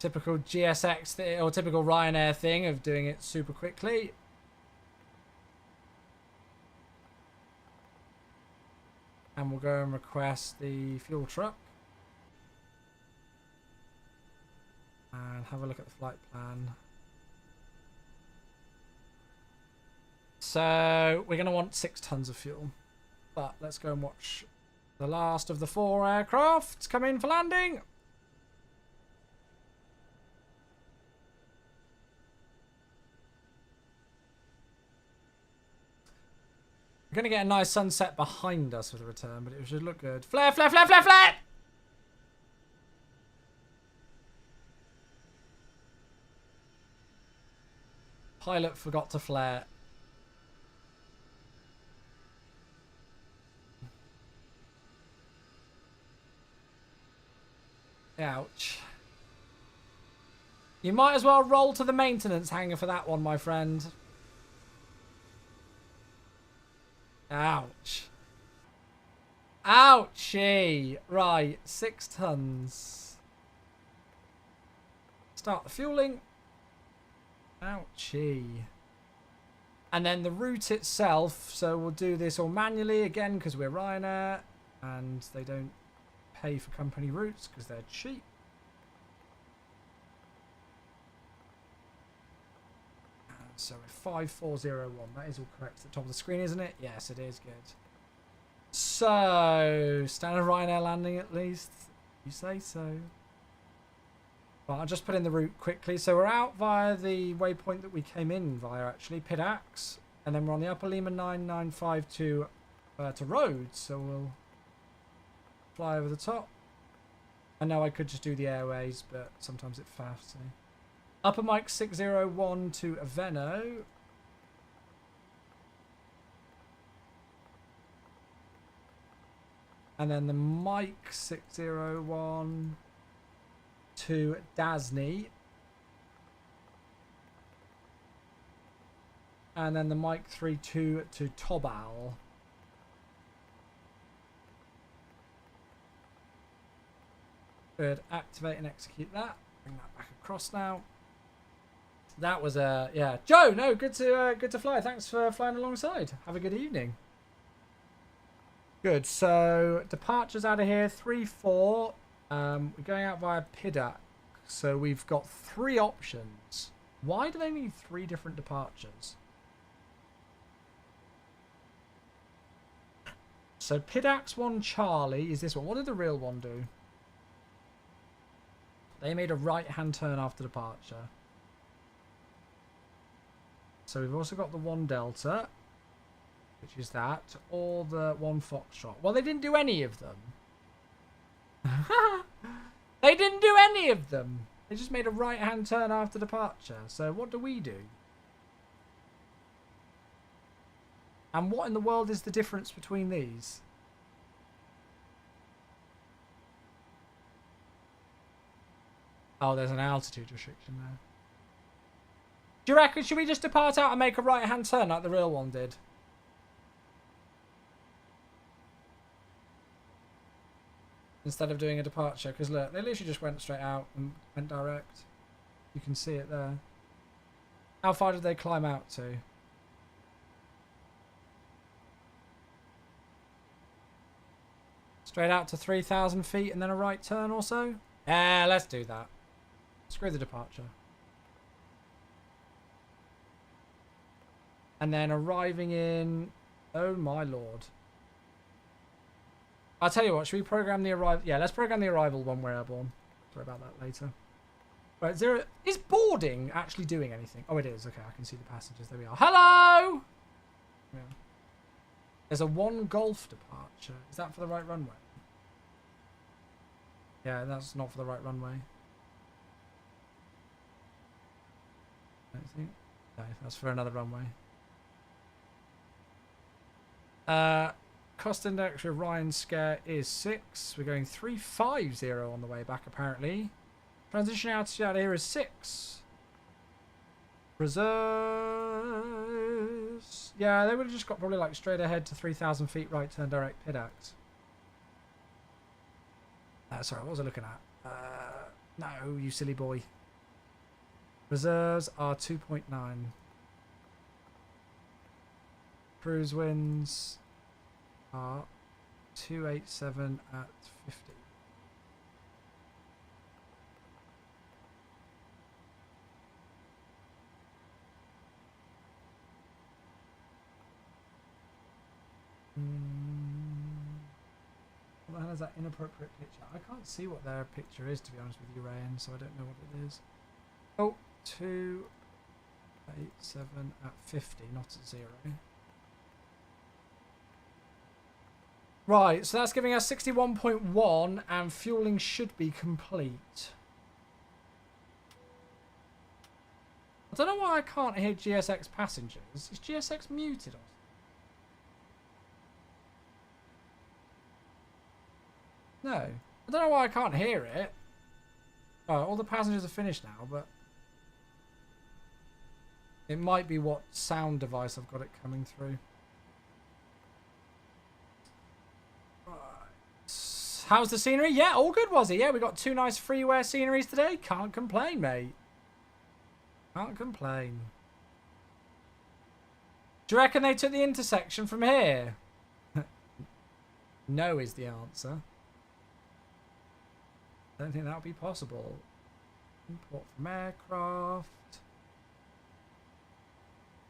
S1: Typical GSX or typical Ryanair thing of doing it super quickly. And we'll go and request the fuel truck. And have a look at the flight plan. So we're going to want 6 tons of fuel. But let's go and watch the last of the 4 aircrafts come in for landing. We're going to get a nice sunset behind us with the return, but it should look good. Flare, flare, flare, flare, flare! Pilot forgot to flare. Ouch. You might as well roll to the maintenance hangar for that one, my friend. Ouch. Ouchie. Right, 6 tons. Start the fueling. Ouchie. And then the route itself, so we'll do this all manually again because we're Ryanair and they don't pay for company routes because they're cheap. So 5401, that is all correct at the top of the screen, isn't it? Yes, it is good. So, standard Ryanair landing at least. You say so. Well, I'll just put in the route quickly. So we're out via the waypoint that we came in via, actually, Pidax. And then we're on the Upper Lima 9952 to Rhodes. So we'll fly over the top. I know I could just do the airways, but sometimes it faffs me. Upper Mike 601 to Aveno. And then the Mike 601 to Dasney. And then the Mike 32 to Tobal. Good. Activate and execute that. Bring that back across now. That was yeah. Joe, no, good to fly. Thanks for flying alongside. Have a good evening. Good. So departures out of here 3-4. We're going out via Pidac. So we've got 3 options. Why do they need 3 different departures? So Pidax 1 Charlie is this one. What did the real one do? They made a right-hand turn after departure. So we've also got the 1 Delta, which is that, or the 1 Foxtrot. Well, they didn't do any of them. They didn't do any of them. They just made a right-hand turn after departure. So what do we do? And what in the world is the difference between these? Oh, there's an altitude restriction there. Do you reckon, should we just depart out and make a right-hand turn like the real one did? Instead of doing a departure, because look, they literally just went straight out and went direct. You can see it there. How far did they climb out to? Straight out to 3,000 feet and then a right turn or so? Yeah, let's do that. Screw the departure. And then arriving in... Oh my lord. I'll tell you what, should we program the arrival? Yeah, let's program the arrival when we're airborne. Sorry about that later. Right, zero. Is boarding actually doing anything? Oh, it is. Okay, I can see the passengers. There we are. Hello! Yeah. There's a 1 Golf departure. Is that for the right runway? Yeah, that's not for the right runway. I don't think. No, that's for another runway. Cost index with Ryan Scare is 6. We're going 350 on the way back, apparently. Transition altitude out here is 6. Reserves. Yeah, they would have just got probably like straight ahead to 3,000 feet right turn direct PIDAX. Sorry, what was I looking at? No, you silly boy. Reserves are 2.9. Cruise winds are 287 at 50. What the hell is that inappropriate picture? I can't see what their picture is, to be honest with you, Rayan, so I don't know what it is. Oh, 287 at 50, not at 0. Right, so that's giving us 61.1 and fueling should be complete. I don't know why I can't hear GSX passengers. Is GSX muted or something? No. I don't know why I can't hear it. Oh, all the passengers are finished now, but it might be what sound device I've got it coming through. How's the scenery? Yeah, all good, was it? Yeah, we got 2 nice Freeware sceneries today. Can't complain, mate. Can't complain. Do you reckon they took the intersection from here? No is the answer. I don't think that would be possible. Import from aircraft.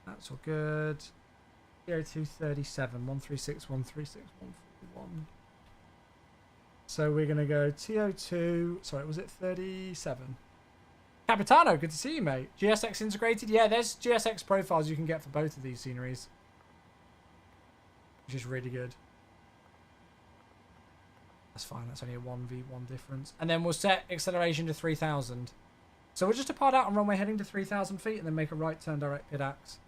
S1: That's all good. 0237, 136, 136, 141. So we're going to go TO2, sorry, was it 37? Capitano, good to see you, mate. GSX integrated? Yeah, there's GSX profiles you can get for both of these sceneries. Which is really good. That's fine, that's only a 1v1 difference. And then we'll set acceleration to 3,000. So we'll just depart out on runway heading to 3,000 feet and then make a right turn direct PIDAX. So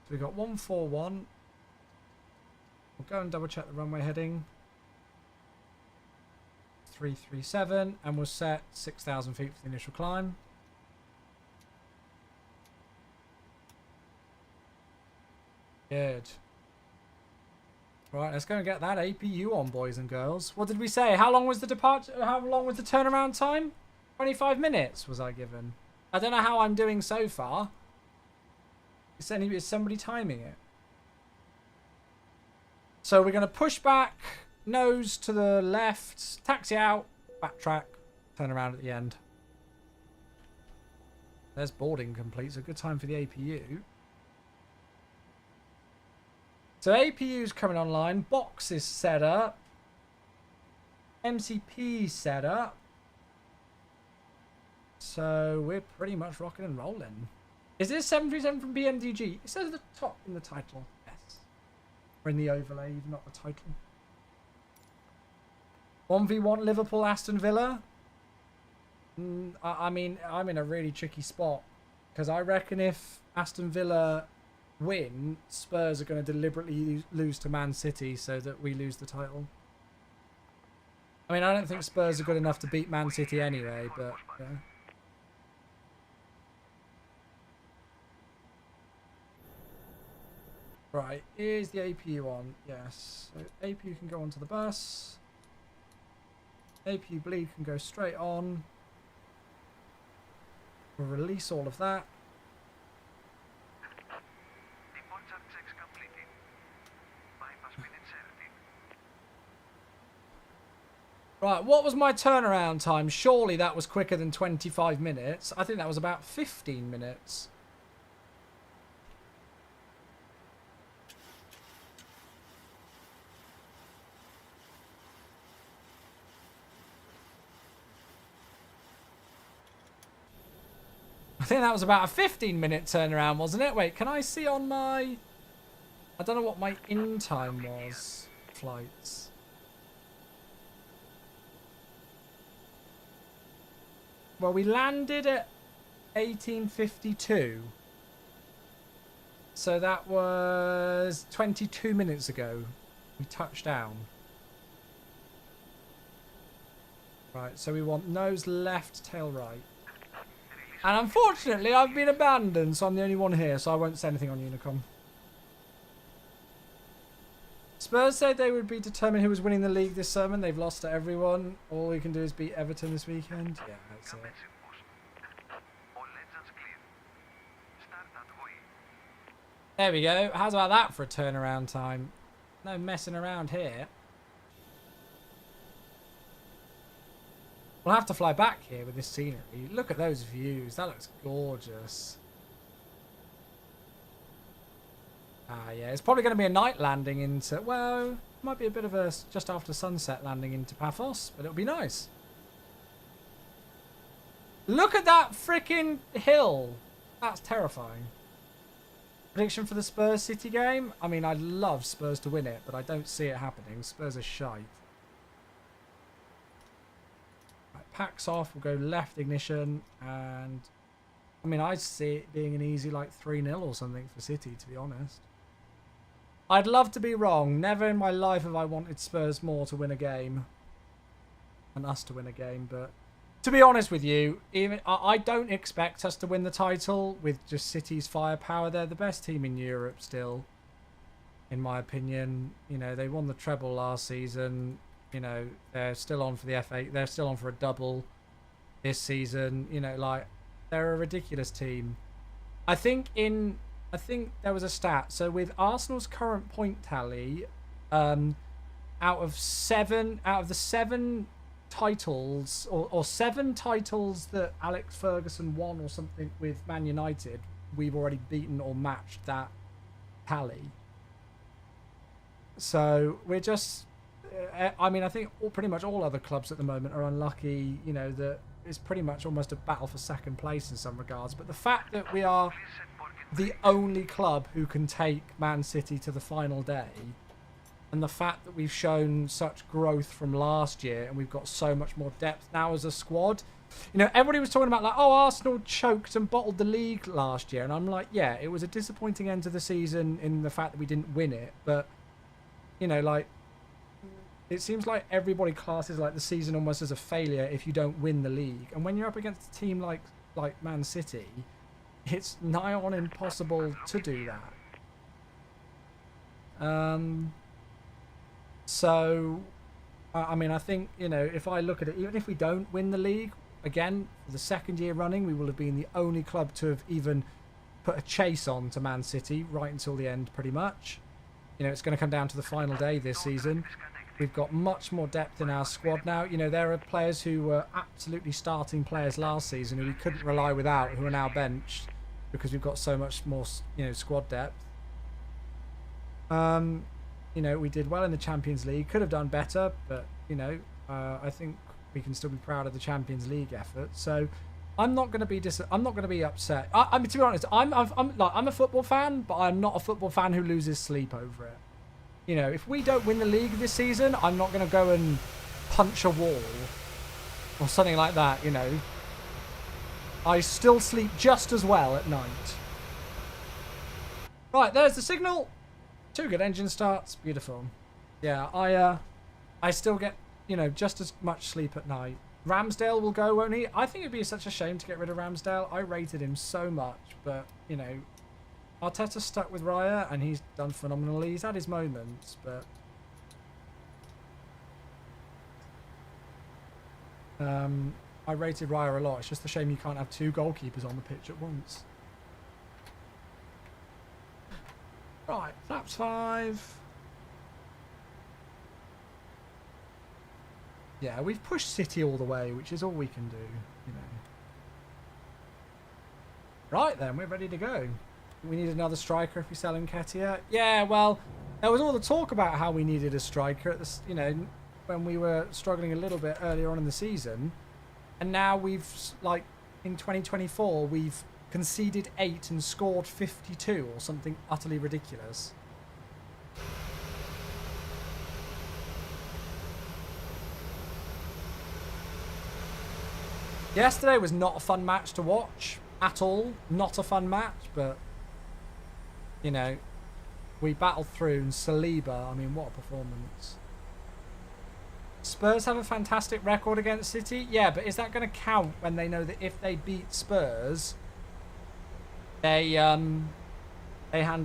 S1: we've got 141. We'll go and double check the runway heading. 337, and we'll set 6,000 feet for the initial climb. Good. Right, let's go and get that APU on, boys and girls. What did we say? How long was the departure? How long was the turnaround time? 25 minutes was I given. I don't know how I'm doing so far. Is somebody timing it? So we're going to push back, nose to the left, taxi out, backtrack, turn around at the end. There's boarding complete, so good time for the APU. So APU's coming online, box is set up, MCP set up. So we're pretty much rocking and rolling. Is this 737 from BMDG? It says at the top in the title. Or in the overlay, even not the title. 1v1 Liverpool Aston Villa. I mean, I'm in a really tricky spot. Because I reckon if Aston Villa win, Spurs are going to deliberately lose to Man City so that we lose the title. I mean, I don't think Spurs are good enough to beat Man City anyway, but yeah. Right, is the APU on? Yes. So APU can go onto the bus. APU bleed can go straight on. We'll release all of that. Right, what was my turnaround time? Surely that was quicker than 25 minutes. I think that was about 15 minutes. I think that was about a 15-minute turnaround, wasn't it? Wait, can I see on my... I don't know what my in time was. Flights. Well, we landed at 18:52. So that was 22 minutes ago. We touched down. Right, so we want nose left, tail right. And unfortunately, I've been abandoned, so I'm the only one here, so I won't say anything on Unicom. Spurs said they would be determined who was winning the league this summer. They've lost to everyone. All we can do is beat Everton this weekend. Yeah, that's it. There we go. How's about that for a turnaround time? No messing around here. We'll have to fly back here with this scenery. Look at those views. That looks gorgeous. Ah, yeah. It's probably going to be a night landing into... Well, it might be a bit of a just after sunset landing into Paphos, but it'll be nice. Look at that freaking hill. That's terrifying. Prediction for the Spurs City game? I mean, I'd love Spurs to win it, but I don't see it happening. Spurs are shite. Right, packs off. We'll go left ignition. And, I mean, I see it being an easy, like, 3-0 or something for City, to be honest. I'd love to be wrong. Never in my life have I wanted Spurs more to win a game. And us to win a game, but... To be honest with you, even I don't expect us to win the title with just City's firepower. They're the best team in Europe still, in my opinion. You know, they won the treble last season. You know, they're still on for the FA. They're still on for a double this season. You know, like, they're a ridiculous team. I think there was a stat. So with Arsenal's current point tally, out of the seven titles or 7 titles that Alex Ferguson won or something with Man United, we've already beaten or matched that tally. So we're just I mean, I think pretty much all other clubs at the moment are unlucky, you know, that it's pretty much almost a battle for second place in some regards, but the fact that we are the only club who can take Man City to the final day, and the fact that we've shown such growth from last year and we've got so much more depth now as a squad. You know, everybody was talking about, like, oh, Arsenal choked and bottled the league last year. And I'm like, yeah, it was a disappointing end to the season in the fact that we didn't win it. But, you know, like, it seems like everybody classes, like, the season almost as a failure if you don't win the league. And when you're up against a team like Man City, it's nigh on impossible to do that. So, I mean, I think, you know, if I look at it, even if we don't win the league, again, for the second year running, we will have been the only club to have even put a chase on to Man City right until the end, pretty much. You know, it's going to come down to the final day this season. We've got much more depth in our squad now. You know, there are players who were absolutely starting players last season who we couldn't rely without, who are now benched because we've got so much more, you know, squad depth. You know, we did well in the Champions League. Could have done better, but, you know, I think we can still be proud of the Champions League effort. So I'm not going to be I'm not going to be upset. I mean, to be honest, I'm a football fan, but I'm not a football fan who loses sleep over it. You know, if we don't win the league this season, I'm not going to go and punch a wall or something like that, you know. I still sleep just as well at night. Right, there's the signal. 2 good engine starts. Beautiful. Yeah, I still get you know, just as much sleep at night. Ramsdale will go, won't he? I think it'd be such a shame to get rid of Ramsdale. I rated him so much, but, you know, Arteta's stuck with RYR, and he's done phenomenally. He's had his moments, but... I rated RYR a lot. It's just a shame you can't have 2 goalkeepers on the pitch at once. Right, flaps 5. Yeah, we've pushed City all the way, which is all we can do, you know. Right then, we're ready to go. We need another striker if we sell Nketiah. Yeah, well, there was all the talk about how we needed a striker at this, you know, when we were struggling a little bit earlier on in the season. And now we've, like, in 2024, we've conceded 8 and scored 52 or something utterly ridiculous. Yesterday was not a fun match to watch at all. Not a fun match, but, you know, we battled through. And Saliba, I mean, what a performance. Spurs have a fantastic record against City. Yeah, but is that going to count when they know that if they beat Spurs, they hand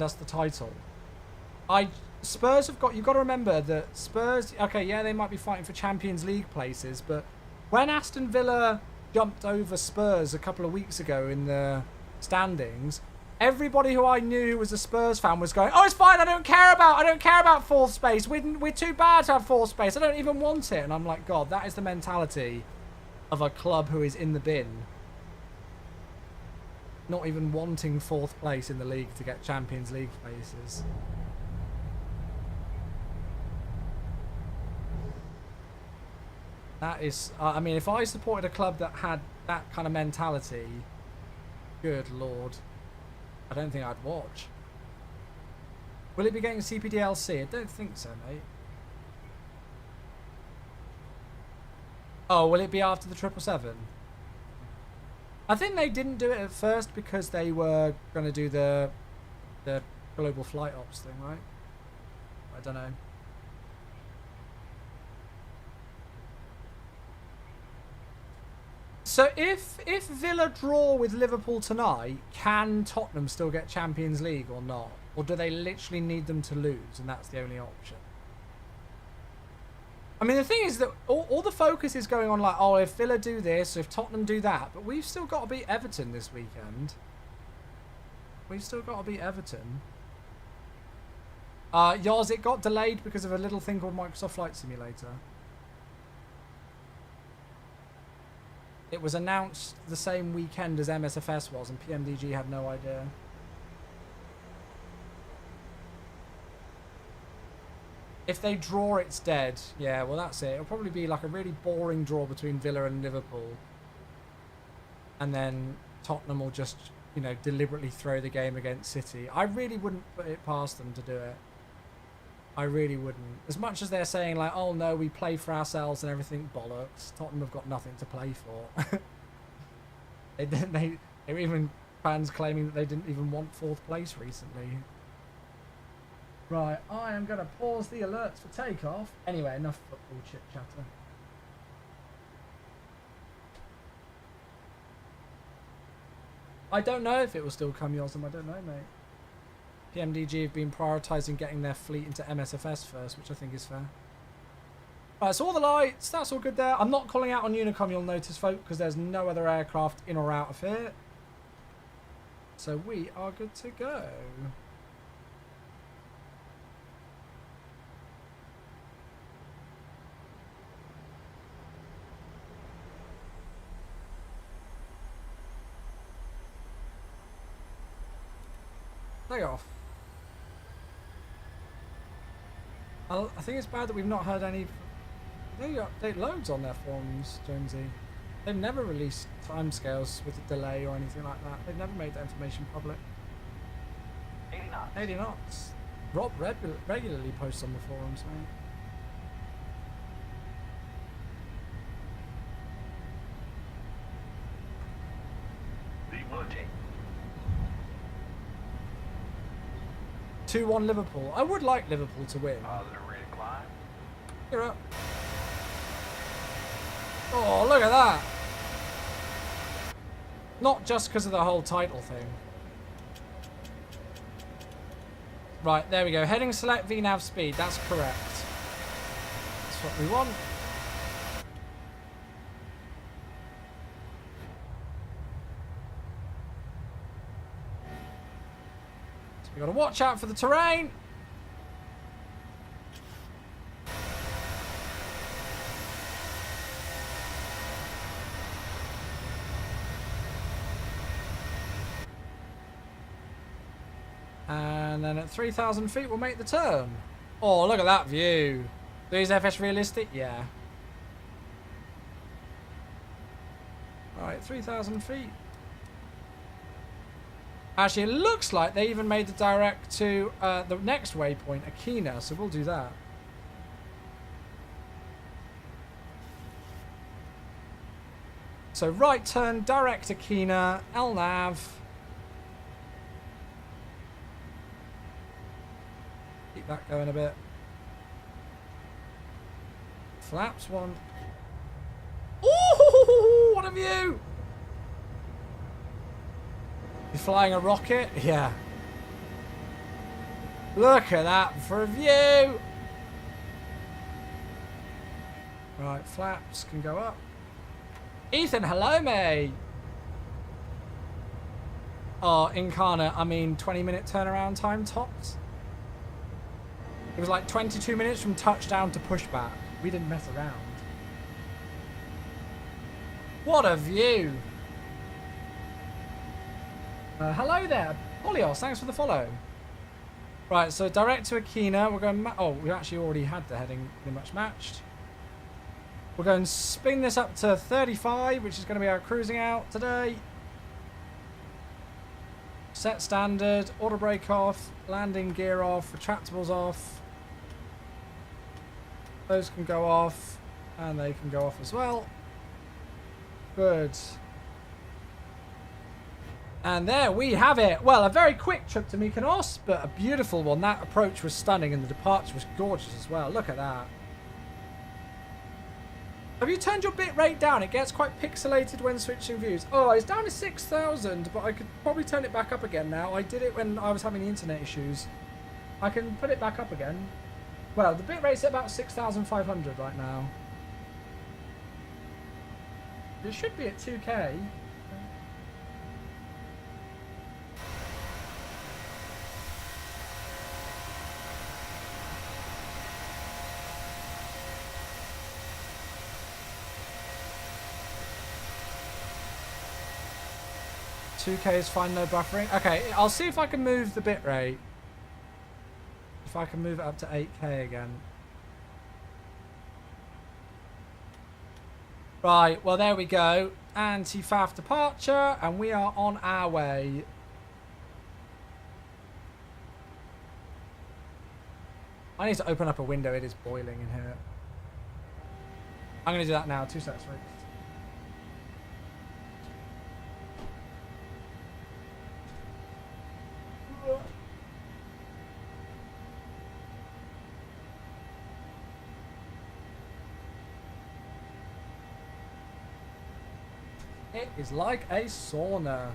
S1: us the title? Spurs have got... You've got to remember that Spurs... Okay, yeah, they might be fighting for Champions League places, but when Aston Villa jumped over Spurs a couple of weeks ago in the standings, everybody who I knew who was a Spurs fan was going, "Oh, it's fine. I don't care about fourth space. We're too bad to have fourth space. I don't even want it." And I'm like, God, that is the mentality of a club who is in the bin, not even wanting fourth place in the league to get Champions League places. That is, I mean, if I supported a club that had that kind of mentality, good Lord, I don't think I'd watch. Will it be getting CPDLC? I don't think so, mate. Oh, will it be after the 777? I think they didn't do it at first because they were going to do the global flight ops thing, right? I don't know. So if Villa draw with Liverpool tonight, can Tottenham still get Champions League or not? Or do they literally need them to lose and that's the only option? I mean, the thing is that all the focus is going on like, oh, if Villa do this, if Tottenham do that, but we've still got to beat Everton this weekend. We've still got to beat Everton. Yoz, it got delayed because of a little thing called Microsoft Flight Simulator. It was announced the same weekend as MSFS was, and PMDG had no idea. If they draw, it's dead. Yeah, well, that's it. It'll probably be like a really boring draw between Villa and Liverpool. And then Tottenham will just, you know, deliberately throw the game against City. I really wouldn't put it past them to do it. I really wouldn't. As much as they're saying like, oh no, we play for ourselves and everything, bollocks. Tottenham have got nothing to play for. They were even fans claiming that they didn't even want 4th place recently. Right, I am going to pause the alerts for takeoff. Anyway, enough football chit chatter. I don't know if it will still come, Yosem. I don't know, mate. PMDG have been prioritising getting their fleet into MSFS first, which I think is fair. Right, so all the lights, that's all good there. I'm not calling out on Unicom, you'll notice, folk, because there's no other aircraft in or out of here. So we are good to go. Takeoff. I think it's bad that we've not heard any... They update loads on their forums, Jonesy. They've never released timescales with a delay or anything like that. They've never made that information public.
S4: 80 knots.
S1: 80 knots. Rob regularly posts on the forums, mate.
S4: Rotate.
S1: 2-1 Liverpool. I would like Liverpool to win.
S4: Positive rate of climb.
S1: You're up. Oh, look at that. Not just because of the whole title thing. Right, there we go. Heading select VNAV speed. That's correct. That's what we want. So we got to watch out for the terrain. And then at 3,000 feet, we'll make the turn. Oh, look at that view. Is FS realistic? Yeah. Right, 3,000 feet. Actually, it looks like they even made the direct to the next waypoint, Akina, so we'll do that. So right turn, direct Akina, LNAV. Keep that going a bit. Flaps one. Ooh, what a view! He's flying a rocket? Yeah. Look at that for a view! Right, flaps can go up. Ethan, hello, mate! Oh, Incarnate, I mean 20-minute turnaround time tops. It was like 22 minutes from touchdown to pushback. We didn't mess around. What a view! Hello there, Polios, thanks for the follow. Right, so direct to Akina, we're going... Oh, we actually already had the heading pretty much matched. We're going to spin this up to 35, which is going to be our cruising out today. Set standard, auto brake off, landing gear off, retractables off. Those can go off, and they can go off as well. Good. And there we have it. Well, a very quick trip to Mykonos, but a beautiful one. That approach was stunning, and the departure was gorgeous as well. Look at that. Have you turned your bit rate down? It gets quite pixelated when switching views. Oh, it's down to 6,000, but I could probably turn it back up again now. I did it when I was having the internet issues. I can put it back up again. Well, the bit rate's at about 6,500 right now. It should be at 2K. $2K is fine, no buffering. Okay, I'll see if I can move the bit rate. If I can move it up to 8K again. Right, well there we go. Anti-FAF departure, and we are on our way. I need to open up a window, it is boiling in here. I'm going to do that now, 2 seconds, right? It is like a sauna.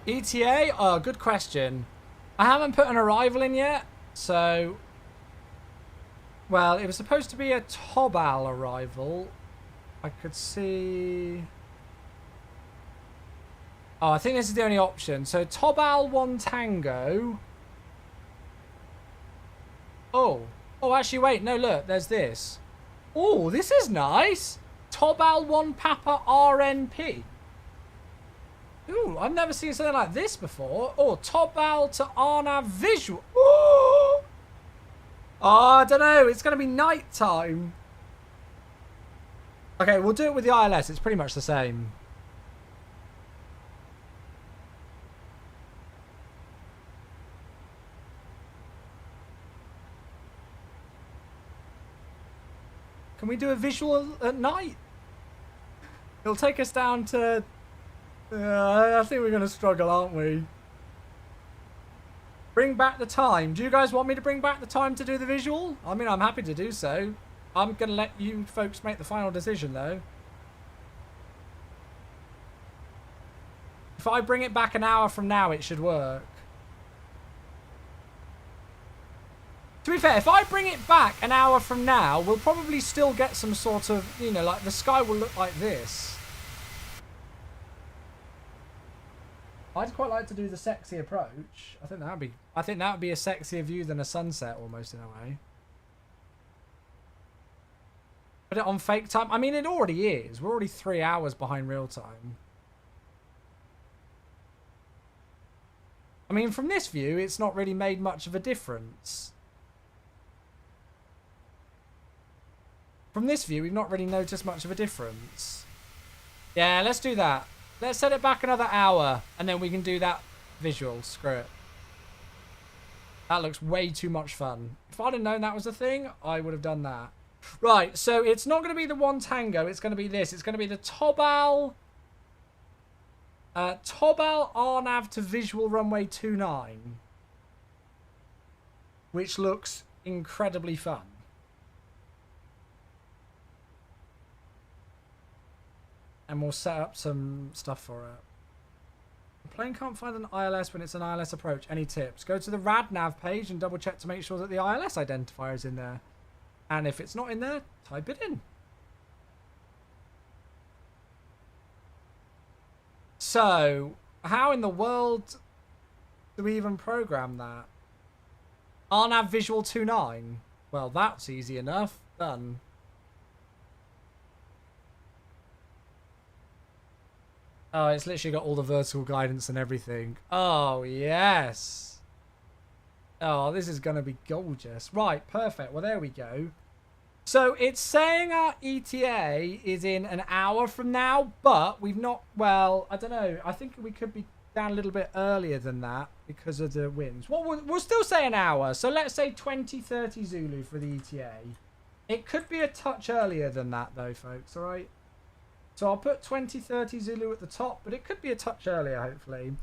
S1: ETA? Oh, good question. I haven't put an arrival in yet, so... Well, it was supposed to be a Tobal arrival. I could see... Oh, I think this is the only option. So, Tobal 1 Tango. Oh. Oh, actually, wait. No, look. There's this. Oh, this is nice. Tobal 1 Papa RNP. Ooh, I've never seen something like this before. Oh, Tobal to Arnav visual. Ooh. Oh, I don't know. It's going to be night time. Okay, we'll do it with the ILS. It's pretty much the same. Can we do a visual at night? It'll take us down to... I think we're going to struggle, aren't we? Bring back the time. Do you guys want me to bring back the time to do the visual? I mean, I'm happy to do so. I'm going to let you folks make the final decision, though. If I bring it back an hour from now, it should work. To be fair, if I bring it back an hour from now, we'll probably still get some sort of, you know, like the sky will look like this. I'd quite like to do the sexy approach. I think that would be a sexier view than a sunset almost in a way. Put it on fake time. I mean, it already is. We're already 3 hours behind real time. I mean, from this view, it's not really made much of a difference. From this view, we've not really noticed much of a difference. Yeah, let's do that. Let's set it back another hour, and then we can do that visual. Screw it. That looks way too much fun. If I'd have known that was a thing, I would have done that. Right, so it's not going to be the one Tango. It's going to be this. It's going to be the Tobal... Tobal Arnav to visual runway 29. Which looks incredibly fun. And we'll set up some stuff for it. The plane can't find an ILS when it's an ILS approach. Any tips? Go to the RadNav page and double check to make sure that the ILS identifier is in there. And if it's not in there, type it in. So, how in the world do we even program that? Arnav visual 29. Well, that's easy enough. Done. Oh, it's literally got all the vertical guidance and everything. Oh, yes. Oh, this is going to be gorgeous. Right, perfect. Well, there we go. So, it's saying our ETA is in an hour from now, but we've not... Well, I don't know. I think we could be down a little bit earlier than that because of the winds. Well, we'll still say an hour. So, let's say 20:30 Zulu for the ETA. It could be a touch earlier than that, though, folks. All right? So I'll put 20:30 Zulu at the top, but it could be a touch earlier, hopefully.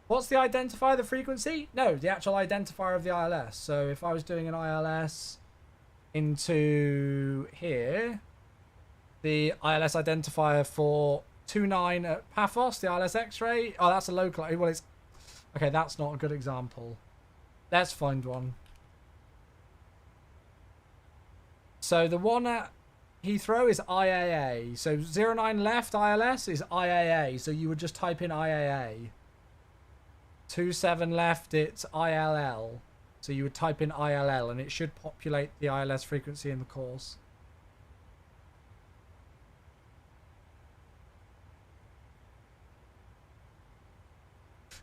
S1: What's the identifier, the frequency? No, the actual identifier of the ILS. So if I was doing an ILS into here, the ILS identifier for 29 at Paphos, the ILS X-ray. Oh, that's a local. Well, it's... Okay, that's not a good example. Let's find one. So the one at Heathrow is IAA. So 09 left ILS is IAA. So you would just type in IAA. 27 left, it's ILL. So you would type in ILL and it should populate the ILS frequency in the course.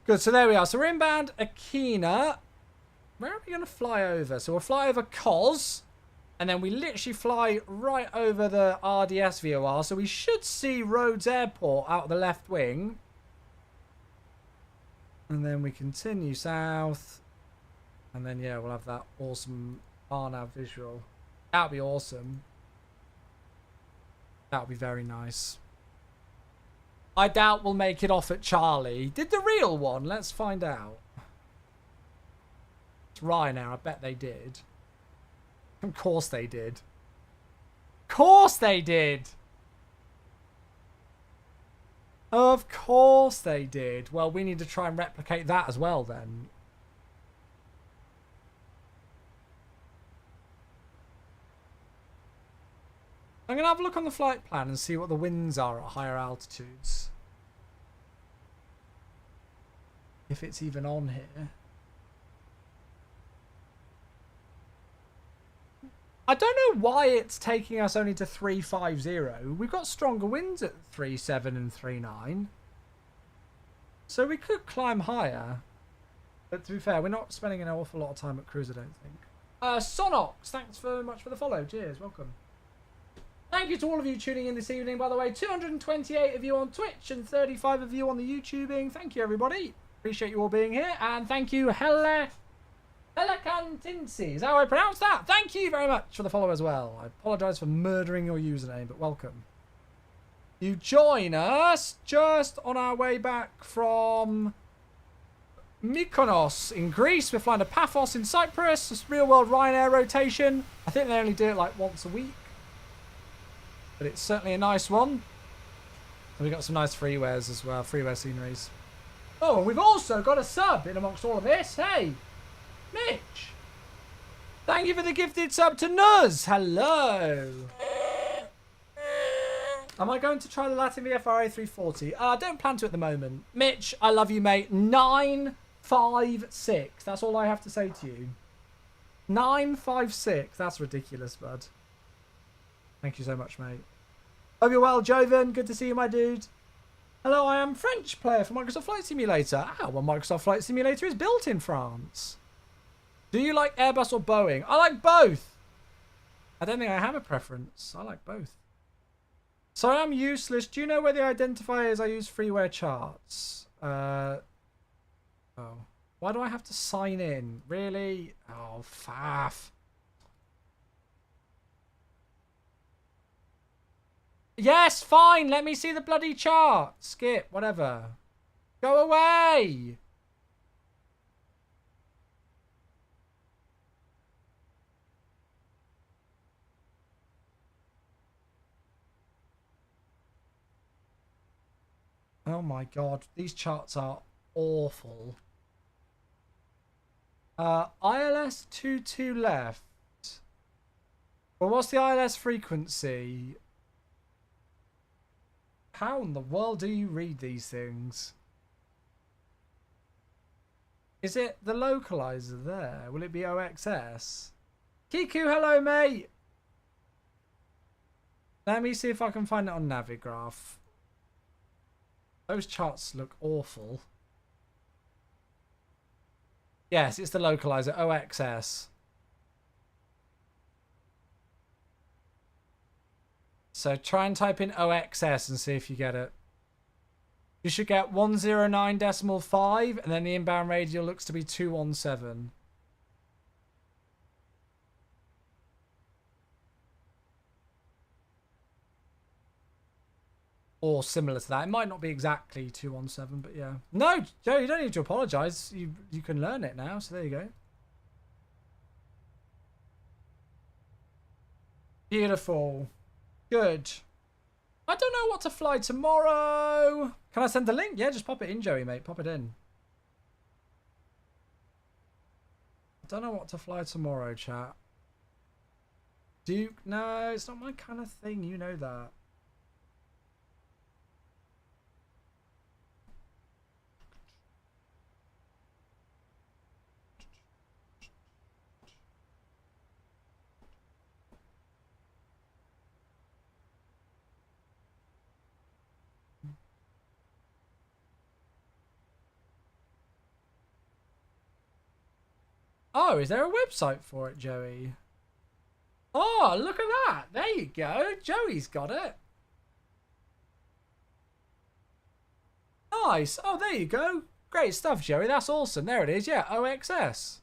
S1: Good, so there we are. So we're inbound Akina. Where are we going to fly over? So we'll fly over Kos. And then we literally fly right over the RDS VOR. So we should see Rhodes Airport out the left wing. And then we continue south. And then, yeah, we'll have that awesome RNAV visual. That would be awesome. That would be very nice. I doubt we'll make it off at Charlie. Did the real one? Let's find out. It's Ryanair. I bet they did. Of course they did. Of course they did. Of course they did. Well, we need to try and replicate that as well then. I'm going to have a look on the flight plan and see what the winds are at higher altitudes. If it's even on here. I don't know why it's taking us only to 350. We've got stronger winds at 3.7 and 3.9. So we could climb higher. But to be fair, we're not spending an awful lot of time at cruise, I don't think. Sonox, thanks very much for the follow. Cheers, welcome. Thank you to all of you tuning in this evening, by the way. 228 of you on Twitch and 35 of you on the YouTubing. Thank you, everybody. Appreciate you all being here. And thank you, Helicantinsi. Is that how I pronounce that? Thank you very much for the follow as well. I apologise for murdering your username, but welcome. You join us just on our way back from Mykonos in Greece. We're flying to Paphos in Cyprus. It's real-world Ryanair rotation. I think they only do it like once a week. But it's certainly a nice one. And we've got some nice freewares as well. Freeware sceneries. Oh, and we've also got a sub in amongst all of this. Hey, Mitch. Thank you for the gifted sub to Nuz. Hello. Am I going to try the Latin VFRA 340? I don't plan to at the moment. Mitch, I love you, mate. 956. That's all I have to say to you. 956. That's ridiculous, bud. Thank you so much, mate. Hope you're well, Joven. Good to see you, my dude. Hello, I am French player for Microsoft Flight Simulator. Ah, well, Microsoft Flight Simulator is built in France. Do you like Airbus or Boeing? I like both. I don't think I have a preference. I like both. So I'm useless. Do you know where the identifier is? I use Freeware charts. Oh. Why do I have to sign in? Really? Oh, faff. Yes, fine. Let me see the bloody chart. Skip, whatever. Go away. Oh my god, these charts are awful. ILS 22 left. Well, what's the ILS frequency? How in the world do you read these things? Is it the localizer there? Will it be OXS? Kiku, hello, mate. Let me see if I can find it on Navigraph. Those charts look awful. Yes, it's the localizer, OXS. So try and type in OXS and see if you get it. You should get 109.5 and then the inbound radial looks to be 217. Or similar to that. It might not be exactly 217, but yeah. No, Joe, you don't need to apologise. You can learn it now, so there you go. Beautiful. Good. I don't know what to fly tomorrow. Can I send the link? Yeah, just pop it in, Joey, mate. Pop it in. I don't know what to fly tomorrow, chat. Duke? No, it's not my kind of thing. You know that. Oh, is there a website for it, Joey? Oh, look at that. There you go. Joey's got it. Nice. Oh, there you go. Great stuff, Joey. That's awesome. There it is. Yeah, OXS.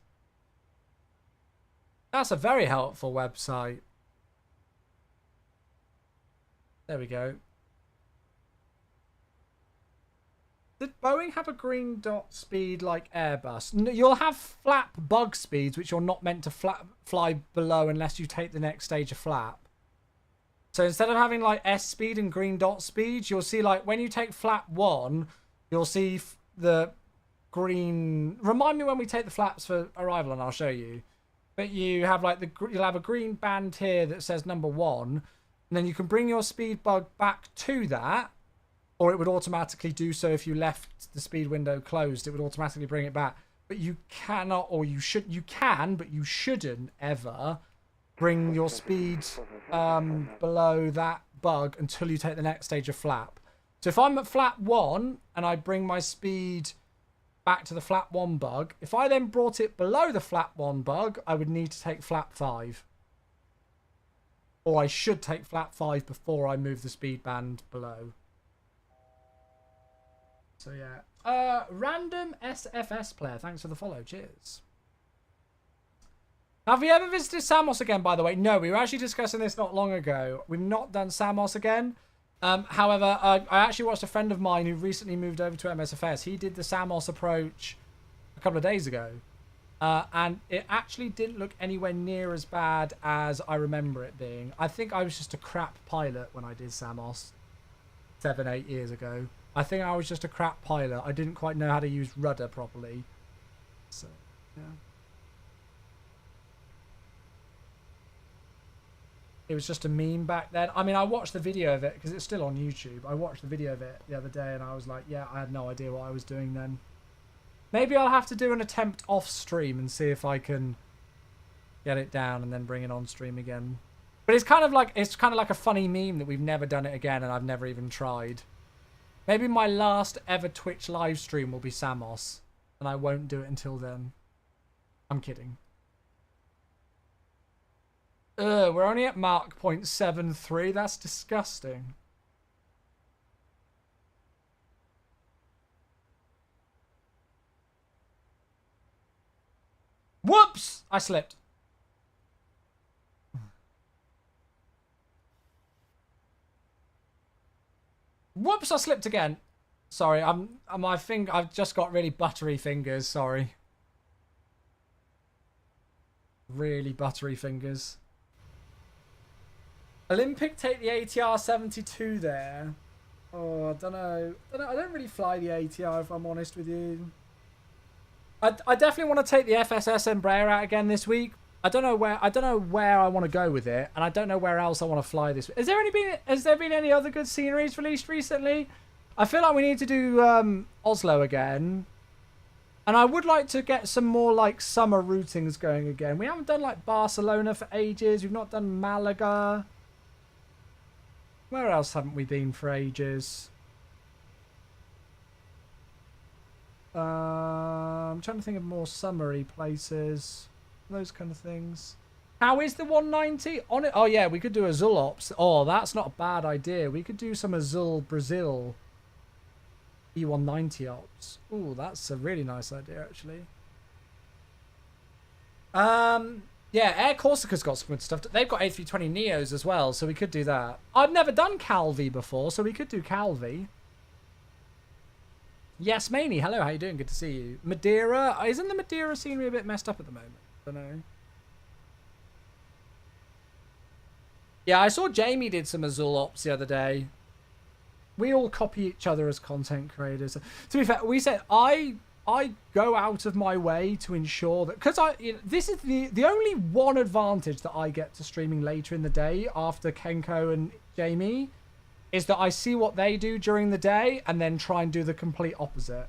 S1: That's a very helpful website. There we go. Did Boeing have a green dot speed like Airbus? No, you'll have flap bug speeds, which you're not meant to fly below unless you take the next stage of flap. So instead of having like S speed and green dot speed, you'll see like when you take flap 1, you'll see the green. Remind me when we take the flaps for arrival and I'll show you. But you have like you'll have a green band here that says number 1, and then you can bring your speed bug back to that. Or it would automatically do so if you left the speed window closed. It would automatically bring it back. But you cannot, or you can, but you shouldn't ever bring your speed below that bug until you take the next stage of flap. So if I'm at flap 1 and I bring my speed back to the flap 1 bug, if I then brought it below the flap 1 bug, I would need to take flap 5. Or I should take flap 5 before I move the speed band below. So yeah. Random SFS player, thanks for the follow. Cheers. Have we ever visited Samos again, by the way? No, we were actually discussing this not long ago. We've not done Samos again. However, I actually watched a friend of mine who recently moved over to MSFS. He did the Samos approach a couple of days ago. And it actually didn't look anywhere near as bad as I remember it being. I think I was just a crap pilot when I did Samos 7-8 years ago. I think I was just a crap pilot. I didn't quite know how to use rudder properly. So, yeah. It was just a meme back then. I mean, I watched the video of it because it's still on YouTube. I watched the video of it the other day and I was like, yeah, I had no idea what I was doing then. Maybe I'll have to do an attempt off stream and see if I can get it down and then bring it on stream again. But it's kind of like a funny meme that we've never done it again and I've never even tried. Maybe my last ever Twitch live stream will be Samos and I won't do it until then. I'm kidding. We're only at Mark 0.73. That's disgusting. Whoops! I slipped. Whoops! I slipped again. Sorry, I've just got really buttery fingers. Sorry. Really buttery fingers. Olympic take the ATR 72 there. Oh, I don't know. I don't really fly the ATR if I'm honest with you. I definitely want to take the FSS Embraer out again this week. I don't know where I want to go with it, and I don't know where else I want to fly this week. Has there been any other good sceneries released recently? I feel like we need to do Oslo again. And I would like to get some more like summer routings going again. We haven't done like Barcelona for ages. We've not done Malaga. Where else haven't we been for ages? I'm trying to think of more summery places. Those kind of things. How is the 190? On it? Oh yeah, we could do Azul Ops. Oh, that's not a bad idea. We could do some Azul Brazil E190 Ops. Ooh, that's a really nice idea actually. Yeah, Air Corsica's got some good stuff. They've got A320 Neos as well, so we could do that. I've never done Calvi before, so we could do Calvi. Yes, Maney. Hello, how you doing? Good to see you. Madeira. Isn't the Madeira scenery a bit messed up at the moment? I don't know. Yeah, I saw Jamie did some Azul Ops the other day. We all copy each other as content creators. To be fair, we said I go out of my way to ensure that, because this is the only one advantage that I get to streaming later in the day after Kenko and Jamie is that I see what they do during the day and then try and do the complete opposite.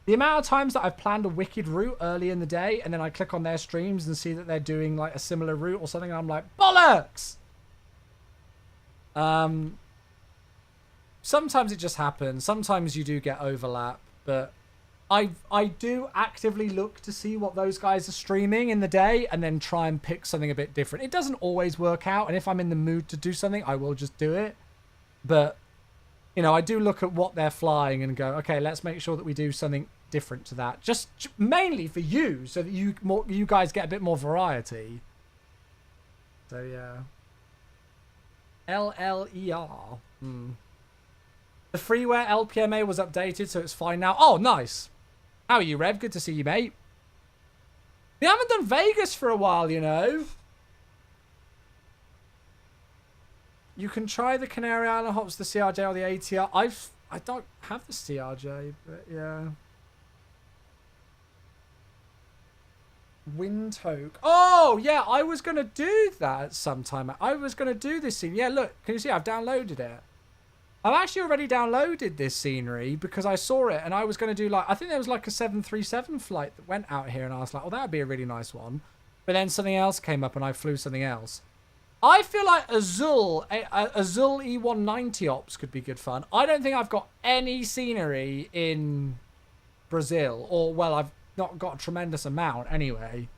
S1: The amount of times that I've planned a wicked route early in the day and then I click on their streams and see that they're doing like a similar route or something, and I'm like, bollocks! Sometimes it just happens. Sometimes you do get overlap, but I do actively look to see what those guys are streaming in the day and then try and pick something a bit different. It doesn't always work out, and if I'm in the mood to do something, I will just do it. But, you know, I do look at what they're flying and go, okay, let's make sure that we do something different to that. Just mainly for you, so that you guys get a bit more variety. So, yeah. LLER. The Freeware LPMA was updated, so it's fine now. Oh, nice. How are you, Rev? Good to see you, mate. We haven't done Vegas for a while, you know. You can try the Canary Island hops, the CRJ or the ATR. I don't have the CRJ, but yeah. Windhoek. Oh, yeah, I was going to do that sometime. I was going to do this scene. Yeah, look, can you see? I've downloaded it. I've actually already downloaded this scenery because I saw it and I was going to do like, I think there was like a 737 flight that went out here and I was like, oh, that would be a really nice one. but then something else came up and I flew something else. I feel like Azul E190 ops could be good fun. I don't think I've got any scenery in Brazil, or well, I've not got a tremendous amount anyway.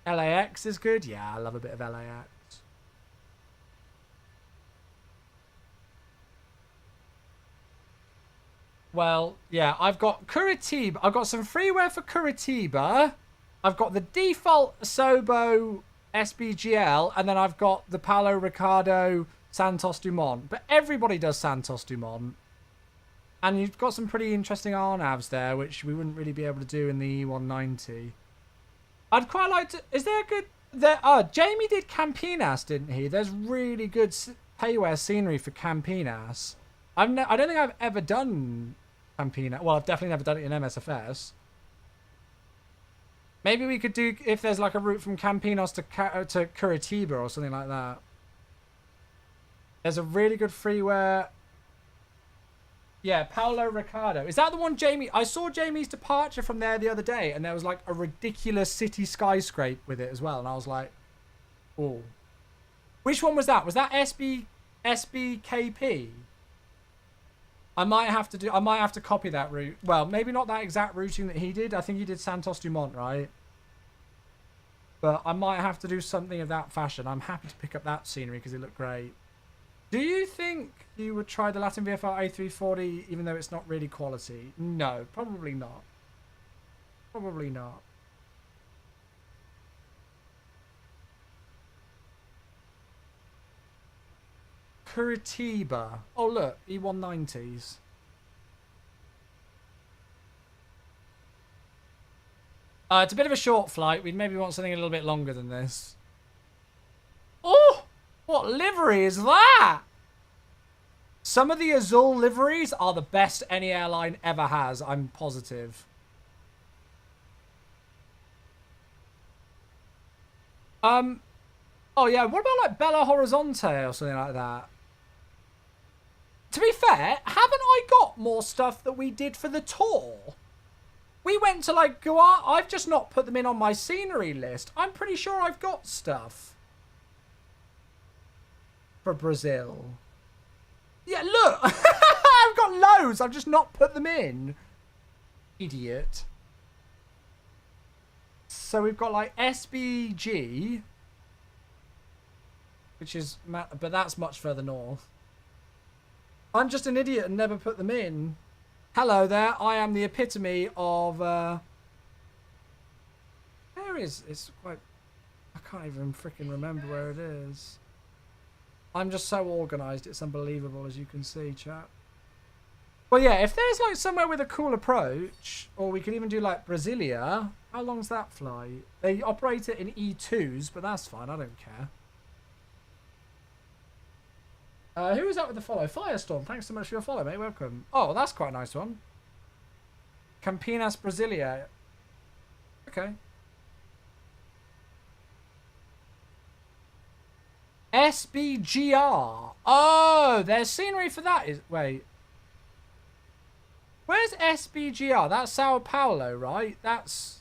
S1: LAX is good. Yeah, I love a bit of LAX. Well, yeah, I've got Curitiba. I've got some freeware for Curitiba. I've got the default Asobo SBGL, and then I've got the Paulo Ricardo Santos Dumont. But everybody does Santos Dumont. And you've got some pretty interesting RNAVs there, which we wouldn't really be able to do in the E190. I'd quite like to... Is there a good... Jamie did Campinas, didn't he? There's really good payware scenery for Campinas. I don't think I've ever done Campinas. Well, I've definitely never done it in MSFS. Maybe we could do... If there's like a route from Campinas to Curitiba or something like that. There's a really good freeware... Yeah, Paulo Ricardo. Is that the one Jamie... I saw Jamie's departure from there the other day, and there was like a ridiculous city skyscrape with it as well, and I was like, oh. Which one was that? Was that SBKP? I might have to copy that route. Well, maybe not that exact routing that he did. I think he did Santos Dumont, right? But I might have to do something of that fashion. I'm happy to pick up that scenery because it looked great. Do you think you would try the Latin VFR A340 even though it's not really quality? No, probably not. Probably not. Curitiba. Oh, look. E190s. It's a bit of a short flight. We'd maybe want something a little bit longer than this. Oh! What livery is that? Some of the Azul liveries are the best any airline ever has, I'm positive. Oh yeah, what about like Belo Horizonte or something like that? To be fair, haven't I got more stuff that we did for the tour? We went to like Goa. I've just not put them in on my scenery list. I'm pretty sure I've got stuff for Brazil. Yeah, look. I've got loads. I've just not put them in. Idiot. So we've got like SBG, which is, but that's much further north. I'm just an idiot and never put them in. Hello there. I am the epitome of, where is, it's quite, I can't even freaking remember where it is. I'm just so organised, it's unbelievable, as you can see, chat. Well, yeah, if there's like somewhere with a cool approach, or we could even do like Brasilia. How long's that flight? They operate it in E2s, but that's fine, I don't care. Who was that with the follow? Firestorm, thanks so much for your follow, mate, welcome. Oh, that's quite a nice one. Campinas, Brasilia. Okay. SBGR. Oh, there's scenery for that. Wait. Where's SBGR? That's Sao Paulo, right? That's...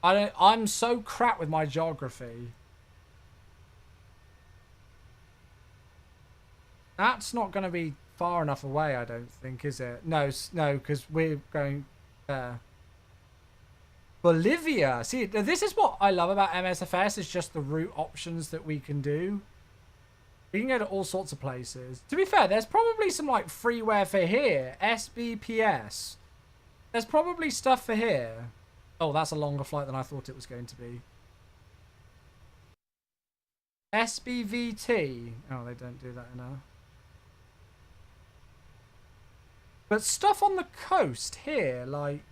S1: I'm so crap with my geography. That's not going to be far enough away, I don't think, is it? No, because we're going there. Bolivia. See, this is what I love about MSFS, is just the route options that we can do. We can go to all sorts of places. To be fair, there's probably some like freeware for here. SBPS. There's probably stuff for here. Oh, that's a longer flight than I thought it was going to be. SBVT. Oh, they don't do that enough. But stuff on the coast here, like...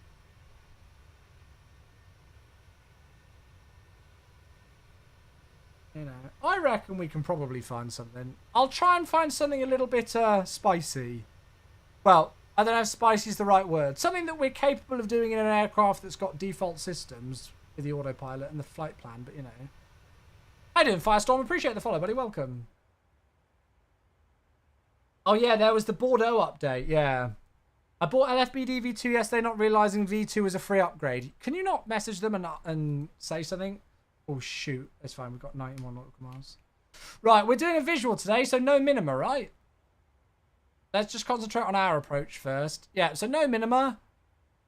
S1: You know, I reckon we can probably find something. I'll try and find something a little bit spicy. Well, I don't know if spicy is the right word. Something that we're capable of doing in an aircraft that's got default systems with the autopilot and the flight plan, but you know. How you doing, Firestorm? Appreciate the follow, buddy. Welcome. Oh, yeah, there was the Bordeaux update. Yeah. I bought LFBD V2 yesterday, not realizing V2 was a free upgrade. Can you not message them and say something? Oh, shoot. It's fine. We've got 91 nautical miles. Right, we're doing a visual today, so no minima, right? Let's just concentrate on our approach first. Yeah, so no minima.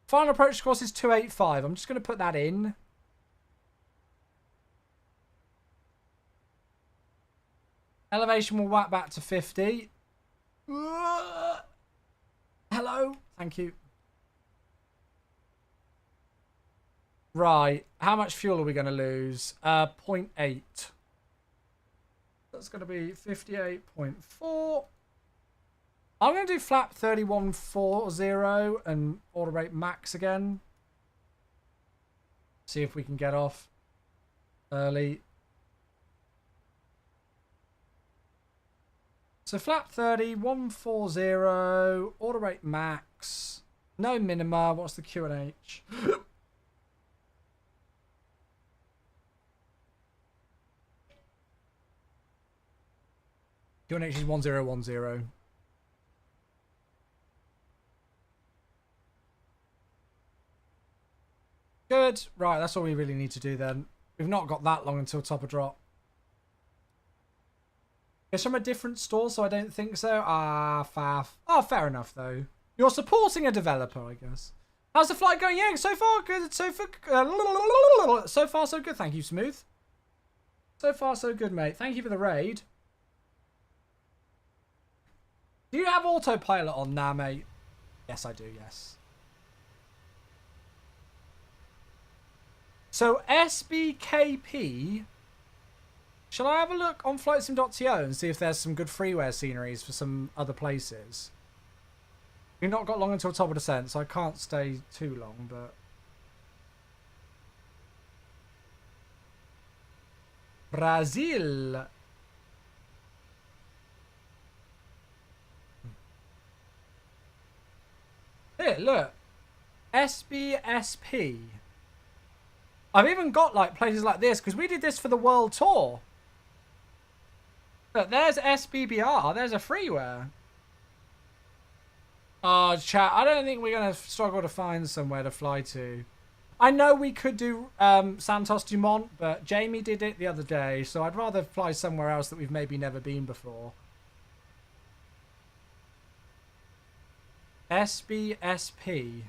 S1: Final approach course is 285. I'm just going to put that in. Elevation will whack back to 50. Hello. Thank you. Right. How much fuel are we going to lose? 0.8. That's going to be 58.4. I'm going to do flap 3140 and order rate max again. See if we can get off early. So flap 3140, order rate max, no minima. What's the QNH? QNH is 1010. Good. Right, that's all we really need to do then. We've not got that long until top of drop. It's from a different store, so I don't think so. Ah, faff. Oh, fair enough, though. You're supporting a developer, I guess. How's the flight going? Yeah, so far good. So far so good. Thank you, Smooth. So far so good, mate. Thank you for the raid. Do you have autopilot on now, mate? Yes, I do, yes. So, SBKP... Shall I have a look on flightsim.to and see if there's some good freeware sceneries for some other places? We've not got long until top of descent, so I can't stay too long, but... Brazil. Here, look. SBSP. I've even got like places like this because we did this for the world tour. Look, there's SBBR. There's a freeware. Oh, chat. I don't think we're going to struggle to find somewhere to fly to. I know we could do Santos Dumont, but Jamie did it the other day, so I'd rather fly somewhere else that we've maybe never been before. SBSP.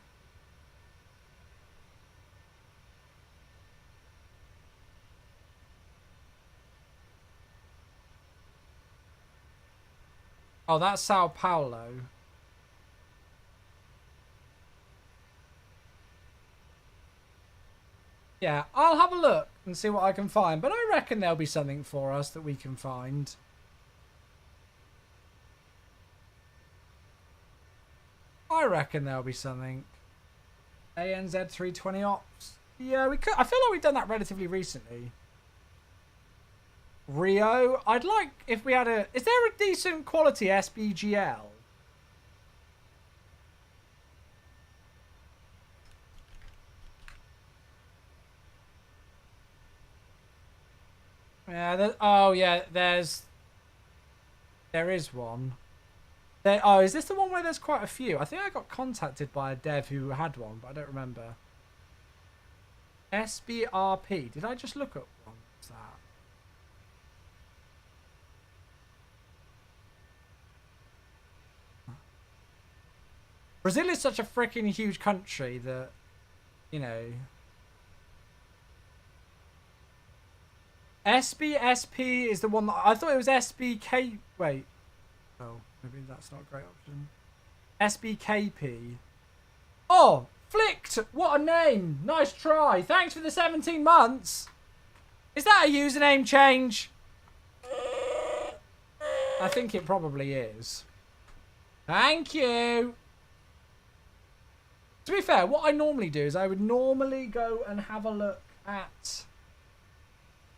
S1: Oh, that's Sao Paulo. Yeah, I'll have a look and see what I can find. But I reckon there'll be something for us that we can find. I reckon there'll be something. ANZ 320 ops. Yeah, we could. I feel like we've done that relatively recently. Rio. I'd like if we had a... Is there a decent quality SBGL? Yeah, oh yeah, there is one. Oh, is this the one where there's quite a few? I think I got contacted by a dev who had one, but I don't remember. SBRP. Did I just look at one? What's that? Brazil is such a freaking huge country that, you know... SBSP is the one that... I thought it was SBK... Wait. Oh, maybe that's not a great option. SBKP. Oh, Flicked! What a name! Nice try. Thanks for the 17 months. Is that a username change? I think it probably is. Thank you. To be fair, what I normally do is I would normally go and have a look at...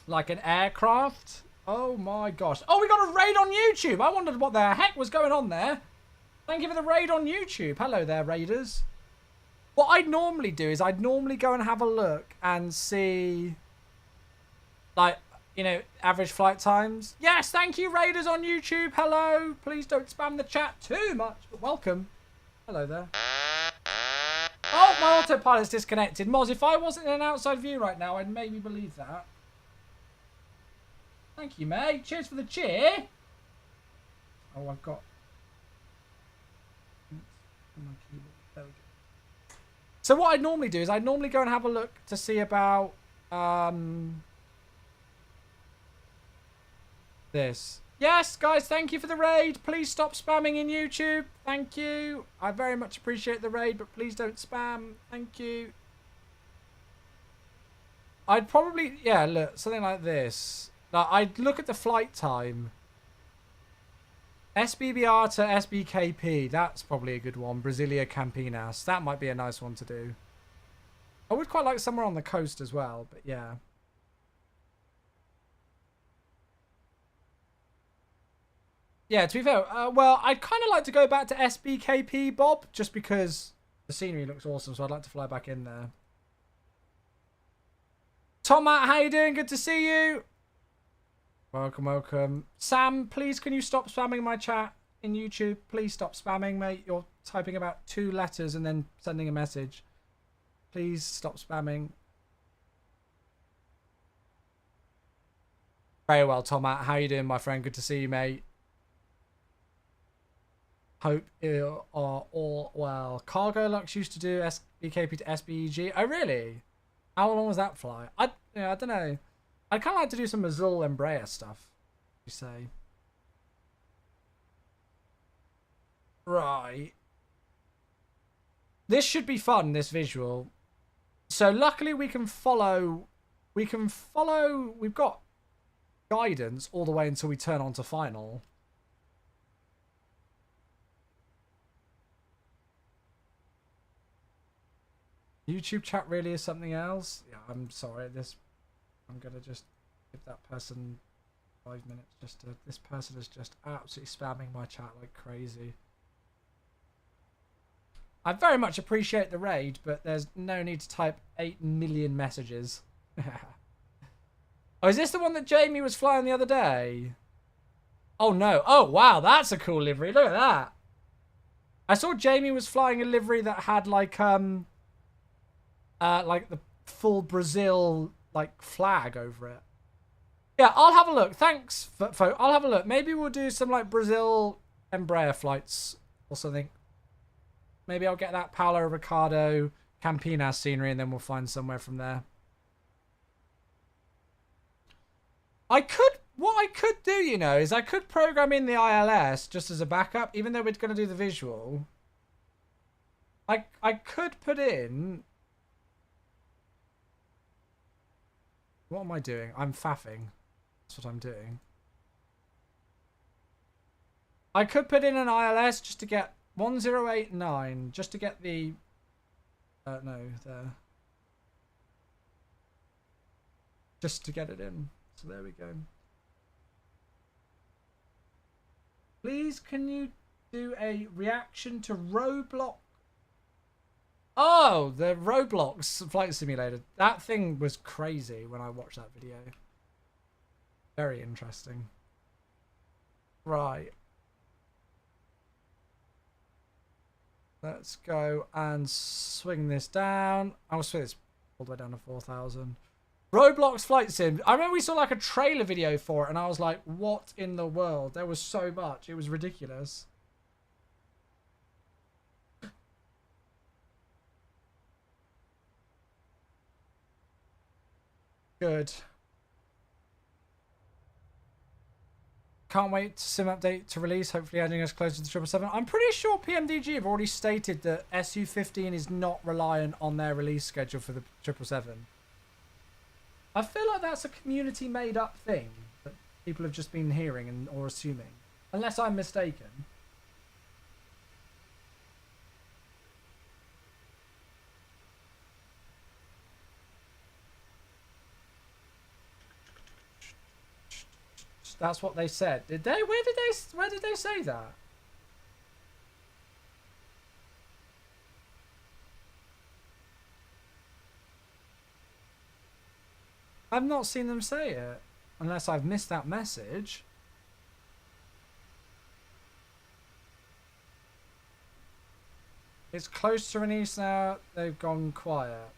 S1: like an aircraft. Oh my gosh. Oh, we got a raid on YouTube. I wondered what the heck was going on there. Thank you for the raid on YouTube. Hello there, raiders. What I'd normally do is I'd normally go and have a look and see, like, you know, average flight times. Yes, thank you, raiders on YouTube. Hello. Please don't spam the chat too much, but welcome. Hello there. my autopilot's disconnected. Moz, if I wasn't in an outside view right now, I'd maybe believe that. Thank you, mate. Cheers for the cheer. Oh, I've got... There we go. So what I'd normally do is I'd normally go and have a look to see about this. Yes, guys, thank you for the raid. Please stop spamming in YouTube. Thank you. I very much appreciate the raid, but please don't spam. Thank you. I'd probably, yeah, look, something like this. Like, I'd look at the flight time. SBBR to SBKP, that's probably a good one. Brasilia Campinas, that might be a nice one to do. I would quite like somewhere on the coast as well, but yeah. Yeah, to be fair, well, I'd kind of like to go back to SBKP, Bob, just because the scenery looks awesome, so I'd like to fly back in there. Tom, Matt, how you doing? Good to see you. Welcome, welcome. Sam, please can you stop spamming my chat in YouTube? Please stop spamming, mate. You're typing about 2 letters and then sending a message. Please stop spamming. Very well, Tom. How you doing, my friend? Good to see you, mate. Hope you are all well. Cargo Lux used to do SBKP to SBEG. Oh, really? How long was that flight? I don't know. I'd kind of like to do some Azul Embraer stuff, you say. Right. This should be fun, this visual. So luckily we can follow... We've got guidance all the way until we turn on to final. YouTube chat really is something else? Yeah, I'm sorry. I'm going to just give that person 5 minutes just to... This person is just absolutely spamming my chat like crazy. I very much appreciate the raid, but there's no need to type 8 million messages. Oh, is this the one that Jamie was flying the other day? Oh, no. Oh, wow. That's a cool livery. Look at that. I saw Jamie was flying a livery that had like the full Brazil like flag over it. Yeah, I'll have a look. Thanks, folk. I'll have a look. Maybe we'll do some like Brazil Embraer flights or something. Maybe I'll get that Paulo Ricardo Campinas scenery and then we'll find somewhere from there. What I could do, you know, is I could program in the ILS just as a backup, even though we're going to do the visual. I could put in... What am I doing? I'm faffing. That's what I'm doing. I could put in an ILS just to get 1089, just to get the... no, there. Just to get it in. So there we go. Please, can you do a reaction to Roblox? Oh, the Roblox flight simulator. That thing was crazy when I watched that video. Very interesting. Right. Let's go and swing this down. I'll swing this all the way down to 4,000. Roblox flight sim. I remember we saw like a trailer video for it and I was like, what in the world? There was so much. It was ridiculous. Good. Can't wait to sim update to release, hopefully adding us closer to the 777. I'm pretty sure PMDG have already stated that SU-15 is not reliant on their release schedule for the 777. I feel like that's a community made up thing that people have just been hearing and or assuming. Unless I'm mistaken. That's what they said. Did they? Where did they say that? I've not seen them say it. Unless I've missed that message. It's close to release now. They've gone quiet.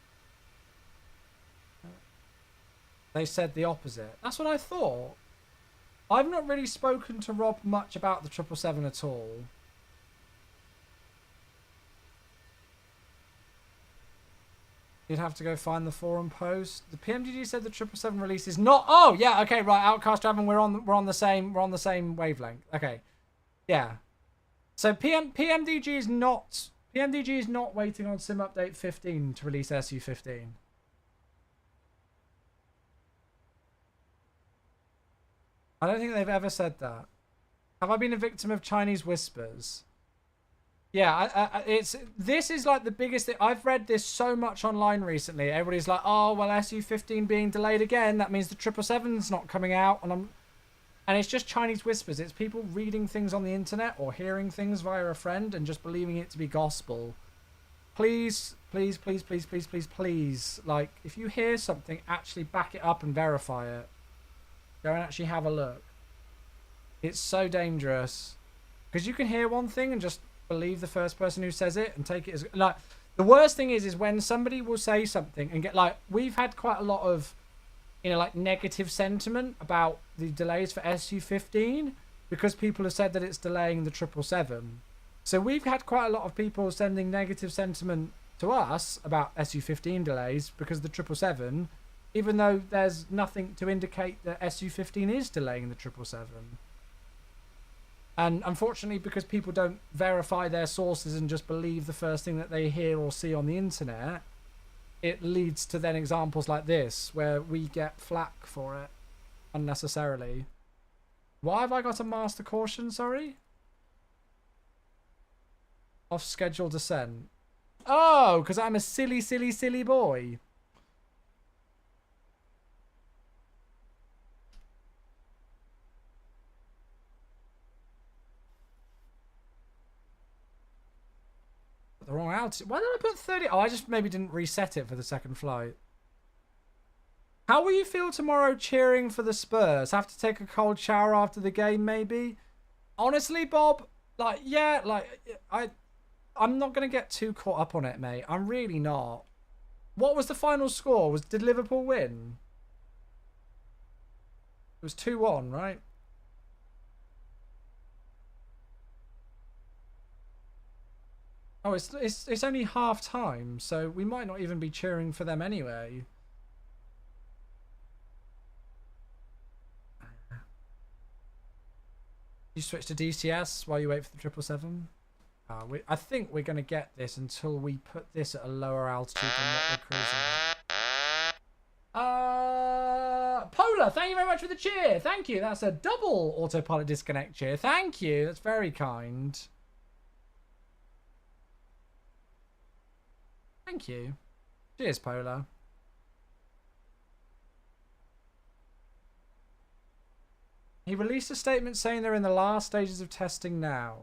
S1: They said the opposite. That's what I thought. I've not really spoken to Rob much about the 777 at all. You'd have to go find the forum post. The PMDG said the 777 release is not. Oh yeah, okay, right. Outcast Draven, we're on the same wavelength. Okay, yeah. So PMDG is not waiting on Sim Update 15 to release SU15. I don't think they've ever said that. Have I been a victim of Chinese whispers? Yeah, this is like the biggest thing. I've read this so much online recently. Everybody's like, oh, well, SU15 being delayed again. That means the 777's not coming out. And it's just Chinese whispers. It's people reading things on the internet or hearing things via a friend and just believing it to be gospel. Please, please, please, please, please, please, please. Like, if you hear something, actually back it up and verify it. Go and actually have a look. It's so dangerous. Because you can hear one thing and just believe the first person who says it and take it as... Like, the worst thing is when somebody will say something and get... Like, we've had quite a lot of, you know, like, negative sentiment about the delays for SU15 because people have said that it's delaying the 777. So we've had quite a lot of people sending negative sentiment to us about SU15 delays because of the 777, even though there's nothing to indicate that SU15 is delaying the 777. And unfortunately, because people don't verify their sources and just believe the first thing that they hear or see on the internet, it leads to then examples like this, where we get flack for it unnecessarily. Why have I got a master caution, sorry? Off schedule descent. Oh, because I'm a silly, silly, silly boy. The wrong altitude. Why did I put 30? Oh, I just maybe didn't reset it for the second flight. How will you feel tomorrow cheering for the Spurs? Have to take a cold shower after the game, maybe? Honestly, Bob, like, yeah, like, I'm not going to get too caught up on it, mate. I'm really not. What was the final score? Did Liverpool win? It was 2-1, right? Oh, it's only half time, so we might not even be cheering for them anyway. You switch to DCS while you wait for the 777? I think we're going to get this until we put this at a lower altitude than what we're cruising. Polar, thank you very much for the cheer. Thank you. That's a double autopilot disconnect cheer. Thank you. That's very kind. Thank you. Cheers, Polar. He released a statement saying they're in the last stages of testing now.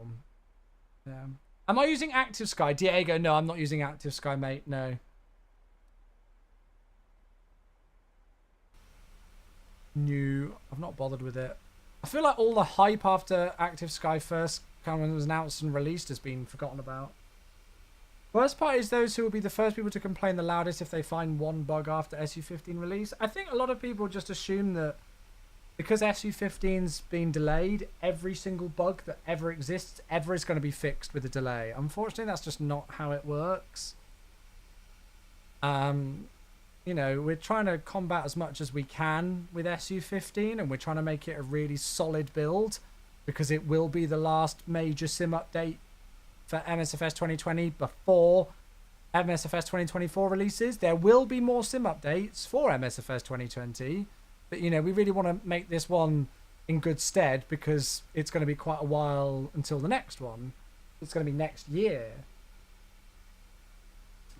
S1: Yeah. Am I using Active Sky? Diego, no, I'm not using Active Sky, mate. No. No, I've not bothered with it. I feel like all the hype after Active Sky first was announced and released has been forgotten about. Worst part is those who will be the first people to complain the loudest if they find one bug after SU15 release. I think a lot of people just assume that because SU15's been delayed, every single bug that ever exists ever is going to be fixed with a delay. Unfortunately, that's just not how it works. You know, we're trying to combat as much as we can with SU15, and we're trying to make it a really solid build because it will be the last major sim update for MSFS 2020 before MSFS 2024 releases. There will be more sim updates for MSFS 2020, but you know, we really want to make this one in good stead because it's going to be quite a while until the next one. It's going to be next year.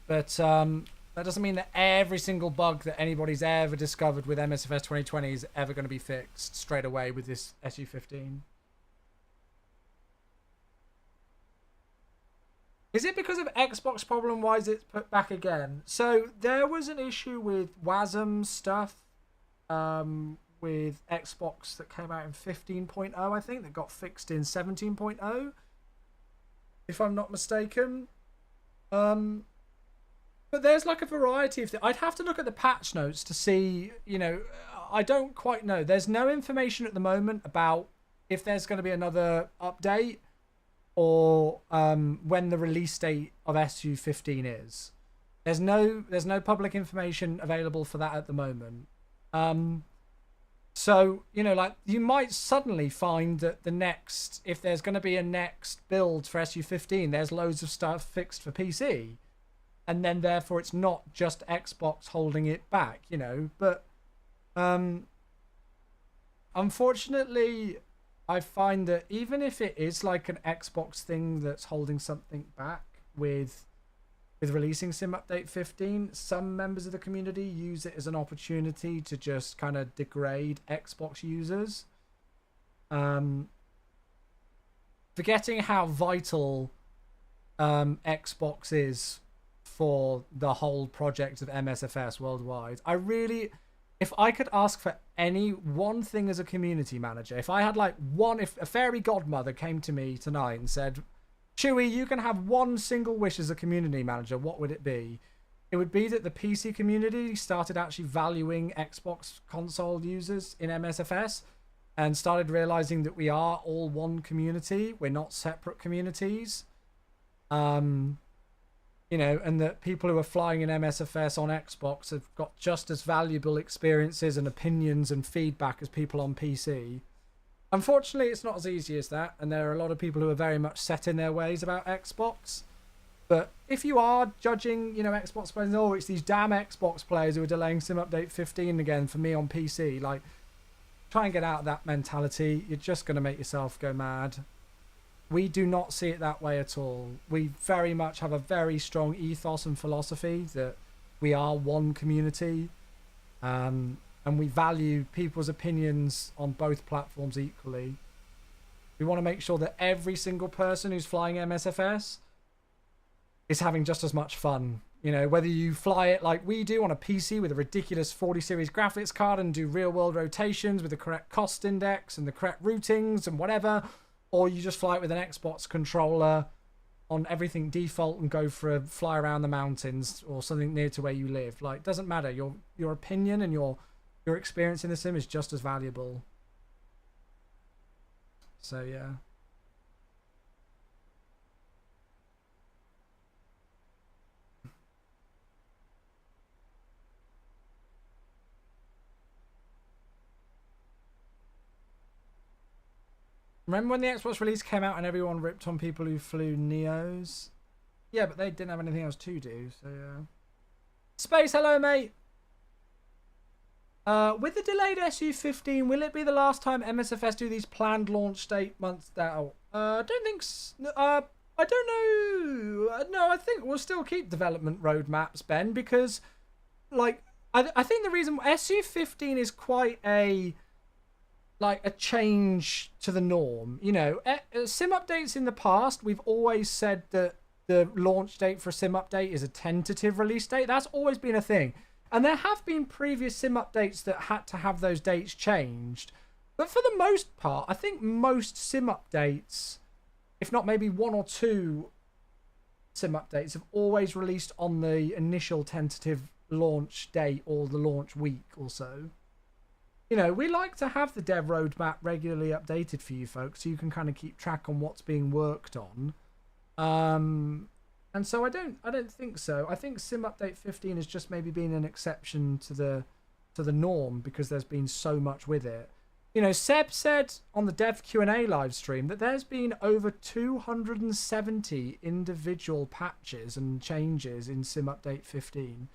S1: But that doesn't mean that every single bug that anybody's ever discovered with MSFS 2020 is ever going to be fixed straight away with this SU15. Is it because of Xbox problem? Why is it put back again? So there was an issue with WASM stuff with Xbox that came out in 15.0, I think, that got fixed in 17.0, if I'm not mistaken. But there's like a variety of I'd have to look at the patch notes to see, you know, I don't quite know. There's no information at the moment about if there's going to be another update or when the release date of SU15 is. There's no public information available for that at the moment. So, you know, like you might suddenly find that the next, if there's going to be a next build for SU15, there's loads of stuff fixed for PC. And then therefore it's not just Xbox holding it back, you know. But unfortunately, I find that even if it is like an Xbox thing that's holding something back with releasing Sim Update 15, some members of the community use it as an opportunity to just kind of degrade Xbox users. Forgetting how vital Xbox is for the whole project of MSFS worldwide. If I could ask for any one thing as a community manager, if I had like if a fairy godmother came to me tonight and said, Chewy, you can have one single wish as a community manager, what would it be? It would be that the PC community started actually valuing Xbox console users in MSFS and started realizing that we are all one community. We're not separate communities. You know, and that people who are flying in MSFS on Xbox have got just as valuable experiences and opinions and feedback as people on PC. Unfortunately, it's not as easy as that, and there are a lot of people who are very much set in their ways about Xbox. But if you are judging, you know, Xbox players, oh, it's these damn Xbox players who are delaying Sim Update 15 again for me on PC, like, try and get out of that mentality. You're just going to make yourself go mad. We do not see it that way at all. We very much have a very strong ethos and philosophy that we are one community, and we value people's opinions on both platforms equally. We want to make sure that every single person who's flying MSFS is having just as much fun. You know, whether you fly it like we do on a PC with a ridiculous 40 series graphics card and do real world rotations with the correct cost index and the correct routings and whatever, or you just fly it with an Xbox controller on everything default and go for a fly around the mountains or something near to where you live. Like, doesn't matter. Your opinion and your experience in the sim is just as valuable. So, yeah. Remember when the Xbox release came out and everyone ripped on people who flew Neos? Yeah, but they didn't have anything else to do, so yeah. Space, hello, mate. With the delayed SU15, will it be the last time MSFS do these planned launch date months out? I don't think I don't know. No, I think we'll still keep development roadmaps, Ben, because, like, I think the reason SU15 is quite a change to the norm. You know, sim updates in the past, we've always said that the launch date for a sim update is a tentative release date. That's always been a thing. And there have been previous sim updates that had to have those dates changed. But for the most part, I think most sim updates, if not maybe one or two sim updates, have always released on the initial tentative launch date or the launch week or so. You know, we like to have the dev roadmap regularly updated for you folks so you can kind of keep track on what's being worked on. And so I don't think so. I think Sim Update 15 has just maybe been an exception to the norm because there's been so much with it. You know, Seb said on the Dev Q&A live stream that there's been over 270 individual patches and changes in Sim Update 15.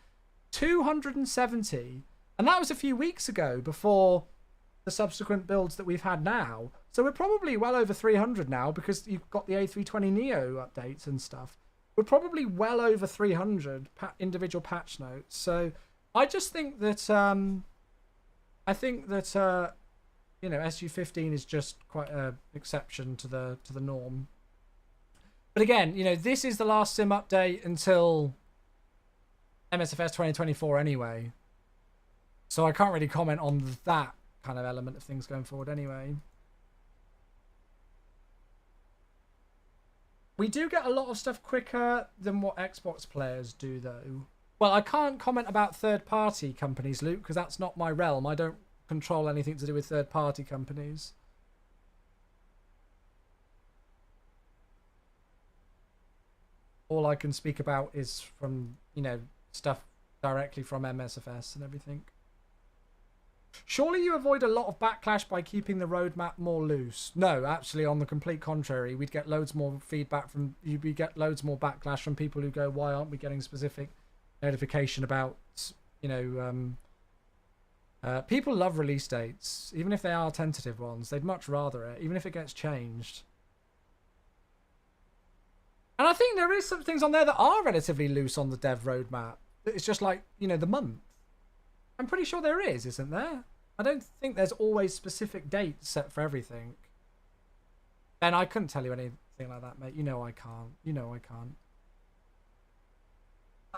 S1: 270. And that was a few weeks ago before the subsequent builds that we've had now. So we're probably well over 300 now because you've got the A320neo updates and stuff. We're probably well over 300 individual patch notes. So I just think that you know, SU15 is just quite an exception to the norm. But again, you know, this is the last sim update until MSFS 2024 anyway. So I can't really comment on that kind of element of things going forward anyway. We do get a lot of stuff quicker than what Xbox players do, though. Well, I can't comment about third-party companies, Luke, because that's not my realm. I don't control anything to do with third-party companies. All I can speak about is from, you know, stuff directly from MSFS and everything. Surely you avoid a lot of backlash by keeping the roadmap more loose. No, actually, on the complete contrary, we'd get loads more feedback from you. We get loads more backlash from people who go, "Why aren't we getting specific notification about?" You know, people love release dates, even if they are tentative ones. They'd much rather it, even if it gets changed. And I think there is some things on there that are relatively loose on the dev roadmap. It's just like, you know, the month. I'm pretty sure there is, isn't there? I don't think there's always specific dates set for everything. Ben, I couldn't tell you anything like that, mate. You know I can't. You know I can't.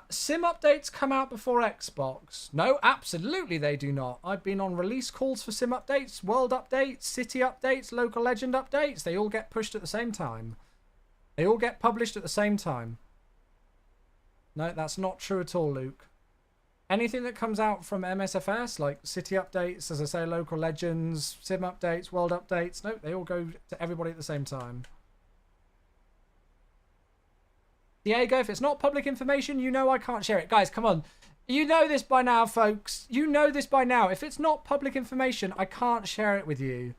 S1: Sim updates come out before Xbox. No, absolutely they do not. I've been on release calls for sim updates, world updates, city updates, local legend updates. They all get pushed at the same time. They all get published at the same time. No, that's not true at all, Luke. Anything that comes out from MSFS, like city updates, as I say, local legends, sim updates, world updates, no, they all go to everybody at the same time. Diego, if it's not public information, you know I can't share it. Guys, come on. You know this by now, folks. You know this by now. If it's not public information, I can't share it with you.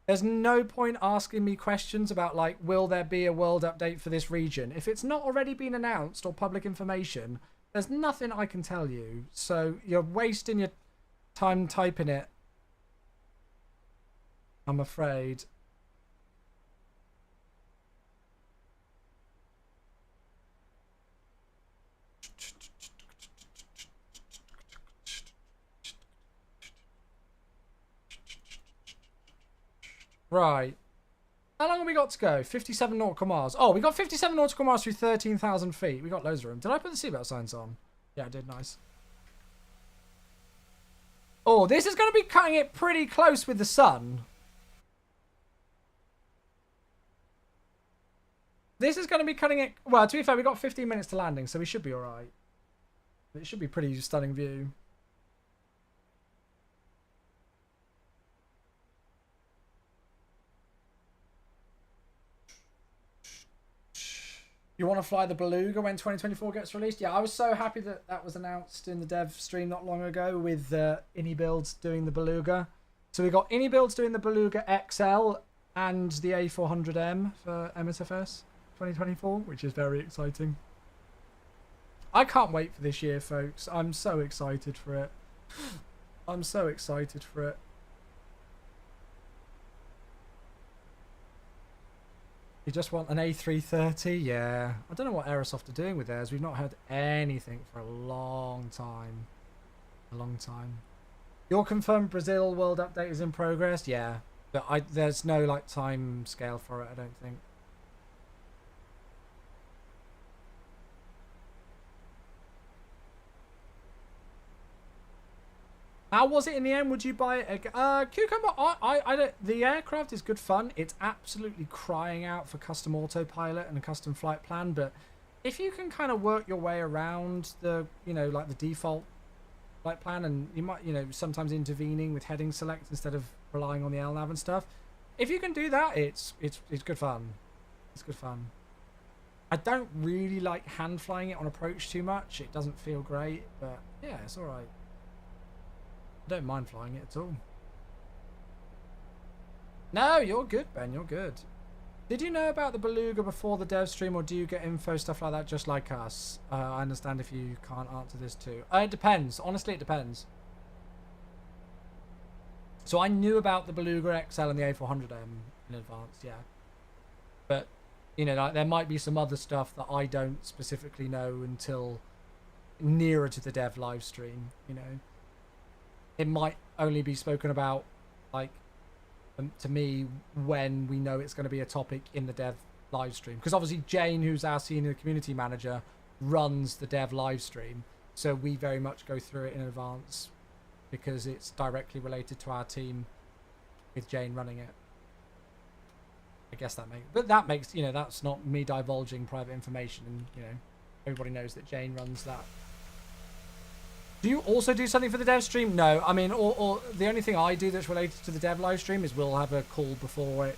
S1: There's no point asking me questions about, like, will there be a world update for this region? If it's not already been announced or public information, there's nothing I can tell you. So you're wasting your time typing it, I'm afraid. Right. How long have we got to go? 57 nautical miles. Oh, we got 57 nautical miles through 13,000 feet. We got loads of room. Did I put the seatbelt signs on? Yeah, I did. Nice. Oh, this is going to be cutting it pretty close with the sun. This is going to be cutting it... Well, to be fair, we got 15 minutes to landing, so we should be all right. It should be a pretty stunning view. You want to fly the Beluga when 2024 gets released? Yeah, I was so happy that that was announced in the dev stream not long ago with InnyBuilds doing the Beluga. So we got InnyBuilds doing the Beluga XL and the A400M for MSFS 2024, which is very exciting. I can't wait for this year, folks. I'm so excited for it. I'm so excited for it. You just want an A330? Yeah. I don't know what Aerosoft are doing with theirs. We've not heard anything for a long time. A long time. Your confirmed Brazil World Update is in progress? Yeah. But there's no, like, time scale for it, I don't think. How was it in the end? Would you buy it again? Cucumber, I don't, the aircraft is good fun. It's absolutely crying out for custom autopilot and a custom flight plan. But if you can kind of work your way around the, you know, like the default flight plan, and you might, you know, sometimes intervening with heading select instead of relying on the LNAV and stuff. If you can do that, it's good fun. It's good fun. I don't really like hand flying it on approach too much. It doesn't feel great, but yeah, it's all right. I don't mind flying it at all. No, you're good, Ben. You're good. Did you know about the Beluga before the dev stream, or do you get info, stuff like that, just like us? I understand if you can't answer this too. It depends. Honestly, it depends. So I knew about the Beluga XL and the A400M in advance, yeah. But, you know, like, there might be some other stuff that I don't specifically know until nearer to the dev live stream, you know. It might only be spoken about, like, to me, when we know it's going to be a topic in the dev live stream. Because obviously Jane, who's our senior community manager, runs the dev live stream. So we very much go through it in advance because it's directly related to our team with Jane running it. I guess that makes, you know, that's not me divulging private information, and, you know, everybody knows that Jane runs that. Do you also do something for the dev stream? No, I mean, or the only thing I do that's related to the dev live stream is we'll have a call before it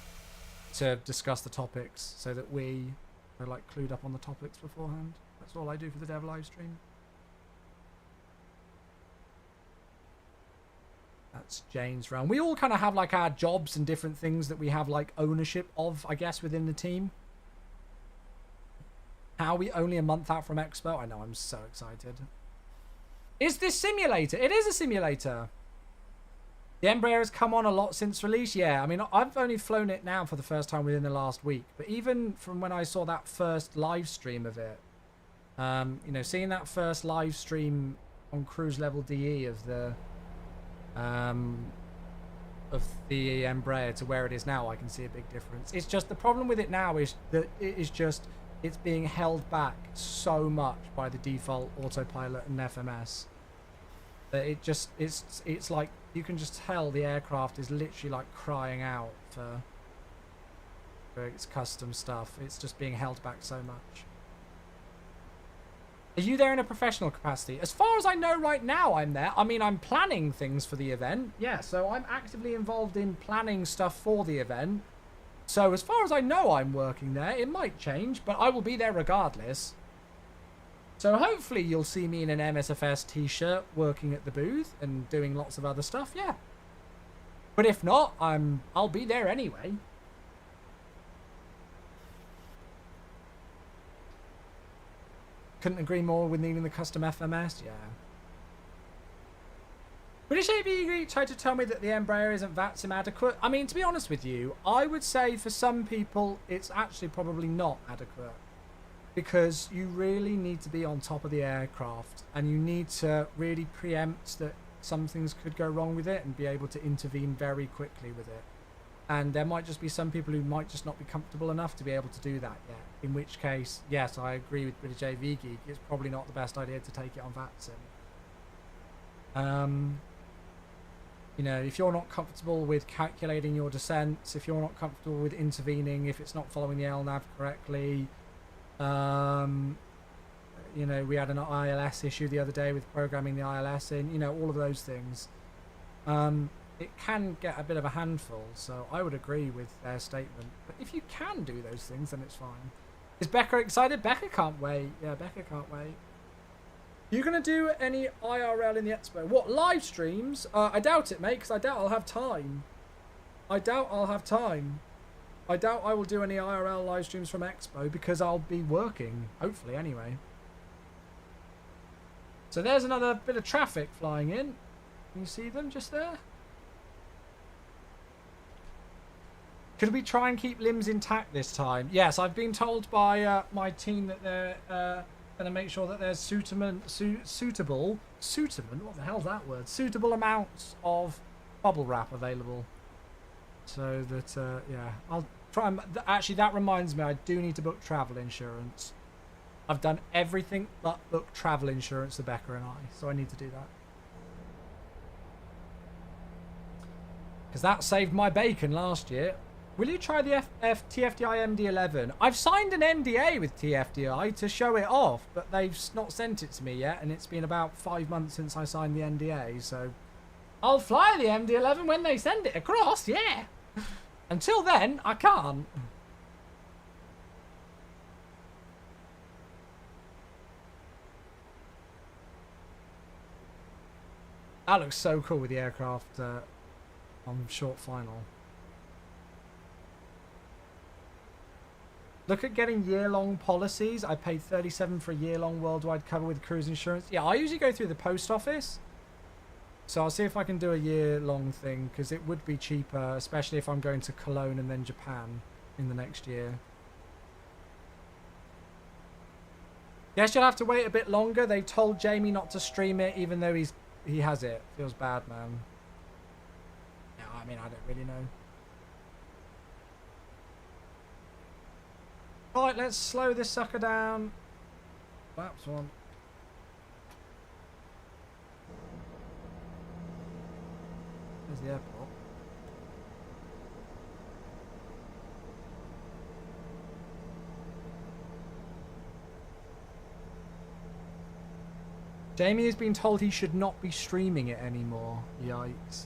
S1: to discuss the topics so that we are like clued up on the topics beforehand. That's all I do for the dev live stream. That's Jane's round. We all kind of have like our jobs and different things that we have like ownership of, I guess, within the team. How are we only a month out from Expo? I know, I'm so excited. Is this simulator? It is a simulator. The Embraer has come on a lot since release. Yeah, I mean, I've only flown it now for the first time within the last week. But even from when I saw that first live stream of it, you know, seeing that first live stream on cruise level DE of the Embraer to where it is now, I can see a big difference. It's just the problem with it now is that it's being held back so much by the default autopilot and FMS that it's like you can just tell the aircraft is literally like crying out for its custom stuff. It's just being held back so much. Are you there in a professional capacity? As far as I know right now, I'm there. I mean, I'm planning things for the event. Yeah, so I'm actively involved in planning stuff for the event. So as far as I know, I'm working there. It might change, but I will be there regardless. So hopefully you'll see me in an MSFS t-shirt working at the booth and doing lots of other stuff, yeah. But if not, I'll be there anyway. Couldn't agree more with needing the custom FMS, yeah. British AV tried to tell me that the Embraer isn't VATSIM adequate. I mean, to be honest with you, I would say for some people it's actually probably not adequate, because you really need to be on top of the aircraft and you need to really preempt that some things could go wrong with it and be able to intervene very quickly with it. And there might just be some people who might just not be comfortable enough to be able to do that yet. In which case, yes, I agree with British AV Geek. It's probably not the best idea to take it on VATSIM. You know, if you're not comfortable with calculating your descents, if you're not comfortable with intervening, if it's not following the LNAV correctly, you know, we had an ILS issue the other day with programming the ILS in, you know, all of those things. It can get a bit of a handful, so I would agree with their statement. But if you can do those things, then it's fine. Is Becca excited? Becca can't wait. Yeah, Becca can't wait. You gonna do any IRL in the Expo? What, live streams? I doubt it, mate, because I doubt I'll have time. I doubt I'll have time. I doubt I will do any IRL live streams from Expo because I'll be working, hopefully, anyway. So there's another bit of traffic flying in. Can you see them just there? Could we try and keep limbs intact this time? Yes, I've been told by my team that they're going to make sure that there's suitable, what the hell's that word? Suitable amounts of bubble wrap available. So that, yeah, I'll try and, actually that reminds me, I do need to book travel insurance. I've done everything but book travel insurance for Becca and I, so I need to do that. Because that saved my bacon last year. Will you try the TFDI MD-11? I've signed an NDA with TFDI to show it off, but they've not sent it to me yet, and it's been about 5 months since I signed the NDA, so I'll fly the MD-11 when they send it across, yeah. Until then, I can't. That looks so cool with the aircraft on short final. Look at getting year-long policies. I paid $37 for a year-long worldwide cover with cruise insurance. Yeah, I usually go through the post office. So I'll see if I can do a year-long thing, because it would be cheaper, especially if I'm going to Cologne and then Japan in the next year. Guess you'll have to wait a bit longer. They told Jamie not to stream it, even though he has it. Feels bad, man. Yeah, I mean, I don't really know. Right, let's slow this sucker down. That's one. There's the airport. Jamie has been told he should not be streaming it anymore. Yikes.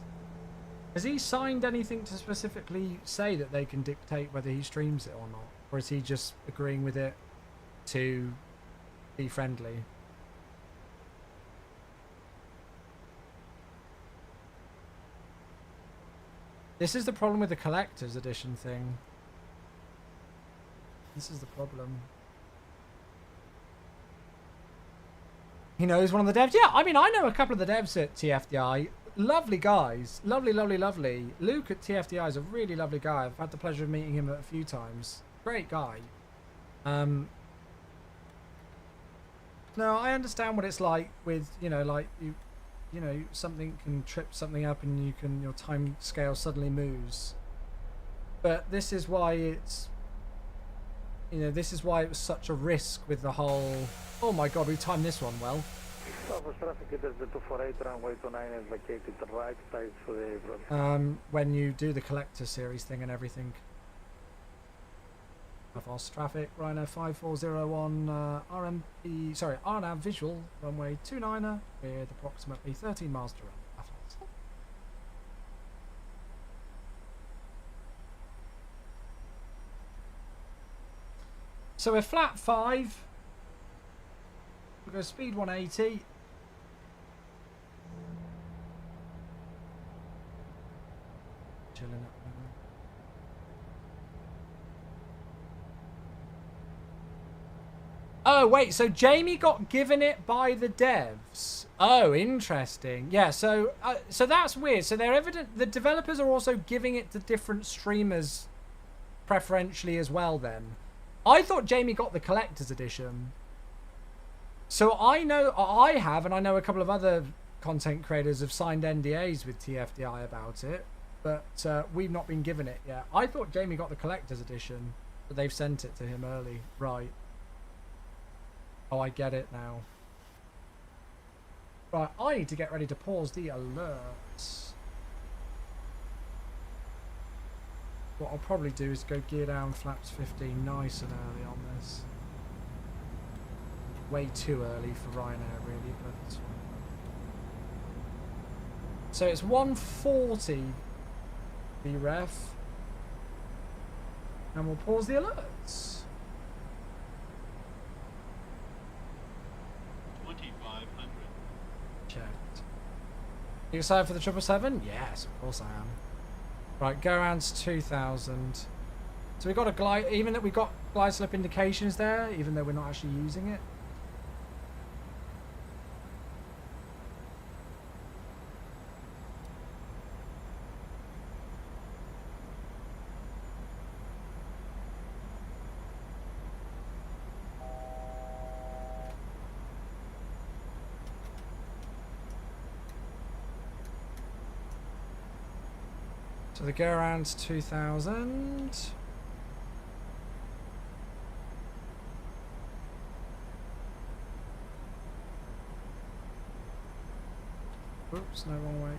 S1: Has he signed anything to specifically say that they can dictate whether he streams it or not? Or is he just agreeing with it to be friendly? This is the problem with the collector's edition thing. This is the problem. He knows one of the devs. Yeah, I mean, I know a couple of the devs at TFDI. Lovely guys. Lovely, lovely, lovely. Luke at TFDI is a really lovely guy. I've had the pleasure of meeting him a few times. Great guy. No, I understand what it's like with, you know, like you know, something can trip something up and you can, your time scale suddenly moves. But this is why it's, you know, this is why it was such a risk with the whole, oh my god, we timed this one well.
S4: Southwest traffic, it is the 248, runway 29 is vacated right side for the apron.
S1: When you do the collector series thing and everything. Fast traffic, Rhino 5401, RMP, sorry, RNAV visual, runway 29er with approximately 13 miles to run. So we're flat 5. We'll go speed 180. Chilling up. Oh, wait, so Jamie got given it by the devs. Oh, interesting. Yeah, so that's weird. So they're evident, the developers are also giving it to different streamers preferentially as well then. I thought Jamie got the collector's edition. So I know, I have, and I know a couple of other content creators have signed NDAs with TFDI about it, but we've not been given it yet. I thought Jamie got the collector's edition, but they've sent it to him early. Right. Oh, I get it now. Right, I need to get ready to pause the alerts. What I'll probably do is go gear down flaps 15 nice and early on this. Way too early for Ryanair really, but it's fine. So it's 140 the ref. And we'll pause the alerts.
S5: 2500.
S1: Checked. You excited for the 777? Yes, of course I am. Right, go around to 2000. So we got a glide, even that we got glide slip indications there, even though we're not actually using it. So the go around's 2000. Oops, no, wrong way.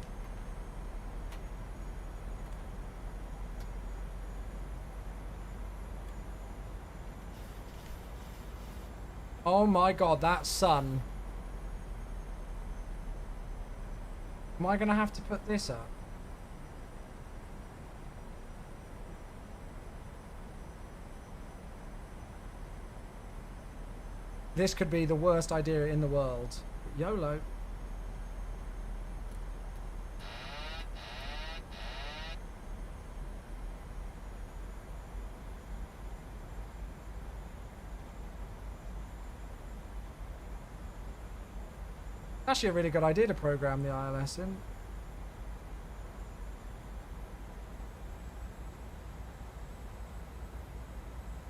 S1: Oh my god, that sun. Am I gonna have to put this up? This could be the worst idea in the world. YOLO. Actually a really good idea to program the ILS in.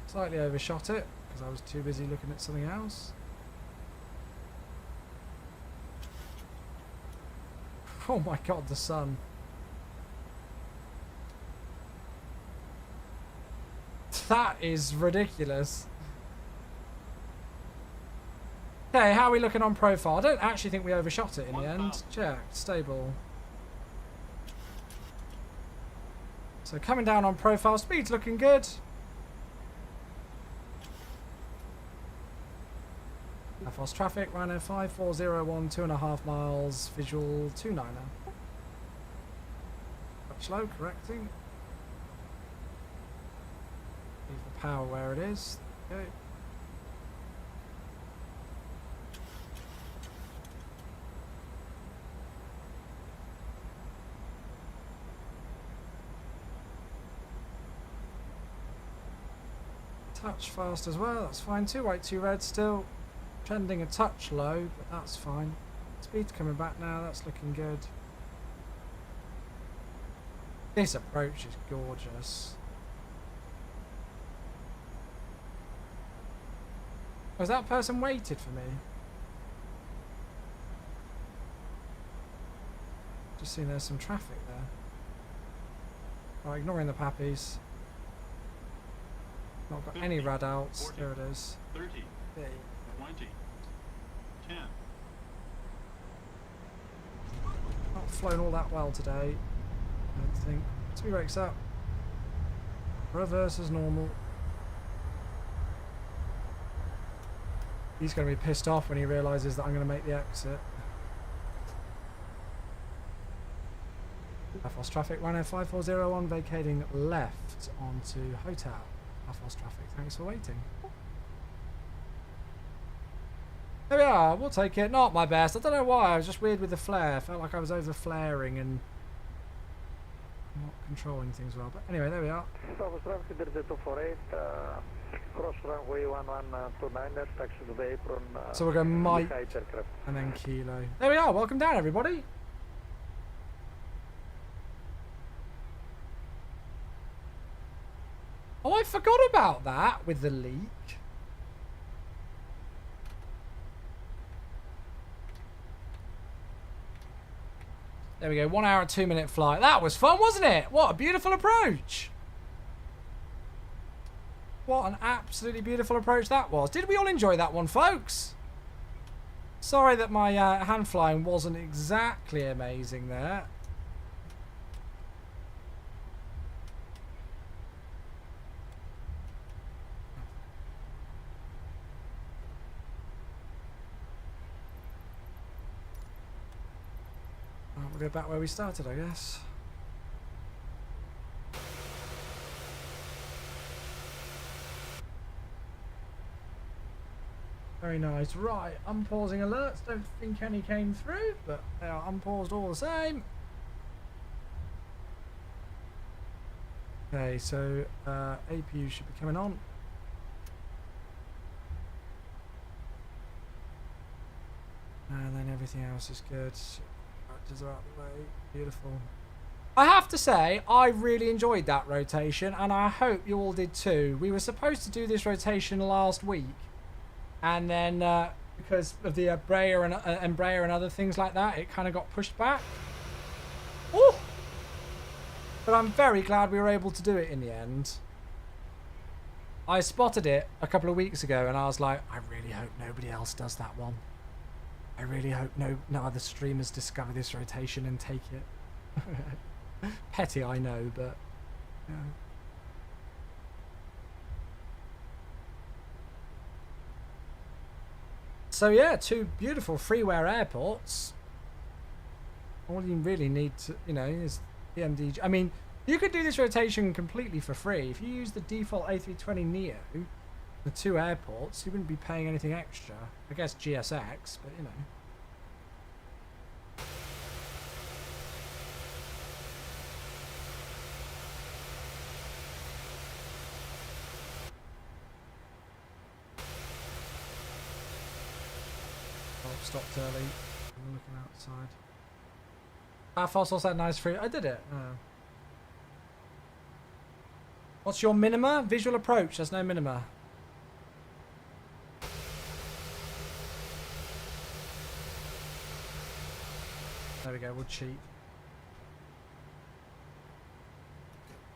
S1: Slightly overshot it because I was too busy looking at something else. Oh my god, the sun. That is ridiculous. Okay, how are we looking on profile? I don't actually think we overshot it in the end. Checked, stable. So coming down on profile, speed's looking good. Fast traffic, Rhino 5401, 2.5 miles, visual 29er. Touch low, correcting. Leave the power where it is. Okay. Touch fast as well, that's fine. 2 white, 2 red still. Trending a touch low, but that's fine. Speed's coming back now, that's looking good. This approach is gorgeous. Was that person waited for me? Just seeing there's some traffic there. Right, ignoring the pappies. Not got any rad outs.
S5: 40,
S1: There it is.
S5: 30,
S1: There you
S5: 20, 10.
S1: go. Not flown all that well today, I don't think. Speed brakes up. Reverse as normal. He's going to be pissed off when he realises that I'm going to make the exit. Fast traffic, Rhino 5401, vacating left onto hotel. Fast traffic, thanks for waiting. There we are, we'll take it. Not my best. I don't know why, I was just weird with the flare. Felt like I was over flaring and not controlling things well. But anyway, there we are.
S4: Southwest traffic 0248, cross runway 1129, taxi to the apron.
S1: So we'll go Mike
S4: aircraft.
S1: and then Kilo. There we are, welcome down everybody. Oh, I forgot about that with the leak. There we go, 1 hour and 2 minute flight. That was fun, wasn't it? What a beautiful approach. What an absolutely beautiful approach that was. Did we all enjoy that one, folks? Sorry that my hand flying wasn't exactly amazing there. We'll go back where we started, I guess. Very nice. Right, unpausing alerts. Don't think any came through, but they are unpaused all the same. Okay, so APU should be coming on. And then everything else is good. Is out the way. Beautiful. I have to say, I really enjoyed that rotation, and I hope you all did too. We were supposed to do this rotation last week, and then because of the Embraer and other things like that, it kind of got pushed back. Ooh! But I'm very glad we were able to do it in the end. I spotted it a couple of weeks ago, and I was like, I really hope nobody else does that one. I really hope no other streamers discover this rotation and take it. Petty, I know, but... Yeah. So yeah, 2 beautiful Freeware airports. All you really need to, is the MDG. I mean, you could do this rotation completely for free. If you use the default A320neo, the 2 airports, you wouldn't be paying anything extra. I guess GSX, but stopped early. I'm looking outside. Fossil said nice free. I did it. What's your minima? Visual approach. There's no minima. There we go. We'll cheat.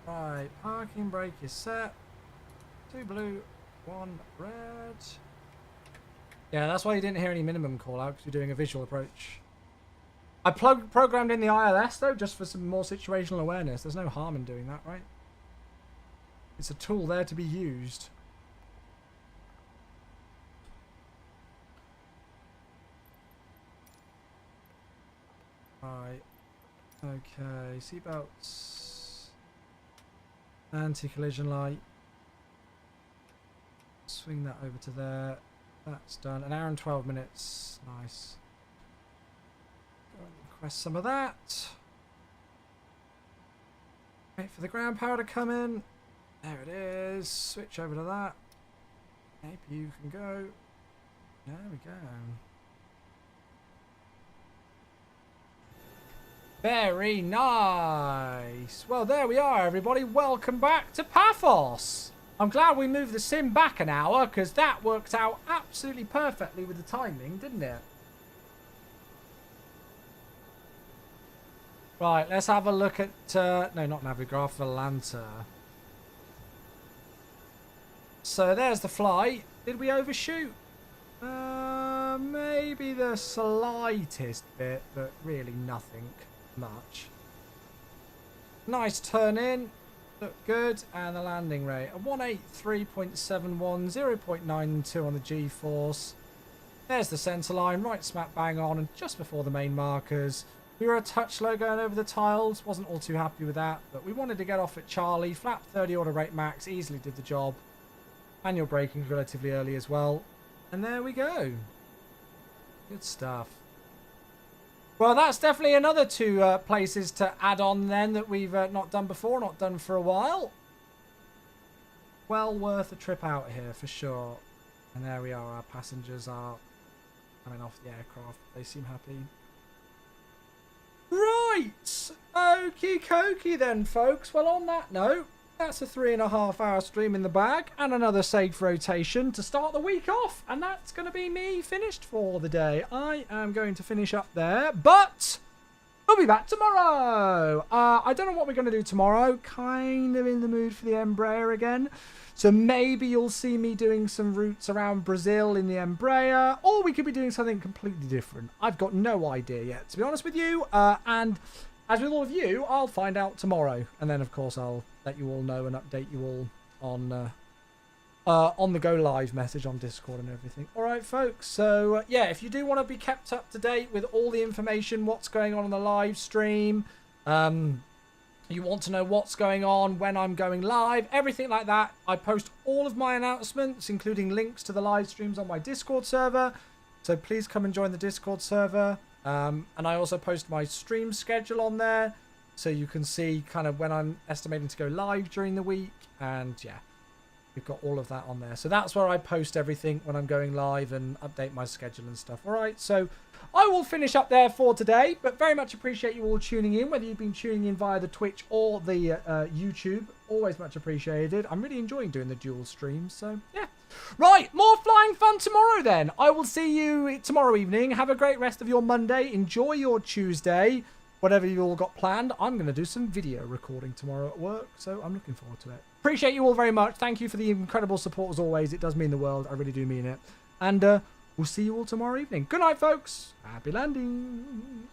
S1: Right. Parking brake is set. 2 blue, 1 red. Yeah, that's why you didn't hear any minimum call out, because you're doing a visual approach. I programmed in the ILS though, just for some more situational awareness. There's no harm in doing that, right? It's a tool there to be used. Right. Okay, seatbelts. Anti-collision light. Swing that over to there. That's done. An hour and 12 minutes. Nice. Go and request some of that. Wait for the ground power to come in. There it is. Switch over to that. APU can go. There we go. Very nice. Well, there we are, everybody. Welcome back to Paphos. I'm glad we moved the sim back an hour because that worked out absolutely perfectly with the timing, didn't it? Right, let's have a look at... no, not Navigraph, Volanta. So there's the flight. Did we overshoot? Maybe the slightest bit, but really nothing much. Nice turn in. Look good. And the landing rate. A 183.71, 0.92 on the G-force. There's the centre line, right smack bang on, and just before the main markers. We were a touch slow going over the tiles. Wasn't all too happy with that, but we wanted to get off at Charlie. Flap 30 order rate max. Easily did the job. Manual braking relatively early as well. And there we go. Good stuff. Well, that's definitely another two places to add on then that we've not done before, not done for a while. Well worth a trip out here for sure. And there we are. Our passengers are coming off the aircraft. They seem happy. Right. Okie dokie then, folks. Well, on that note, that's a 3.5 hour stream in the bag and another safe rotation to start the week off. And that's going to be me finished for the day. I am going to finish up there, but we'll be back tomorrow. I don't know what we're going to do tomorrow. Kind of in the mood for the Embraer again. So maybe you'll see me doing some routes around Brazil in the Embraer, or we could be doing something completely different. I've got no idea yet, to be honest with you. And as with all of you, I'll find out tomorrow. And then, of course, I'll let you all know and update you all on the Go Live message on Discord and everything. All right, folks. So, yeah, if you do want to be kept up to date with all the information, what's going on in the live stream, you want to know what's going on, when I'm going live, everything like that, I post all of my announcements, including links to the live streams on my Discord server. So please come and join the Discord server. And I also post my stream schedule on there, so you can see kind of when I'm estimating to go live during the week. And yeah, we've got all of that on there. So that's where I post everything when I'm going live and update my schedule and stuff. All right, so I will finish up there for today, but very much appreciate you all tuning in, whether you've been tuning in via the Twitch or the YouTube. Always much appreciated. I'm really enjoying doing the dual streams, so yeah. Right, more flying fun tomorrow then. I will see you tomorrow evening. Have a great rest of your Monday. Enjoy your Tuesday, whatever you all got planned. I'm going to do some video recording tomorrow at work, so I'm looking forward to it. Appreciate you all very much. Thank you for the incredible support as always. It does mean the world. I really do mean it. And we'll see you all tomorrow evening. Good night, folks. Happy landing.